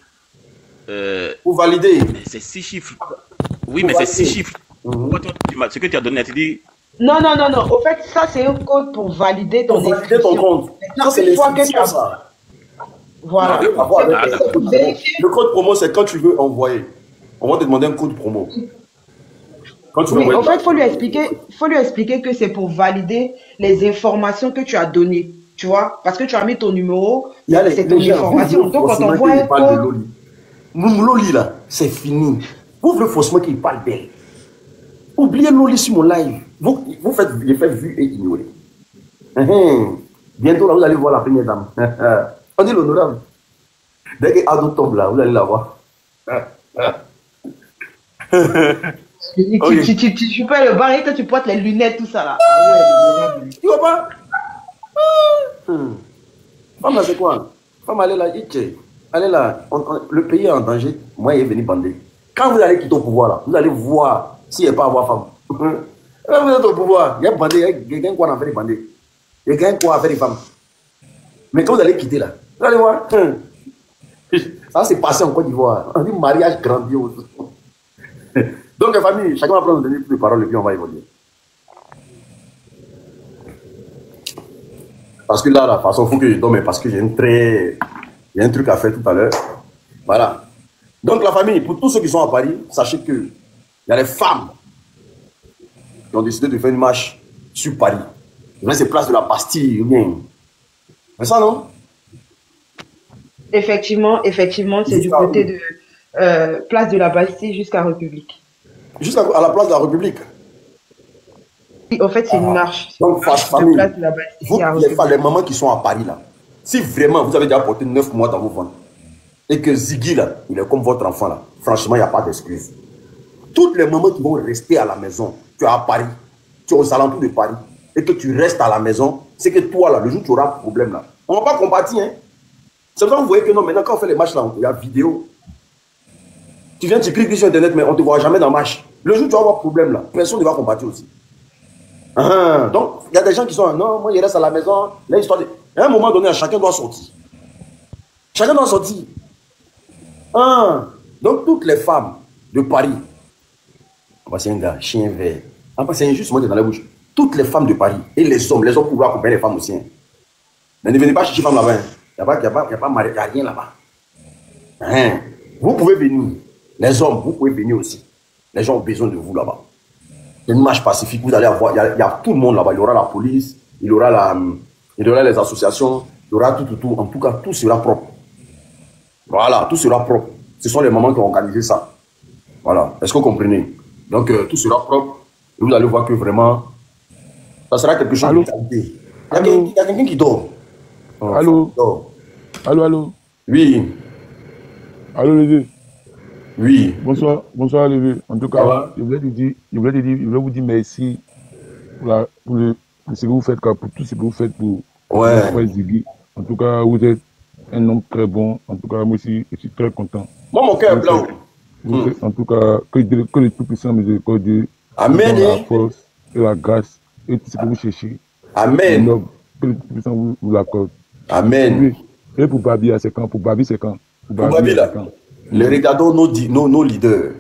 Pour valider. C'est 6 chiffres. Oui, mais c'est 6 chiffres. Ce que tu as donné, tu dis. Non. Au fait, ça, c'est un code pour valider ton compte. Ça, c'est l'inscription, ça. Voilà. Le code promo, c'est quand tu veux envoyer. On va te demander un code promo. Quand tu veux envoyer. En fait, il faut lui expliquer que c'est pour valider les informations que tu as données. Tu vois? Parce que tu as mis ton numéro, c'est ton information. Donc, quand on voit un code. Loli, là, c'est fini. Vous voulez forcément qu'il parle d'elle. Oubliez Loli sur mon live. Vous faites l'effet vu et ignoré. Bientôt, là, vous allez voir la première dame. On dit l'honorable. Dès que Ado tombe là, vous allez la voir. Ok. Tu peux le bar et toi tu portes les lunettes, tout ça là. Ah ouais, Tu vois pas? Femme là, c'est quoi? Femme, allez là, allez là, le pays est en danger. Moi, il est venu bander. Quand vous allez quitter au pouvoir là, vous allez voir s'il n'y a pas à avoir femme. Quand vous êtes au pouvoir, il y a bandé, il y a quoi à faire des bandés. Il y a quoi à faire des femmes. Mais quand vous allez quitter là, vous allez voir. Ça s'est passé en Côte d'Ivoire. On dit mariage grandiose. Donc, la famille, chacun va prendre une parole et puis on va évoluer. Parce que là, de toute façon, il faut que je dorme parce que j'ai un truc à faire tout à l'heure. Voilà. Donc, la famille, pour tous ceux qui sont à Paris, sachez que il y a les femmes qui ont décidé de faire une marche sur Paris. C'est place de la Bastille, bien. C'est ça, non? Effectivement, c'est du côté de place de la Bastille jusqu'à République. Jusqu'à la place de la République. Oui, en fait, c'est une marche. Donc, famille, vous, les mamans qui sont à Paris, là, si vraiment vous avez déjà porté 9 mois dans vos ventres, et que Ziggy, là, il est comme votre enfant, là, franchement, il n'y a pas d'excuse. Toutes les mamans qui vont rester à la maison, tu es à Paris, tu es aux alentours de Paris, et que tu restes à la maison, c'est que toi, là, le jour où tu auras un problème, là, on ne va pas combattre, hein. C'est pour ça que vous voyez que non, maintenant, quand on fait les matchs, là, il y a vidéo. Tu viens, tu cliques sur Internet, mais on ne te voit jamais dans le match. Le jour où tu vas avoir un problème, là, personne ne va combattre aussi. Donc, il y a des gens qui sont, non, moi, je reste à la maison. Là, histoire de... À un moment donné, chacun doit sortir. Chacun doit sortir. Donc, toutes les femmes de Paris, c'est un gars, chien vert. C'est injustement dans la bouche. Toutes les femmes de Paris et les hommes pouvoir accompagner les femmes aussi. Hein. Mais ne venez pas chercher femmes là-bas. Hein. Il n'y a rien là-bas. Vous pouvez venir. Les hommes, vous pouvez venir aussi. Les gens ont besoin de vous là-bas. C'est une marche pacifique. Vous allez avoir, il y a tout le monde là-bas. Il y aura la police, il y aura les associations, il y aura tout. En tout cas, tout sera propre. Voilà, tout sera propre. Ce sont les mamans qui ont organisé ça. Voilà, est-ce que vous comprenez? Donc, tout sera propre. Et vous allez voir que vraiment, ça sera quelque chose de qualité. Il y a quelqu'un qui dort. Allô? Allô? Oui. Allô, les deux? Oui. Bonsoir, les deux. En tout cas, je voulais vous dire merci pour ce que vous faites, pour tout ce que vous faites pour Ziggy. En tout cas, vous êtes un homme très bon. En tout cas, moi aussi, je suis très content. Moi, mon cœur est blanc. En tout cas, que le Tout-Puissant miséricordieux Amen. La force et la grâce et tout ce que vous cherchez. Amen. Que le Tout-Puissant vous l'accorde. Amen. Et pour Babi, c'est quand? Pour Babi, c'est quand? Pour Babi, là. Regardons nos leaders.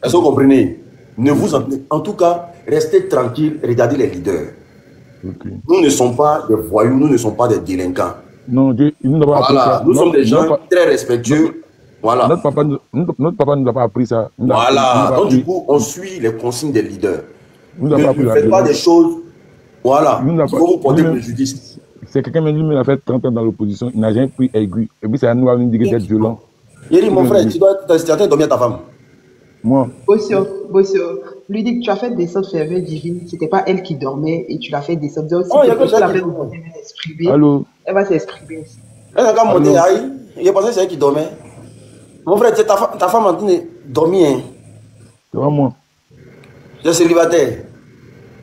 Est-ce que vous comprenez? En tout cas, restez tranquille, regardez les leaders. Nous ne sommes pas des voyous, nous ne sommes pas des délinquants. Non, nous sommes des gens très respectueux. Voilà. Notre papa ne nous a pas appris ça. Voilà. Donc, du coup, on suit les consignes des leaders. Ne faites pas des choses. Voilà. Il faut vous porter préjudice. C'est quelqu'un qui a fait 30 ans dans l'opposition, il n'a jamais pris aigu. Et puis, c'est à nous à nous dire d'être violent. Yeri, mon frère, tu dois être dormir à ta femme. Moi. Bossio, lui dit que tu as fait des sortes ferveurs divines. C'était pas elle qui dormait et tu l'as fait des sortes. Oh, il y a quelqu'un qui s'exprimer. Allô? Elle va s'exprimer aussi. Elle a quand monté, il a pensé que c'est elle qui dormait. Mon frère, ta femme en train de dormir. Hein. C'est pas moi. Tu es célibataire?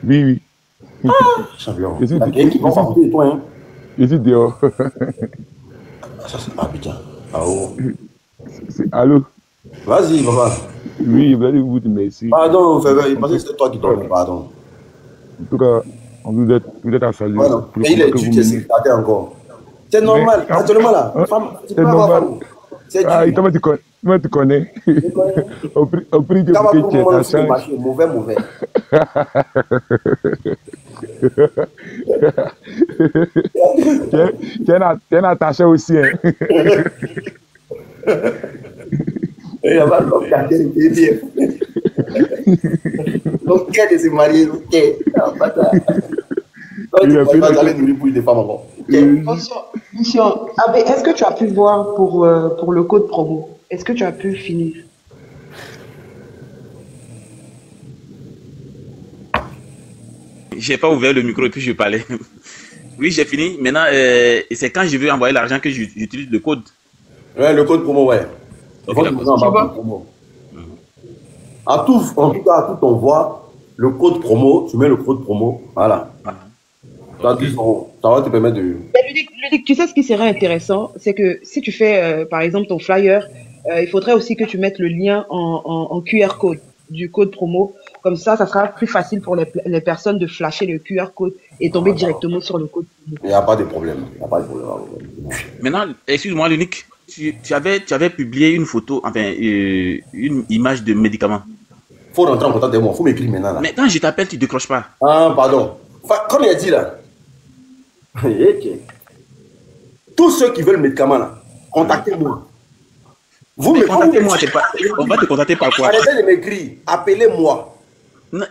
Oui. Champion. Il y a quelqu'un qui va s'en de toi. Hein. Je suis dehors. Ça, c'est pas bien. Allô? Vas-y, papa. Oui, je voulais vous dire merci. Pardon, frère, il pensait que c'était toi qui dormais, pardon. En tout cas, vous êtes à saluer. Ouais, et il est dû que c'est encore. C'est normal, actuellement là. C'est normal. Moi, tu connais. Au prix de que tu es ta chance. Mauvais. Tu es attaché aussi. Hein. Il n'y a pas de garder le bébé. Donc, qui est de se marier? Ok. Il va aller nourrir pour des femmes encore. Monsieur, est-ce que tu as pu voir pour le code promo? Est-ce que tu as pu finir? J'ai pas ouvert le micro et puis je parlais. Oui, j'ai fini. Maintenant, c'est quand je veux envoyer l'argent que j'utilise le code. Ouais, le code promo, ouais. Okay, En tout cas, à tout envoi, le code promo, tu mets le code promo, voilà. Ça, 10 €. Ça va te permettre de... Mais Ludic, tu sais ce qui serait intéressant, c'est que si tu fais, par exemple, ton flyer, il faudrait aussi que tu mettes le lien en QR code du code promo. Comme ça sera plus facile pour les personnes de flasher le QR code et tomber directement sur le code promo. Il n'y a pas de problème. Il n'y a pas de problème. Maintenant, excuse-moi, Lunique, tu avais publié une photo, enfin, une image de médicament. Il faut rentrer en contact avec moi. Il faut m'écrire maintenant. Là. Mais quand je t'appelle, tu ne décroches pas. Ah, pardon. Enfin, comme il a dit là, tous ceux qui veulent le médicament, là, contactez-moi. Vous me contactez-moi, on va te contacter par quoi? Arrêtez de m'écrire. Appelez-moi.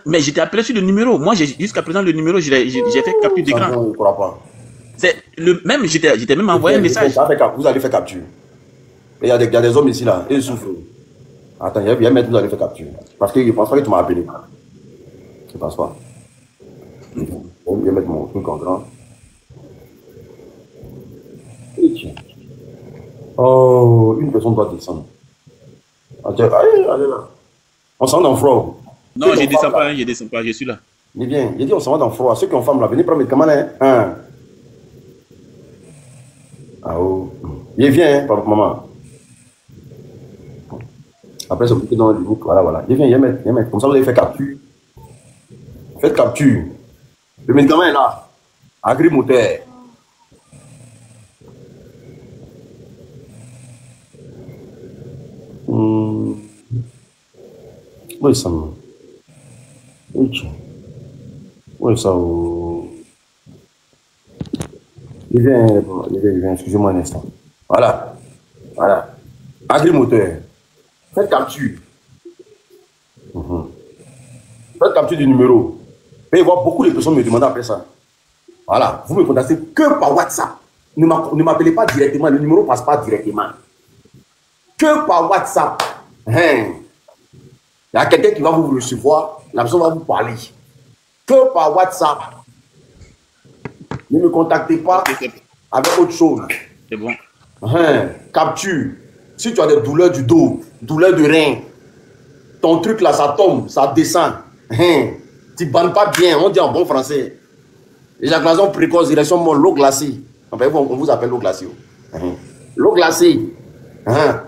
Mais je t'ai appelé sur le numéro. Moi, jusqu'à présent, le numéro, j'ai fait capture d'écran. Je ne crois pas. Même, j'étais même envoyé un message. Vous allez faire capture. Il y a des hommes ici, là, ils souffrent. Attends, il y a un mec, vous allez faire capture. Parce qu'il ne pense pas que tu m'as appelé. Je ne pense pas. Je vais mettre mon truc en grand. Oh, une personne doit descendre. Allez là. On s'en va dans le froid. Non, je ne descends pas, je suis là. Mais bien, il dit on s'en va dans le froid. Ceux qui ont femme là, venez prendre mes médicaments. Hein. Ah oh. Il vient, hein, par maman. Après, c'est beaucoup dans le groupe. Voilà. Il vient, mettre. Comme ça, vous allez faire capture. Faites capture. Le médicament est là. Agrimoteur. Oui, ça me... Oui, ça... Il vient, excusez-moi un instant. Voilà. Agrimoteur. Faites capture. Faites capture du numéro. Et voir beaucoup de personnes me demander après ça. Voilà. Vous me contactez que par WhatsApp. Ne m'appelez pas directement. Le numéro ne passe pas directement. Que par WhatsApp. Il y a quelqu'un qui va vous recevoir. La personne va vous parler. Que par WhatsApp. Ne me contactez pas avec autre chose. C'est bon. Capture. Si tu as des douleurs du dos, douleurs de rein, ton truc là, ça tombe, ça descend. Tu ne bandes pas bien, on dit en bon français. Éjaculation précoce, direction mon l'eau glacée. Enfin, on vous appelle l'eau glacée. L'eau glacée.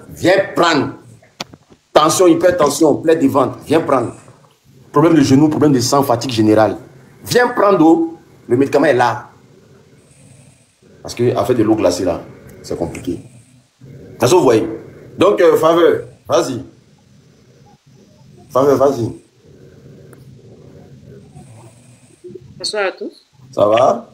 Viens prendre. Tension, hypertension, plaie de ventre, viens prendre. Problème de genou, problème de sang, fatigue générale. Viens prendre, le médicament est là. Parce qu'à faire de l'eau glacée là, c'est compliqué. Ça vous voyez. Donc, Faveur, vas-y. Faveur, vas-y. Bonsoir à tous. Ça va?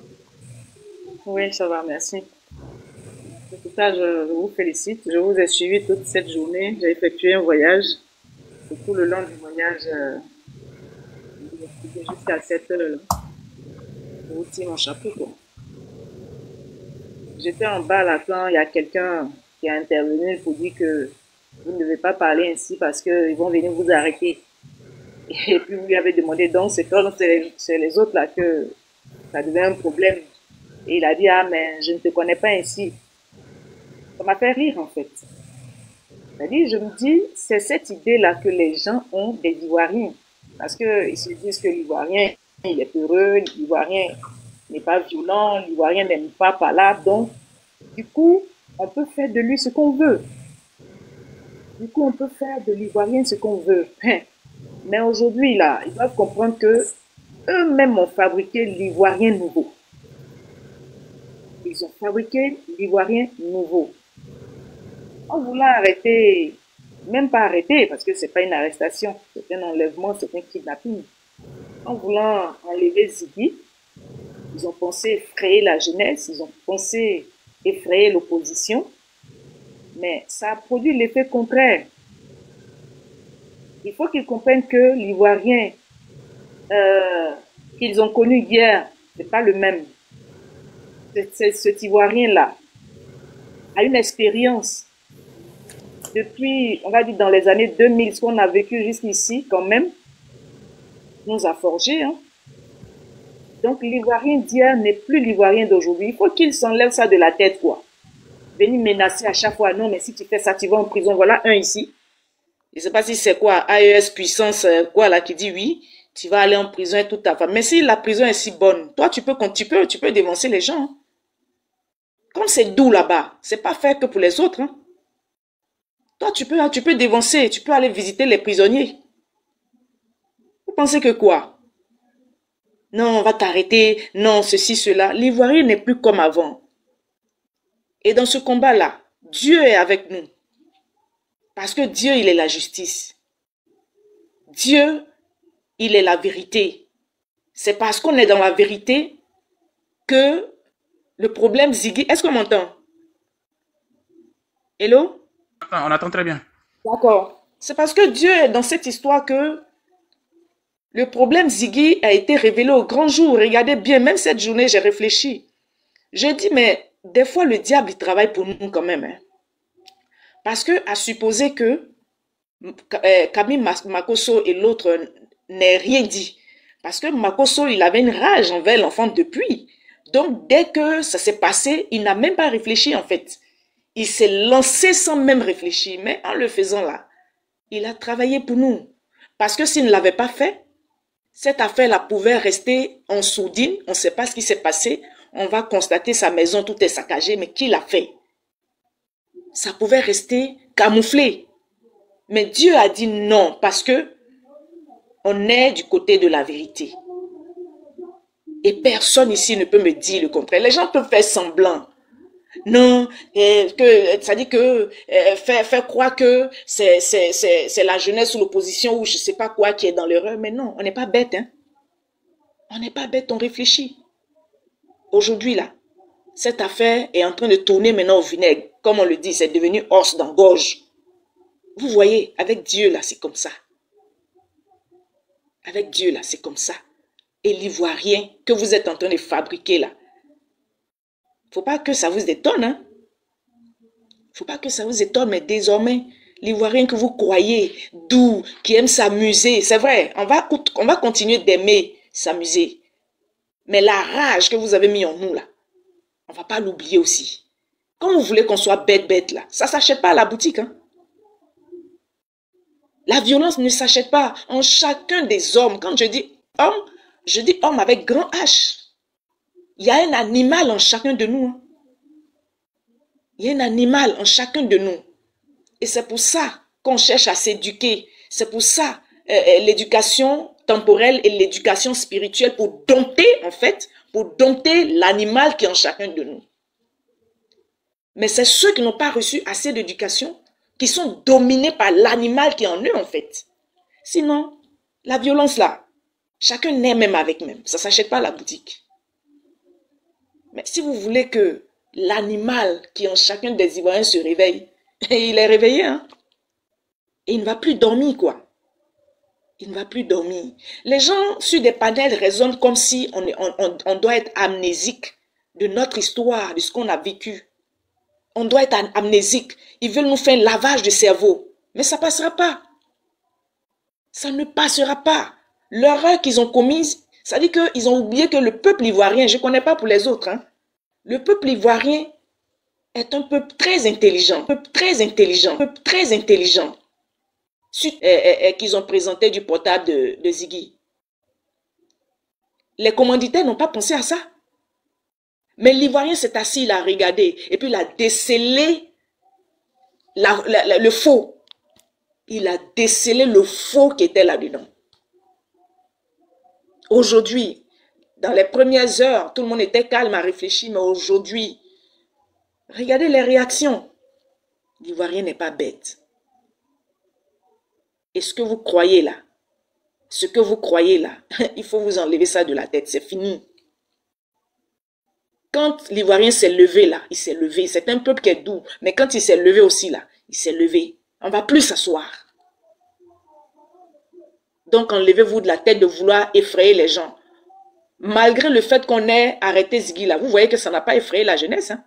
Oui, ça va, merci. En tout cas, je vous félicite. Je vous ai suivi toute cette journée. J'ai effectué un voyage. Et tout le long du voyage, jusqu'à 7 heures, je vous tire mon chapeau, quoi. J'étais en bas là quand il y a quelqu'un qui a intervenu pour dire que vous ne devez pas parler ainsi parce qu'ils vont venir vous arrêter. Et puis vous lui avez demandé, donc c'est les autres là que ça devient un problème. Et il a dit, ah mais je ne te connais pas ainsi. Ça m'a fait rire en fait. C'est-à-dire, je me dis, c'est cette idée-là que les gens ont des Ivoiriens. Parce qu'ils se disent que l'Ivoirien, il est peureux, l'Ivoirien n'est pas violent, l'Ivoirien n'aime pas par là. Donc, du coup, on peut faire de lui ce qu'on veut. Du coup, on peut faire de l'Ivoirien ce qu'on veut. Mais aujourd'hui, là, ils doivent comprendre que eux-mêmes ont fabriqué l'Ivoirien nouveau. Ils ont fabriqué l'Ivoirien nouveau. En voulant arrêter, même pas arrêter, parce que c'est pas une arrestation, c'est un enlèvement, c'est un kidnapping. En voulant enlever Ziggy, ils ont pensé effrayer la jeunesse, ils ont pensé effrayer l'opposition, mais ça a produit l'effet contraire. Il faut qu'ils comprennent que l'Ivoirien qu'ils ont connu hier, c'est pas le même. Cet Ivoirien-là a une expérience depuis, on va dire dans les années 2000, ce qu'on a vécu jusqu'ici, quand même, nous a forgé. Hein. Donc l'Ivoirien d'hier n'est plus l'Ivoirien d'aujourd'hui. Il faut qu'il s'enlève ça de la tête, quoi. Venir menacer à chaque fois, non, mais si tu fais ça, tu vas en prison. Voilà un ici. Je ne sais pas si c'est quoi, AES puissance, quoi là, qui dit oui, tu vas aller en prison et toute ta famille. Mais si la prison est si bonne, toi, tu peux dévancer les gens. Hein. Comme c'est doux là-bas, c'est pas fait que pour les autres. Hein. Toi, tu peux dévancer, tu peux aller visiter les prisonniers. Vous pensez que quoi? Non, on va t'arrêter, non, ceci, cela. L'Ivoirien n'est plus comme avant. Et dans ce combat-là, Dieu est avec nous. Parce que Dieu, il est la justice. Dieu, il est la vérité. C'est parce qu'on est dans la vérité que le problème Ziggy... Est-ce qu'on m'entend? Hello? On attend très bien. D'accord. C'est parce que Dieu est dans cette histoire que le problème Ziggy a été révélé au grand jour. Regardez bien, même cette journée, j'ai réfléchi. J'ai dit, mais des fois, le diable, il travaille pour nous quand même. Hein. Parce que, à supposer que Camille Makosso et l'autre n'aient rien dit. Parce que Makosso, il avait une rage envers l'enfant depuis. Donc, dès que ça s'est passé, il n'a même pas réfléchi en fait. Il s'est lancé sans même réfléchir. Mais en le faisant là, il a travaillé pour nous. Parce que s'il ne l'avait pas fait, cette affaire-là pouvait rester en sourdine. On ne sait pas ce qui s'est passé. On va constater sa maison, tout est saccagé. Mais qui l'a fait? Ça pouvait rester camouflé. Mais Dieu a dit non, parce que on est du côté de la vérité. Et personne ici ne peut me dire le contraire. Les gens peuvent faire semblant. Non, ça dit que faire croire que c'est la jeunesse ou l'opposition ou je ne sais pas quoi qui est dans l'erreur. Mais non, on n'est pas bête. Hein? On n'est pas bête, on réfléchit. Aujourd'hui, là, cette affaire est en train de tourner maintenant au vinaigre. Comme on le dit, c'est devenu os dans gorge. Vous voyez, avec Dieu, là, c'est comme ça. Avec Dieu, là, c'est comme ça. Et l'ivoirien que vous êtes en train de fabriquer, là, faut pas que ça vous étonne, hein. Faut pas que ça vous étonne, mais désormais, l'ivoirien que vous croyez doux, qui aime s'amuser, c'est vrai, on va continuer d'aimer s'amuser. Mais la rage que vous avez mis en nous, là, on va pas l'oublier aussi. Quand vous voulez qu'on soit bête, là, ça s'achète pas à la boutique, hein. La violence ne s'achète pas en chacun des hommes. Quand je dis homme avec grand H. Il y a un animal en chacun de nous. Hein. Il y a un animal en chacun de nous. Et c'est pour ça qu'on cherche à s'éduquer. C'est pour ça l'éducation temporelle et l'éducation spirituelle pour dompter, en fait, pour dompter l'animal qui est en chacun de nous. Mais c'est ceux qui n'ont pas reçu assez d'éducation qui sont dominés par l'animal qui est en eux, en fait. Sinon, la violence, là, chacun naît même avec même. Ça ne s'achète pas à la boutique. Mais si vous voulez que l'animal qui est en chacun des Ivoiriens se réveille, et il est réveillé, hein. Et il ne va plus dormir, quoi. Il ne va plus dormir. Les gens sur des panels raisonnent comme si on doit être amnésique de notre histoire, de ce qu'on a vécu. On doit être amnésique. Ils veulent nous faire un lavage de cerveau. Mais ça ne passera pas. Ça ne passera pas. L'erreur qu'ils ont commise, ça dit qu'ils ont oublié que le peuple ivoirien, je ne connais pas pour les autres, hein, le peuple ivoirien est un peuple très intelligent. Un peuple très intelligent. Un peuple très intelligent. Suite qu'ils ont présenté du portable de Ziggy. Les commanditaires n'ont pas pensé à ça. Mais l'Ivoirien s'est assis, il a regardé, et puis il a décelé le faux. Il a décelé le faux qui était là-dedans. Aujourd'hui, dans les premières heures, tout le monde était calme à réfléchir, mais aujourd'hui, regardez les réactions. L'Ivoirien n'est pas bête. Et ce que vous croyez là, il faut vous enlever ça de la tête, c'est fini. Quand l'Ivoirien s'est levé là, il s'est levé. C'est un peuple qui est doux. Mais quand il s'est levé aussi là, il s'est levé. On ne va plus s'asseoir. Donc enlevez-vous de la tête de vouloir effrayer les gens. Malgré le fait qu'on ait arrêté Ziggy là, vous voyez que ça n'a pas effrayé la jeunesse. Hein?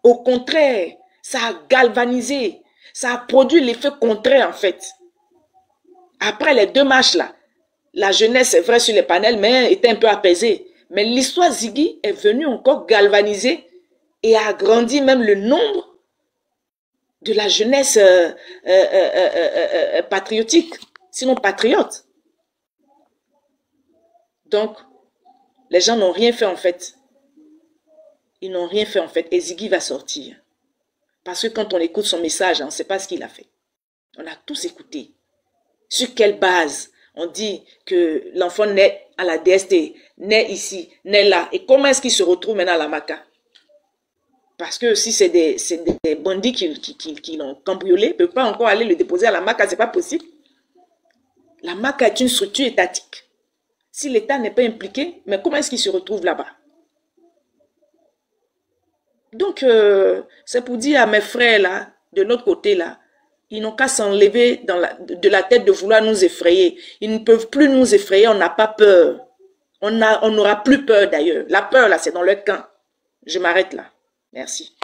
Au contraire, ça a galvanisé. Ça a produit l'effet contraire en fait. Après les 2 matchs là, la jeunesse, c'est vrai sur les panels, mais était un peu apaisée. Mais l'histoire Ziggy est venue encore galvaniser et a agrandi même le nombre de la jeunesse patriotique, sinon patriote. Donc, les gens n'ont rien fait en fait. Ils n'ont rien fait en fait. Et Ziggy va sortir. Parce que quand on écoute son message, on ne sait pas ce qu'il a fait. On a tous écouté. Sur quelle base on dit que l'enfant naît à la DST, naît ici, naît là. Et comment est-ce qu'il se retrouve maintenant à la Maca? Parce que si c'est des bandits qui l'ont cambriolé, ne peut pas encore aller le déposer à la Maca, ce n'est pas possible. La Maca est une structure étatique. Si l'État n'est pas impliqué, mais comment est-ce qu'il se retrouve là-bas? Donc, c'est pour dire à mes frères là, de l'autre côté là, ils n'ont qu'à s'enlever de la tête de vouloir nous effrayer. Ils ne peuvent plus nous effrayer, on n'a pas peur. On n'aura plus peur d'ailleurs. La peur là, c'est dans leur camp. Je m'arrête là. Merci.